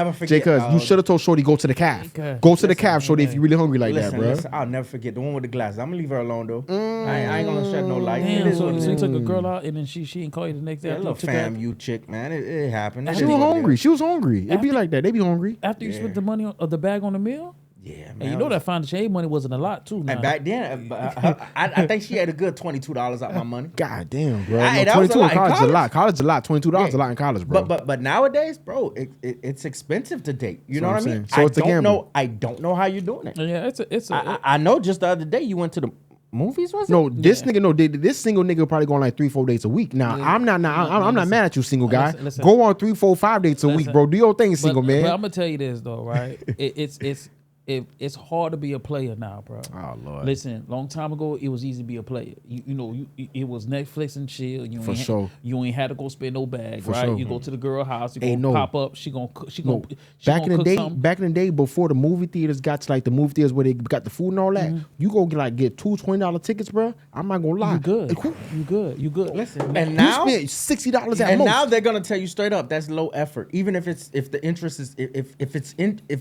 you should have told Shorty go to the calf. Go to the calf, Shorty, if you really hungry like that, bro. I'll never forget the one with the glasses. I'm gonna leave her alone though. I ain't gonna shed no light. Damn, so you took a girl out and then she didn't call you the next day. That little FAMU chick, man. It happened. She was hungry. It'd be like that. They be hungry. After you spent the money on the bag on the meal? Yeah, man. And you know that financial aid money wasn't a lot too. Now. And back then, I think she had a good $22 out my money. God damn, bro. Hey, No, that was a 22 in lot in college is a college. lot. College is a lot. $22 is a Yeah. lot in college, bro. But nowadays, bro, it's expensive to date. You know That's what what I I'm mean? saying. So it's a gamble. I don't know how you're doing it. Yeah, it's a. I know just the other day you went to the movies, was it? No, this nigga, no, this single nigga probably going like 3-4 dates a week. Now, I'm not mad at you, single guy. Listen. Go on 3-4-5 dates a week, bro. Do your thing, single man. But I'm gonna tell you this though, right? It's hard to be a player now, bro. Oh Lord. Listen, long time ago it was easy to be a player. It was Netflix and chill. For sure. You ain't had to go spend no bag, For right? sure. You go to the girl house. You Ain't go no- pop up. She gonna cook. She No, gonna back in the cook day, something. before the movie theaters got to like the movie theaters where they got the food and all that, you go get two $20 tickets, bro. I'm not gonna lie. You good? You good? Listen, and You now spent $60 at and most. now they're gonna tell you straight up that's low effort, even if the interest is if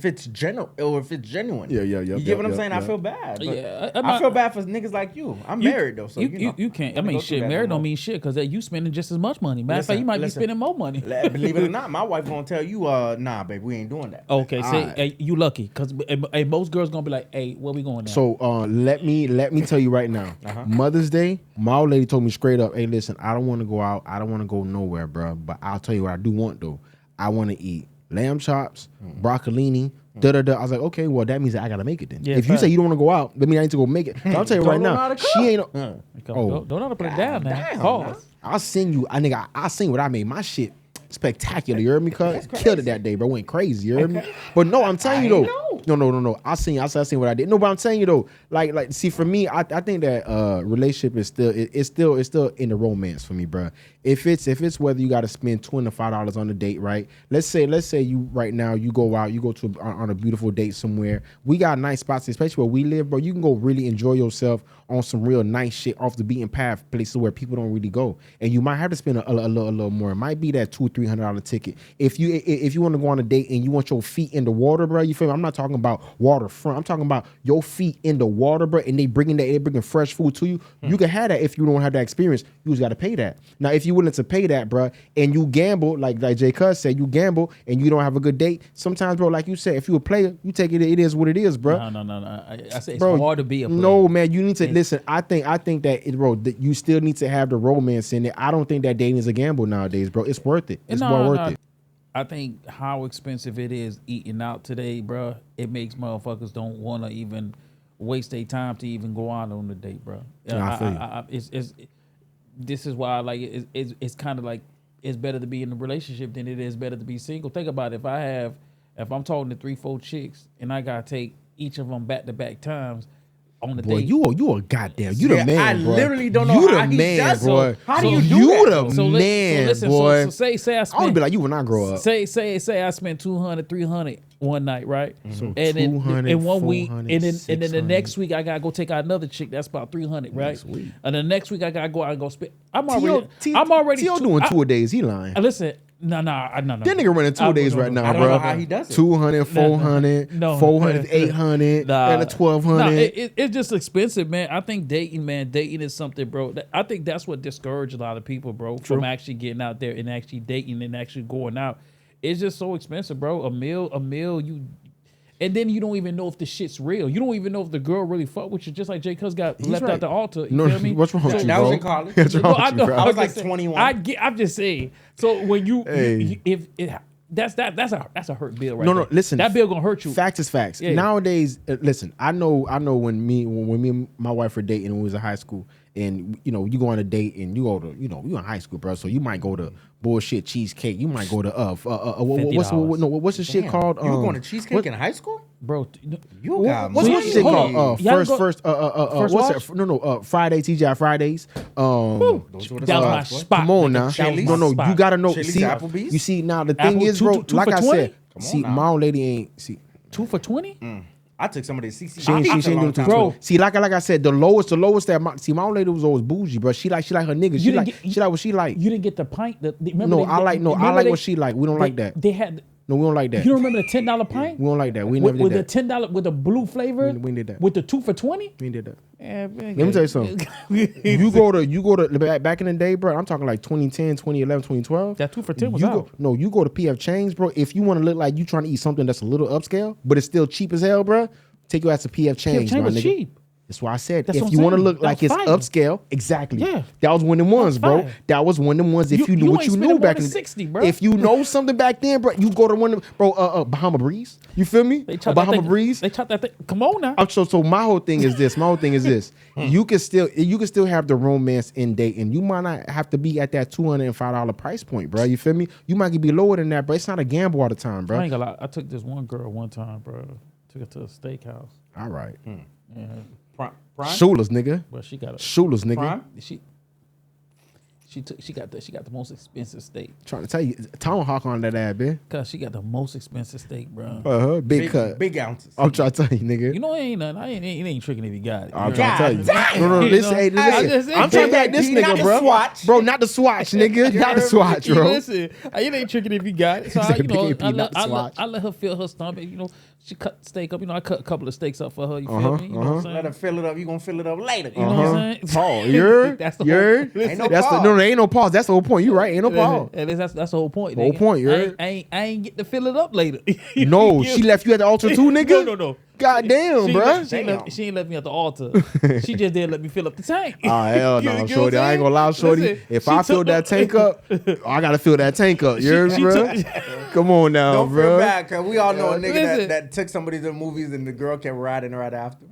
it's genuine or if it's genuine. Yeah. You get what I'm saying? I feel bad. But Yeah, I feel bad for niggas like you. I'm married though, so you know. you can't. I Let me mean, go through shit, that married no don't more. mean shit because you spending just as much money. Matter of fact, Listen, you might be listen. spending more money. Believe it or not, my wife gonna tell you, nah, babe, we ain't doing that. Okay, say Alright. hey, you lucky because most girls gonna be like, hey, where we going now? So let me tell you right now. Mother's Day, my old lady told me straight up, hey, listen, I don't want to go out. I don't want to go nowhere, bro. But I'll tell you what I do want though. I want to eat lamb chops, broccolini. I was like, okay, well that means that I gotta make it then. Yeah, if you fact. say you don't want to go out, that means I need to go make it. So I'll tell you right Don't know now, how to cook. she ain't. Don't know how to put it down now. damn, Pause. I'll sing you, I'll sing what I made. My shit spectacular. You heard me, cuz? Killed it that day, bro. Went crazy. You heard me? But no, I'm telling you though. No. I'll sing what I did. No, but I'm telling you though. Like, see, for me, I think that relationship is still in the romance for me, bro. If it's whether you got to spend $25 on a date, right? Let's say you right now you go out, you go to on a beautiful date somewhere. We got nice spots, especially where we live, bro. You can go really enjoy yourself on some real nice shit off the beaten path, places where people don't really go, and you might have to spend a little more. It might be that $200-$300 ticket. If you want to go on a date and you want your feet in the water, bro, you feel me? I'm not talking about waterfront. I'm talking about your feet in the water, bro, and they bringing fresh food to you. You can have that if you don't have that experience. You just got to pay that. Now, if you're willing to pay that, bro, and you gamble, like Jay Cuz said, you gamble and you don't have a good date. Sometimes, bro, like you said, if you a player, you take it. It is what it is, bro. No. I say it's Bro, hard to be a player. No, man, you need to listen. I think that bro, that you still need to have the romance in it. I don't think that dating is a gamble nowadays, bro. It's worth it. It's more worth it. I think how expensive it is eating out today, bro. It makes motherfuckers don't want to even waste their time to even go out on a date, bro. I feel you. This is why I like it. It's kind of like it's better to be in a relationship than it is better to be single. Think about it. If I'm talking to 3-4 chicks and I gotta take each of them back-to-back times on the Boy, date. you a goddamn, you the man, I bro. literally don't know you how the he man, does boy. so. How do So you do you that? the So man, listen, boy. So say I I would spent. be like you when I grow up. Say I spent 200, 300 one night, right? So And then 200, in 1 week, 400, and then the 600. next week I gotta go take out another chick. That's about 300, right? Next week. And the next week I gotta go out and go spend. I'm T.O. already doing 2 a days. He lying. Listen, no. That nigga running 2 days right now, I don't bro. know how he does it. 200, 400, No. 400, 800, and a 1200. Nah, it's just expensive, man. I think dating is something, bro. I think that's what discourages a lot of people, bro, from actually getting out there and actually dating and actually going out. It's just so expensive, bro. A meal, you. And then you don't even know if the shit's real. You don't even know if the girl really fuck with you. Just like Jay Cuz got left right. out the altar. You No, feel me? what's wrong with you, That bro? was in college. What's wrong No, with I you, know. bro? I was I'm like just saying. 21. I'm just saying. So when you, Hey. if it, that's a hurt bill, right? No, there. listen. That bill gonna hurt you. Facts is facts. Yeah. Nowadays, listen. I know when me and my wife were dating when we was in high school, and you go on a date and you go to you in high school, bro. So you might go to bullshit cheesecake. You might go to what's the shit called? You were going to cheesecake in high school? Bro. You got What's money. the shit called? Y'all go- First what's Watch? that? No, Friday TGI Fridays. Those were the That was my spots, boy. spot. Come on nigga. now. That was Chili's? my No, spot. you gotta know. Chili's, See, Applebee's? you see now the Apple- thing is, two- bro. two Like for I 20? said, Come on see, now. my old lady ain't see. 2 for 20? I took some of the CC. She ain't doing too Bro. much. See, like I said, the lowest that my old lady was always bougie, bro. She like her niggas. She like what she like. You didn't get the pint. Remember No, they- I like remember what she like. We don't like that. They had. No, we don't like that. You don't remember the $10 pint? We don't like that. We with, never with did the that. $10 with the blue flavor. We did that. With the 2 for 20. We ain't did that. Yeah, man, Let me tell you something. you go to back in the day, bro. I'm talking like 2010, 2011, 2012. That 2 for 10 was you out. you go to PF Chang's, bro. If you want to look like you trying to eat something that's a little upscale, but it's still cheap as hell, bro. Take your ass to PF Chang's, my was nigga. cheap. That's why I said, That's if what you I'm want to saying. look That like was it's fire. upscale, exactly. Yeah. That was one of them ones, bro. fire. That was one of them ones. If you knew you what ain't you spending knew more back than in 60, bro. If you know something back then, bro, you go to one of bro, Bahama Breeze. You feel me? They A chopped Bahama that thing, Breeze. They chopped that thing. Come on now. So my whole thing is this. You can still have the romance in dating. You might not have to be at that $205 price point, bro. You feel me? You might be lower than that, bro. It's not a gamble all the time, I bro. ain't gonna lie. I took this one girl one time, bro. Took her to a steakhouse. All right. Yeah. Prime? Shoeless, nigga. But she got a Shoeless, nigga. Prime? she got the most expensive steak. Trying to tell you, tomahawk on that ass, bitch. Cause she got the most expensive steak, bro. Big cut. Big ounces. I'm trying to tell you, nigga. You know it ain't nothing. It ain't tricking if you got it. I'm You trying to tell you. damn. No, You listen, know? hey, I listen. just- I'm trying to back this Not nigga, the bro. Swatch. Bro, not the Swatch, nigga. Not the Swatch, You bro. listen, it ain't tricking if you got it. So Exactly, Big AP, not the I Swatch. let her feel her stomach. You know, she cut the steak up. You know, I cut a couple of steaks up for her. You feel me? You know what I'm saying? Let her fill it up. You gonna fill it up later. You know what I'm saying? Paul, you're That's the whole- Ain't no That's pause. no, there ain't no pause. That's the whole point. You right, ain't no pause. And that's the whole point. Whole nigga. point, you I heard? ain't get to fill it up later. No, she left you at the altar too, nigga. No. God damn, She, bro. she ain't left me at the altar. She just didn't let me fill up the tank. Oh, hell You no, get what shorty. I'm I ain't gonna lie, saying? shorty. Listen, If she I fill took- that tank up, I gotta fill that tank up. You heard me, she bro? took- Come on now, Don't bro. feel bad, cause we all know a nigga Listen. that took somebody to the movies and the girl kept riding right after.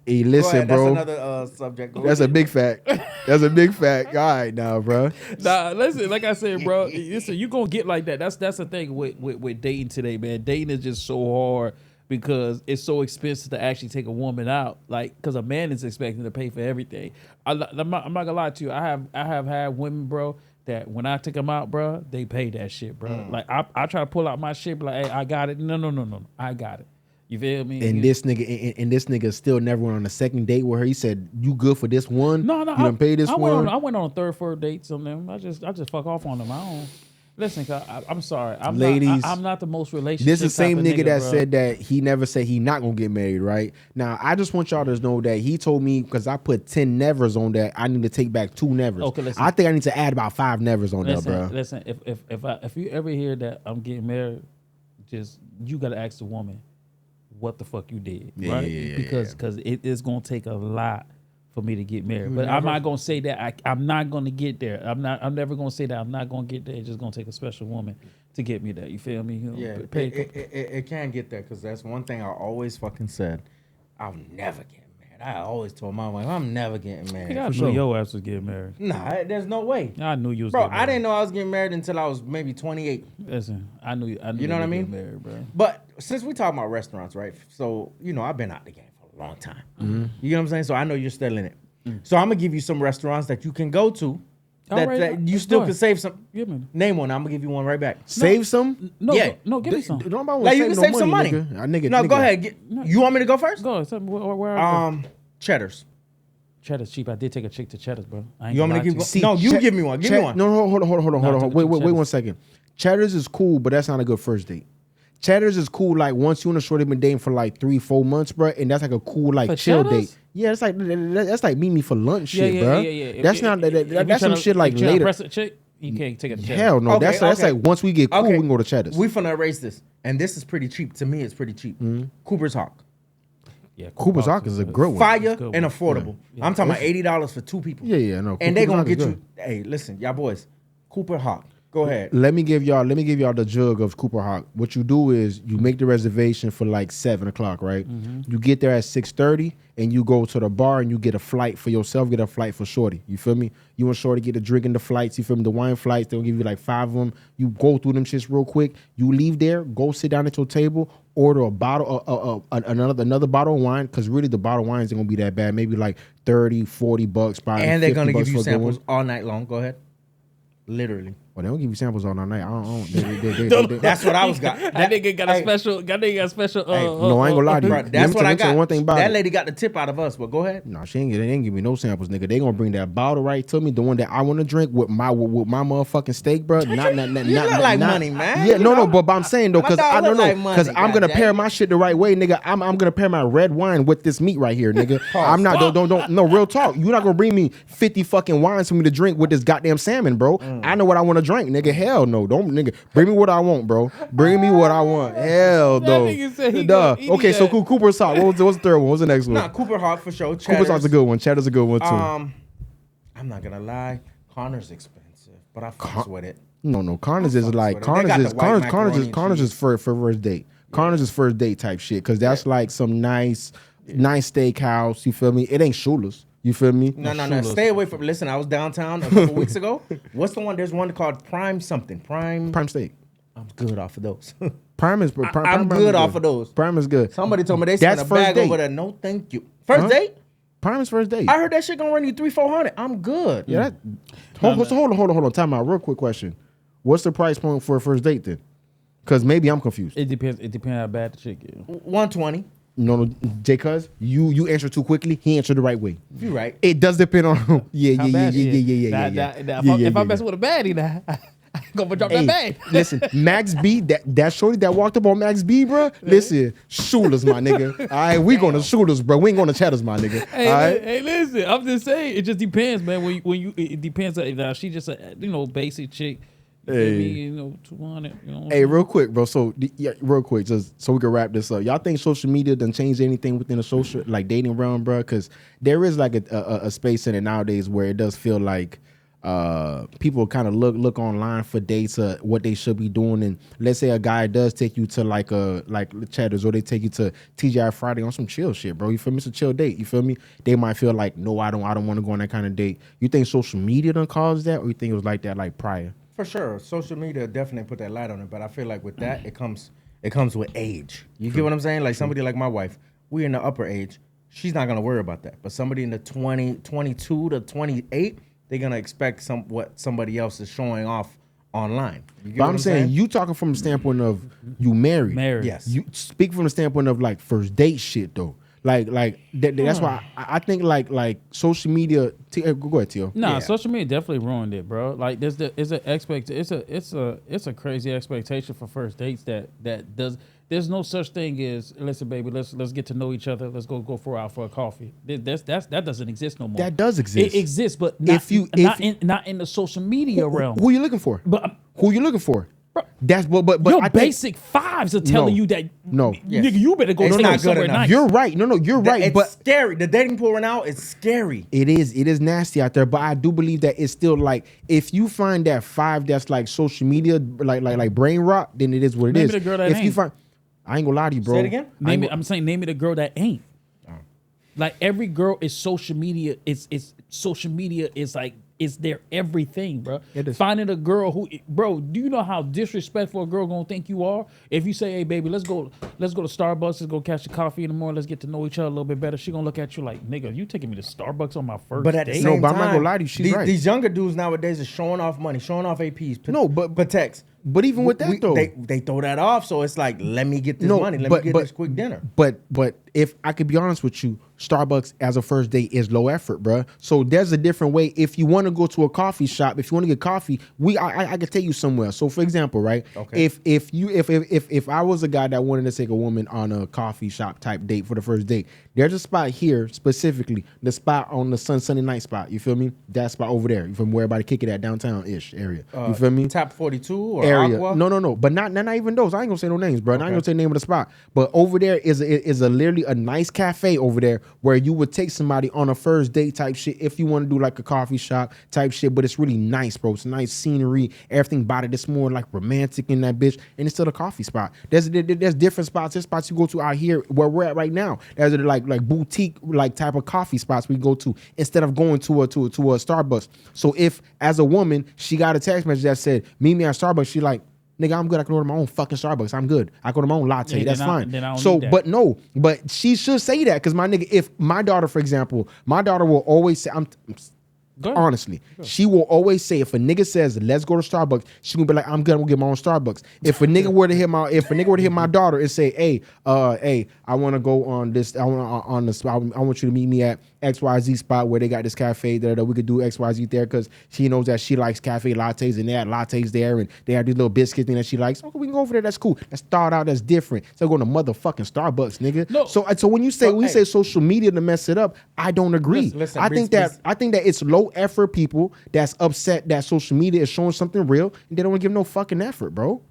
Hey, Go listen, ahead, bro. That's another subject. Go That's a ahead. big fact. That's a big fact. All right, now, bro. Nah, listen, like I said, bro, listen, you gonna get like that. That's the thing with dating today, man. Dating is just so hard because it's so expensive to actually take a woman out. Like, because a man is expecting to pay for everything. I'm not gonna lie to you. I have had women, bro, that when I take them out, bro, they pay that shit, bro. Like I try to pull out my shit, be like, hey, I got it. No, I got it. You feel me? And this nigga still never went on a second date with her. He said, "You good for this one? No, you done pay this one." I went on a third, fourth dates on them. I just fuck off on them. I don't listen. I'm sorry. Ladies, I'm not the most relationship. This is the same type of nigga that bro. said that he never said he not gonna get married, right? Now, I just want y'all to know that he told me, because I put 10 nevers on that, I need to take back 2 nevers. Okay, listen. I think I need to add about 5 nevers on Listen, there, bro. listen. If you ever hear that I'm getting married, just you gotta ask the woman what the fuck you did, Yeah, right? yeah, Because it is gonna take a lot for me to get married. But I'm not gonna say that I'm not gonna get there. I'm never gonna say that I'm not gonna get there. It's just gonna take a special woman to get me there. You feel me? You know, Yeah, it can get there because that's one thing I always fucking said. I'll never get married. I always told my wife, I'm never getting married. I knew your ass was getting married. Nah, there's no way. I knew you was Bro, getting married. I didn't know I was getting married until I was maybe 28. Listen, I knew You know what I you were mean? getting married, bro. But since we talking about restaurants, right? So, I've been out the game for a long time. You know what I'm saying? So I know you're still in it. So I'm going to give you some restaurants that you can go to that you still Go can ahead. save some. Give me. Name one. I'm going to give you one right back. Save some? No, Yeah. no, give me some. Nobody wanna Like, you can save some money. Nigga. No, go ahead. You want me to go first? Go. Tell me where I go. Cheddar's. Cheddar's cheap. I did take a chick to Cheddar's, bro. I ain't You want me gonna to lie keep going? No, you give me one. Give me one. No, hold on. No, Wait Cheddar's. 1 second. Cheddar's is cool, but that's not a good first date. Cheddar's is cool, like once you and a shorty been dating for like 3-4 months, bro, and that's like a cool like For chill Cheddar's? date. Yeah, that's like meet me for lunch shit, bro. That's not that's some shit like later. Press a chick, you can't take it to Cheddar's. Hell no, Okay, that's okay. like once we get cool, Okay. we can go to Cheddar's. We finna erase this. And this is pretty cheap. To me, it's pretty cheap. Cooper's Hawk. Yeah, Cooper's Hawk is a good one. Fire good and one. affordable. Yeah. I'm talking about $80 for 2 people. Yeah, no. And they Cooper's gonna Hawk is get good. you. Hey, listen, y'all boys. Cooper Hawk. Go ahead. Let me give y'all the jug of Cooper Hawk. What you do is you make the reservation for like 7 o'clock, right? You get there at 6:30 and you go to the bar and you get a flight for yourself, get a flight for shorty. You feel me? You and shorty get a drink in the flights. You feel me? The wine flights, they'll give you like 5 of them. You go through them shits real quick. You leave there, go sit down at your table, order a bottle, another bottle of wine, because really the bottle of wine isn't gonna be that bad. Maybe like $30-$40, probably. And they're gonna $50 give you for a good samples one. all night long. Go ahead. Literally. Well, they don't give you samples all night. I don't. They- That's what I was got. That nigga got a special. That nigga got a special. No, I ain't gonna lie to you. Bro, Let that's me what tell I you got. one thing about that it. lady got the tip out of us, but go ahead. No, they ain't give me no samples, nigga. They gonna bring that bottle right to me, the one that I want to drink with my motherfucking steak, bro. Not like money, man. Yeah, You no, know? but I'm saying though, My because dog I don't look know, like money, because I'm gonna goddamn. pair my shit the right way, nigga. I'm gonna pair my red wine with this meat right here, nigga. I'm not don't no real talk. You're not gonna bring me 50 fucking wines for me to drink with this goddamn salmon, bro. I know what I want to drink, nigga. Hell no. Don't, nigga. Bring me what I want, bro. Bring me what I want. Hell no. That nigga said he Duh. he Okay, need so that. Cooper's hot. What's the third one? What's the next one? Nah, Cooper Hart for sure. Cooper's hot's a good one. Cheddar's a good one too. I'm not gonna lie. Connor's expensive, but I fucks with it. No. Connors is like Connors is for first date. Connors is first date type shit because that's like some nice steakhouse. You feel me? It ain't Shula's. You feel me? No. Stay away from. Listen, I was downtown a couple weeks ago. What's the one? There's one called Prime something. Prime Steak. I'm good off of those. I'm good off of those. Prime is good. Somebody told me they spent a bag over there. No, thank you. First date? Prime is first date. I heard that shit gonna run you $300-400. I'm good. Yeah. Hold on. Time out. Real quick question. What's the price point for a first date then? Because maybe I'm confused. It depends how bad the chick is. 120. No, Jay Cuz, you answer too quickly. He answered the right way. You right. It does depend on yeah. If I mess with a baddie now, I ain't gonna drop that bag. Listen, Max B, that shorty that walked up on Max B, bro. Listen, shooters, my nigga. All right, we going to shooters, bro. We ain't going to chatters, my nigga. Hey, all right? hey, listen, I'm just saying, it just depends, man. It depends. Now she just a basic chick. Hey. 200. Hey, real quick, bro. So, real quick, just so we can wrap this up. Y'all think social media done changed anything within the social, like dating realm, bro? Because there is like a space in it nowadays where it does feel like people kind of look online for dates, what they should be doing. And let's say a guy does take you to like Chatters, or they take you to TGI Friday on some chill shit, bro. You feel me? It's a chill date. You feel me? They might feel like, no, I don't want to go on that kind of date. You think social media done caused that, or you think it was like that like prior? For sure, social media definitely put that light on it, but I feel like with that, it comes with age. You get what I'm saying? Like somebody like my wife, we're in the upper age. She's not gonna worry about that. But somebody in the 22 to 28, they're gonna expect what somebody else is showing off online. But I'm saying you talking from the standpoint of you married. Yes. You speak from the standpoint of like first date shit though. That's why I think like social media. Go ahead, Tio. Nah, social media definitely ruined it, bro. Like it's a crazy expectation for first dates that does. There's no such thing as, listen, baby, let's get to know each other. Let's go out for a coffee. That doesn't exist no more. That does exist. It exists, but not in the social media realm. Who you looking for? But who you looking for? Bro, that's but your basic fives are telling you that nigga, you better go somewhere nice. You're right. No, you're right. It's but scary. The dating pool right now is scary. It is nasty out there. But I do believe that it's still like, if you find that five that's like social media, like brain rot, then it is what it is. Name me the girl that ain't. You find, I ain't gonna lie to you, bro. Say it again. I'm saying name me the girl that ain't. Like every girl is social media. It's social media is like, it's their everything, bro. Finding a girl who, bro, do you know how disrespectful a girl gonna think you are? If you say, hey, baby, let's go to Starbucks, let's go catch a coffee in the morning, let's get to know each other a little bit better. She gonna look at you like, nigga, you taking me to Starbucks on my first but at date? The same but time, I'm not gonna lie to you, she's right. These younger dudes nowadays are showing off money, showing off APs. Patex. But even with that though, they throw that off. So it's like, let me get this money, let me get this quick dinner. But if I could be honest with you, Starbucks as a first date is low effort, bro. So there's a different way. If you want to go to a coffee shop, if you want to get coffee, I could take you somewhere. So for example, right? Okay. If I was a guy that wanted to take a woman on a coffee shop type date for the first date, there's a spot here specifically, the spot on the Sunday night spot. You feel me? That spot over there. You feel me? Where everybody kick it at downtown-ish area. You feel me? Tap 42 or area. Aqua? No. But not even those. I ain't gonna say no names, bro. Okay. I ain't gonna say the name of the spot. But over there is a literally a nice cafe over there where you would take somebody on a first date type shit if you want to do like a coffee shop type shit. But it's really nice, bro. It's nice scenery. Everything about it. It's more like romantic in that bitch. And it's still a coffee spot. There's different spots. There's spots you go to out here where we're at right now. There's like boutique like type of coffee spots we go to instead of going to a Starbucks. So if as a woman she got a text message that said meet me at Starbucks, she like, nigga, I'm good. I can order my own fucking Starbucks. I'm good. I go to my own latte. Yeah, that's fine. So, but she should say that because my nigga, if my daughter, for example, will always say, honestly, she will always say, if a nigga says let's go to Starbucks, she gonna be like, I'm good. I'm gonna get my own Starbucks. If a nigga were to hit my daughter and say, hey, I want to go on this, I want you to meet me at XYZ spot where they got this cafe that we could do XYZ there because she knows that she likes cafe lattes and they had lattes there and they have these little biscuit thing that she likes. Okay, we can go over there. That's cool. Let's start out. That's different. So going to motherfucking Starbucks, nigga. No. So when you say social media to mess it up, I don't agree. Listen, I think that it's low effort people that's upset that social media is showing something real and they don't want to give no fucking effort, bro.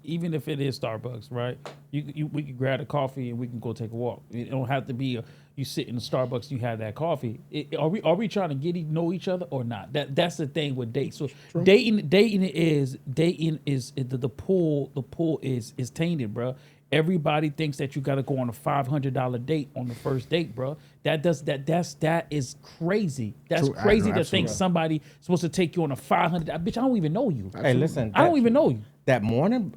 Even if it is Starbucks, right? We can grab a coffee and we can go take a walk. It don't have to be you sit in the Starbucks, you have that coffee. Are we trying to know each other or not? That's the thing with dates. So dating is the pool is tainted, bro. Everybody thinks that you got to go on a $500 date on the first date, bro. That is crazy. That's True. crazy to think somebody supposed to take you on a $500. Bitch, I don't even know you. Hey, listen. I don't even know you. That morning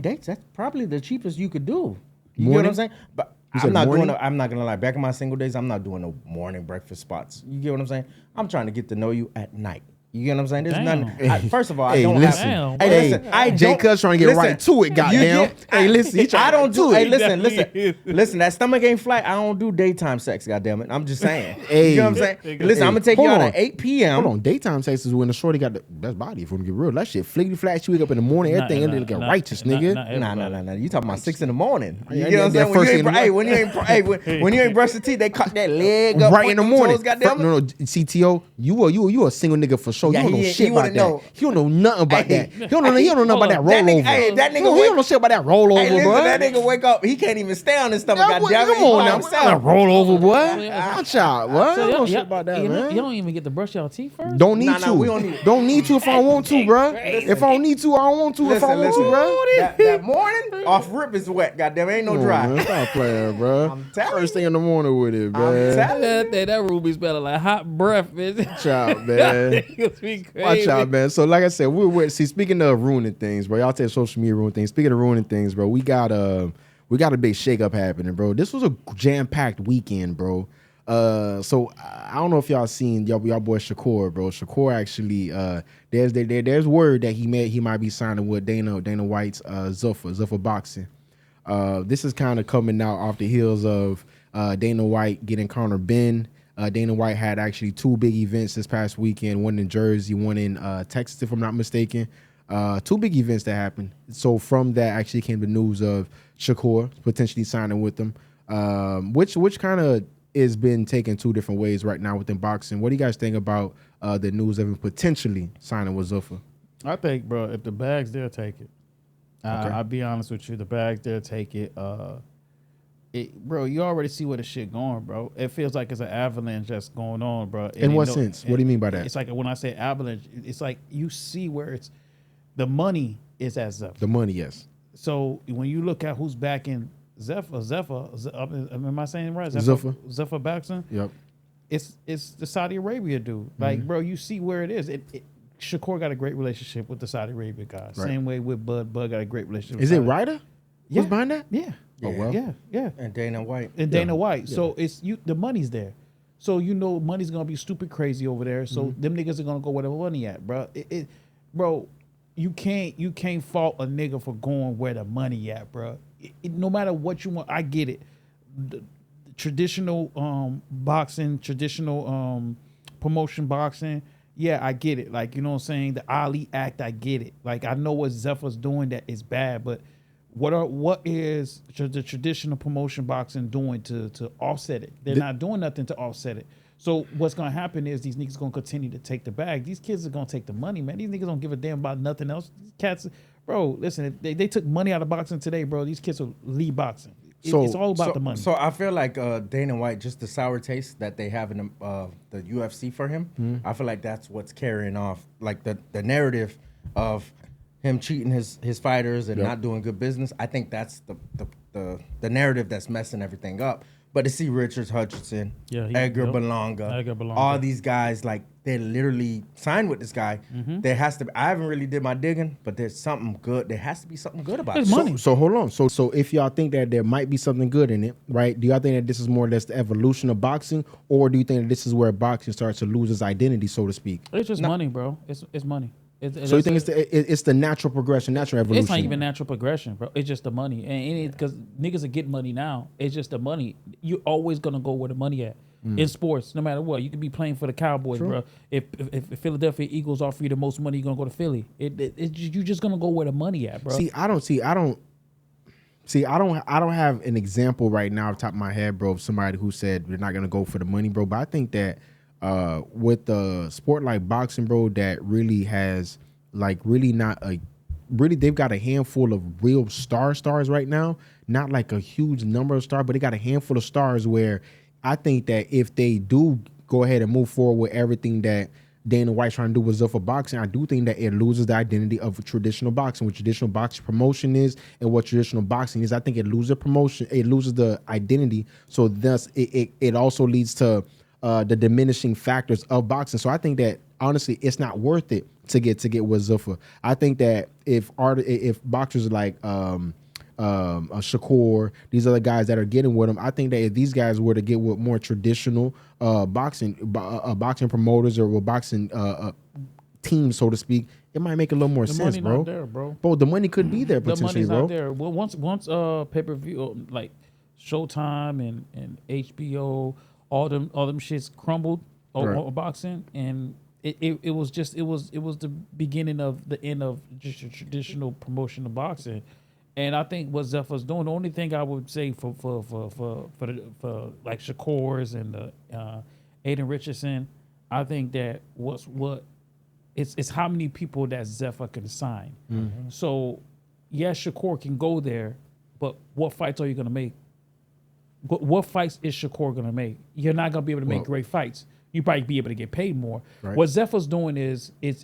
dates, that's probably the cheapest you could do. You Morning? get what I'm saying? But You I'm said not morning? I'm not gonna lie. Back in my single days, I'm not doing no morning breakfast spots. You get what I'm saying? I'm trying to get to know you at night. You get what I'm saying? There's Damn. nothing. First of all, I Hey, don't listen. have. Damn. Hey, listen. I Jay don't- Cuz trying to get listen, right to it, you goddamn. get- Hey, listen. He trying I to don't get to do. Hey, it. listen. That stomach ain't flat. I don't do daytime sex. Goddamn it. I'm just saying. Hey. You know what I'm saying? Listen, Hey, I'm gonna take you hold out on. at 8 p.m. Hold on, daytime sex is when the shorty got the best body. If we get real, that shit flickety flat. She wake up in the morning, everything, and they look righteous, nigga. Nah. You talking about 6 in the morning? You Yeah, get what I'm that saying? first thing in the When you ain't brush the teeth, they cut that leg up Right in the them morning. toes, goddamn it. No, CTO, you a single nigga for sure. Yeah, you don't know he shit about wouldn't that. know. He don't know nothing about Hey, that. He don't know nothing about that hold That rollover. nigga, hey, that nigga He don't wake- know shit about that rollover, Hey, listen, bro. that nigga wake up, he can't even stay on his stomach. Come Goddamn it, on now, himself. rollover, boy. Yeah. Watch out, what? So I don't know y'all- shit about that, you man. don't even get to brush your teeth first. Don't need Nah, to. we don't need- Don't need to if I don't want to, bro. If I don't need to, I don't want to. If I want to, bro. That morning, off rip is wet. Goddamn, ain't no dry. Man, stop playing, bro. I'm telling First thing in the morning with it, I'm man. telling That Ruby smelling like hot breath, bitch. Watch out, man. Watch out, man. So, like I said, speaking of ruining things, bro. Y'all say social media ruin things. Speaking of ruining things, bro, we got a big shakeup happening, bro. This was a jam-packed weekend, bro. So I don't know if y'all seen y'all boy Shakur, bro. Shakur actually, there's word that he might be signing with Dana White's Zuffa Boxing. This is kind of coming out off the heels of Dana White getting Conor Ben. Dana White had actually two big events this past weekend, one in Jersey, one in Texas, if I'm not mistaken. Two big events that happened. So from that actually came the news of Shakur potentially signing with them, which kind of is been taken two different ways right now within boxing. What do you guys think about the news of him potentially signing with Zuffa? I think, bro, if the bag's there, take it. Okay. I'll be honest with you. The bag's there, take it. Bro, you already see where the shit going, bro. It feels like it's an avalanche that's going on, bro. In what sense? What do you mean by that? It's like when I say avalanche, it's like you see where it's the money is at Zuffa. The money, yes. So when you look at who's backing Zuffa, am I saying it right? Zuffa Boxing. Yep. It's the Saudi Arabia dude. Like, bro, you see where it is. Shakur got a great relationship with the Saudi Arabia guys. Right. Same way with Bud. Bud got a great relationship. Is with it Saudi. Ryder? Yeah. Who's behind that? Yeah. Oh, well. Yeah. And Dana White. And Dana White. So it's the money's there. So you know money's gonna be stupid crazy over there. So them niggas are gonna go where the money at, bro. Bro, you can't fault a nigga for going where the money at, bro. No matter what you want, I get it. The traditional boxing, traditional promotion boxing, yeah, I get it. Like, you know what I'm saying? The Ali Act, I get it. Like, I know what Zuffa's doing that is bad, but what is the traditional promotion boxing doing to offset it? They're not doing nothing to offset it. So what's gonna happen is these niggas gonna continue to take the bag. These kids are gonna take the money, man. These niggas don't give a damn about nothing else. These cats, bro, listen, if they took money out of boxing today, bro. These kids will leave boxing. It's all about the money. So I feel like Dana White, just the sour taste that they have in the UFC for him, I feel like that's what's carrying off, like the narrative of him cheating his fighters and not doing good business. I think that's the narrative that's messing everything up. But to see Richard Hutchinson, Edgar Berlanga, all these guys, like, they literally signed with this guy. There has to be, I haven't really did my digging, but there's something good. There has to be something good about it. money. So hold on. So if y'all think that there might be something good in it, right? Do y'all think that this is more or less the evolution of boxing, or do you think that this is where boxing starts to lose its identity, so to speak? It's just money, bro. It's money. So you think it's the natural progression, natural evolution? It's not even natural progression, bro. It's just the money, and because niggas are getting money now, it's just the money. You're always gonna go where the money at. in sports, no matter what. You could be playing for the Cowboys, bro. If Philadelphia Eagles offer you the most money, you're gonna go to Philly. You're just gonna go where the money at, bro. I don't have an example right now off the top of my head, bro, of somebody who said they're not gonna go for the money, bro. But I think that with the sport like boxing, bro, that really has like they've got a handful of real stars right now. Not like a huge number of stars, but they got a handful of stars where I think that if they do go ahead and move forward with everything that Dana White's trying to do with Zuffa boxing, I do think that it loses the identity of traditional boxing, what traditional boxing promotion is and what traditional boxing is. I think it loses promotion, it loses the identity. So thus it also leads to the diminishing factors of boxing. So I think that honestly, it's not worth it to get with Zuffa. I think that if boxers like Shakur, these other guys that are getting with him, I think that if these guys were to get with more traditional boxing promoters or boxing teams, so to speak, it might make a little more sense, bro. Not there, bro. Bro, the money could be there potentially, the money's bro. not there. Well, once pay-per-view like Showtime and HBO, all them shits crumbled on boxing, and it was the beginning of the end of just a traditional promotion of boxing. And I think what Zuffa's doing, the only thing I would say for like Shakur's and the Aiden Richardson, I think that it's how many people that Zuffa can sign. Mm-hmm. So yes, Shakur can go there, but what fights are you gonna make? What fights is Shakur gonna make? You're not gonna be able to make great fights. You probably be able to get paid more. Right. What Zuffa's doing is it's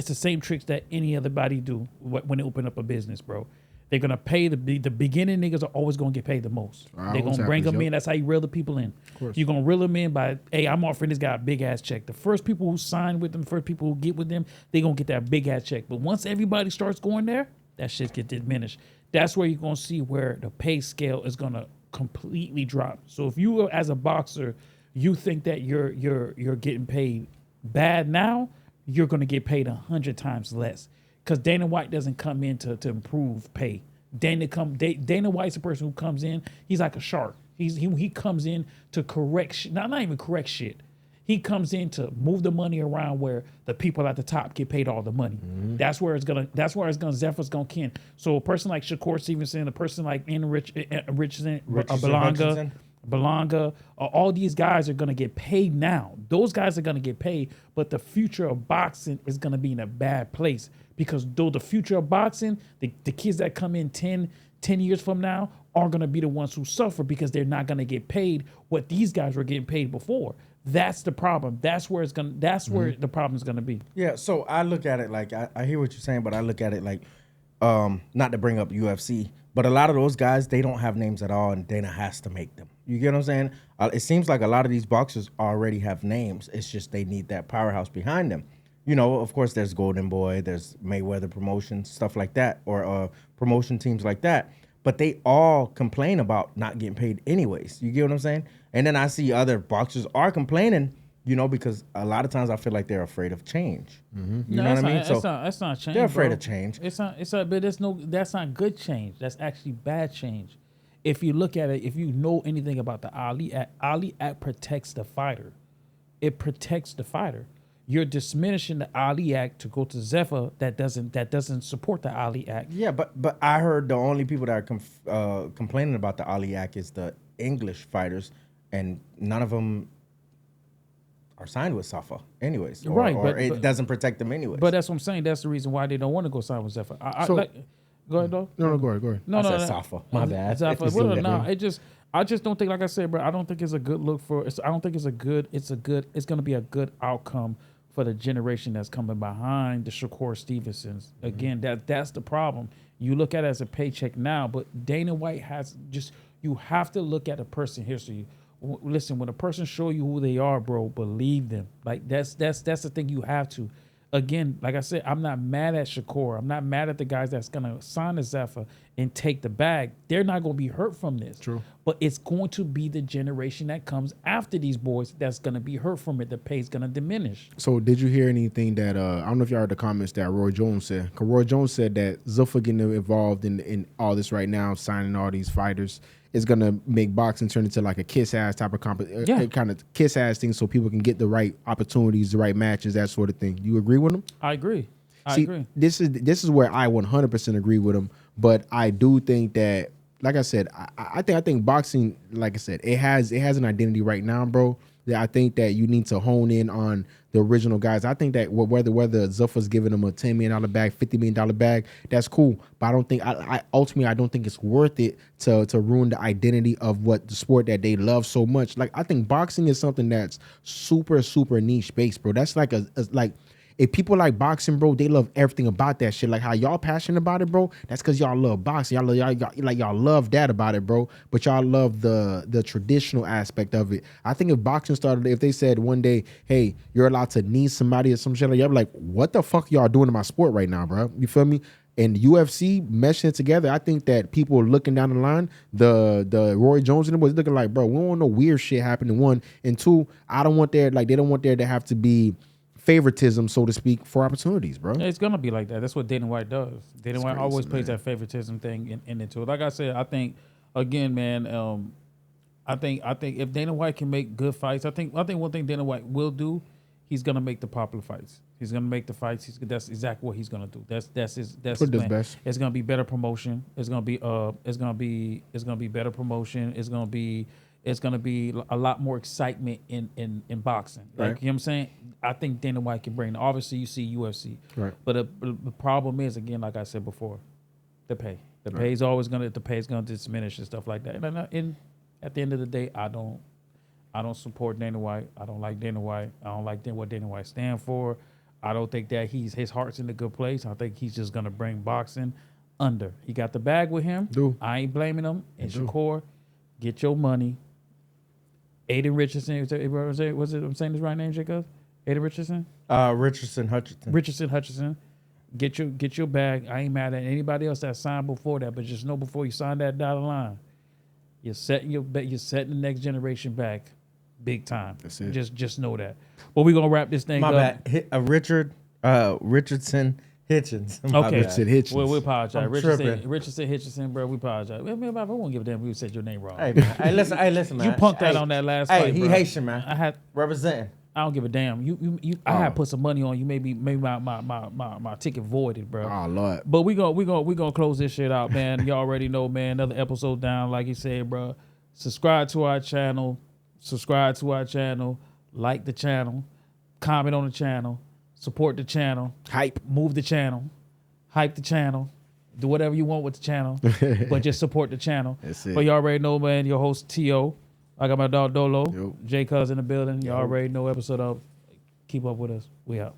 the same tricks that any other body do when they open up a business, bro. They're gonna pay the beginning niggas are always gonna get paid the most. They're gonna bring them in. That's how you reel the people in. You're gonna reel them in by, hey, I'm offering this guy a big ass check. The first people who sign with them, first people who get with them, they gonna get that big ass check. But once everybody starts going there, that shit get diminished. That's where you're gonna see where the pay scale is gonna completely drop. So if you as a boxer, you think that you're getting paid bad now, you're going to get paid 100 times less, because Dana White doesn't come in to improve pay. Dana White's a person who comes in. He's like a shark. He comes in to correct shit. Not even correct shit. He comes in to move the money around where the people at the top get paid all the money. Mm-hmm. Zuffa's gonna kin. So a person like Shakur Stevenson, a person like Richardson, Belonga, all these guys are going to get paid now. Those guys are going to get paid, but the future of boxing is going to be in a bad place, because though the future of boxing, the kids that come in 10 years from now are going to be the ones who suffer, because they're not going to get paid what these guys were getting paid before. That's the problem. That's where where the problem is going to be. Yeah, so I look at it like, I hear what you're saying, but I look at it like, not to bring up UFC, but a lot of those guys, they don't have names at all, and Dana has to make them. You get what I'm saying? It seems like a lot of these boxers already have names. It's just they need that powerhouse behind them. You know, of course, there's Golden Boy, there's Mayweather Promotions, stuff like that, or promotion teams like that. But they all complain about not getting paid anyways. You get what I'm saying? And then I see other boxers are complaining, you know, because a lot of times I feel like they're afraid of change. Mm-hmm. You know what I mean? So that's not change. They're afraid of change. But that's not good change. That's actually bad change. If you look at it, if you know anything about the Ali Act protects the fighter. It protects the fighter. You're diminishing the Ali Act to go to Zuffa that doesn't support the Ali Act. Yeah, but I heard the only people that are complaining about the Ali Act is the English fighters, and none of them are signed with Zuffa anyways. Or it doesn't protect them anyways. But that's what I'm saying. That's the reason why they don't want to go sign with Zuffa. Go ahead, dog. No, go ahead. No, Zuffa. My bad. Zuffa. I just don't think, like I said, bro, I don't think it's a good look for. I don't think it's going to be a good outcome for the generation that's coming behind the Shakur Stevensons. Mm-hmm. Again, that's the problem. You look at it as a paycheck now, but Dana White you have to look at a person history. Listen, when a person show you who they are, bro, believe them. Like that's the thing you have to. Again, like I said, I'm not mad at Shakur. I'm not mad at the guys that's gonna sign to Zuffa and take the bag. They're not gonna be hurt from this. True. But it's going to be the generation that comes after these boys that's gonna be hurt from it. The pay's gonna diminish. So did you hear anything that I don't know if y'all heard the comments that Roy Jones said? Cause Roy Jones said that Zuffa getting involved in all this right now, signing all these fighters, is gonna make boxing turn into like a kiss ass type of kind of kiss ass thing, so people can get the right opportunities, the right matches, that sort of thing. You agree with him? I agree. I See, agree. This is where I 100% agree with him. But I do think that, like I said, I think boxing, like I said, it has an identity right now, bro. That I think that you need to hone in on the original guys. I think that whether Zuffa's giving them a $10 million bag, $50 million bag, that's cool. But I don't think I ultimately I don't think it's worth it to ruin the identity of what the sport that they love so much. Like I think boxing is something that's super niche based, bro. That's like a like. If people like boxing, bro, they love everything about that shit. Like how y'all passionate about it, bro. That's because y'all love boxing. Y'all love that about it, bro. But y'all love the traditional aspect of it. I think if boxing started, if they said one day, hey, you're allowed to knee somebody or some shit like that, like, what the fuck y'all doing in my sport right now, bro? You feel me? And UFC meshing it together, I think that people are looking down the line, the Roy Jones and them was looking like, bro, we don't want no weird shit happening. One and two, they don't want there to have to be favoritism, so to speak, for opportunities, bro. It's gonna be like that. That's what Dana White does. Dana White always plays man. that favoritism thing into it. Like I said, I think again, man. I think if Dana White can make good fights, I think one thing Dana White will do, he's gonna make the popular fights. He's gonna make the fights. That's exactly what he's gonna do. That's his plan. Best. It's gonna be better promotion. It's gonna be better promotion. It's gonna be a lot more excitement in boxing. Like, Right. you know what I'm saying? I think Dana White can bring. Obviously, you see UFC, Right. but the problem is, again, like I said before, the pay. The pay's always gonna diminish and stuff like that. And at the end of the day, I don't support Dana White. I don't like Dana White. I don't like what Dana White stand for. I don't think that his heart's in a good place. I think he's just gonna bring boxing under. He got the bag with him. I ain't blaming him. And Shakur, get your money. Aiden Richardson, was it? I'm saying his right name, Jacob? Aiden Richardson. Richardson Hutchinson. Get your bag. I ain't mad at anybody else that signed before that, but just know before you sign that dotted line, you're setting the next generation back, big time. That's it. Just know that. But we're gonna wrap this thing up. My bad. Richardson Hitchens. Okay. Richardson Hitchens. We apologize. I'm Richardson Hitchison, bro. We apologize. I won't give a damn if we said your name wrong. Hey, man. Hey, listen, man. You punked that on that last Hey, fight, he bro. Haitian, man. Representing. I don't give a damn. I had put some money on you. Maybe my ticket voided, bro. Oh Lord. But we gonna close this shit out, man. Y'all already know, man. Another episode down, like you said, bro. Subscribe to our channel. Like the channel. Comment on the channel. Support the channel. Move the channel. Hype the channel. Do whatever you want with the channel, but just support the channel. That's it. But you already know, man. Your host T.O. I got my dog Dolo. Yo. J Cuz in the building. You already know episode of. Keep up with us. We out.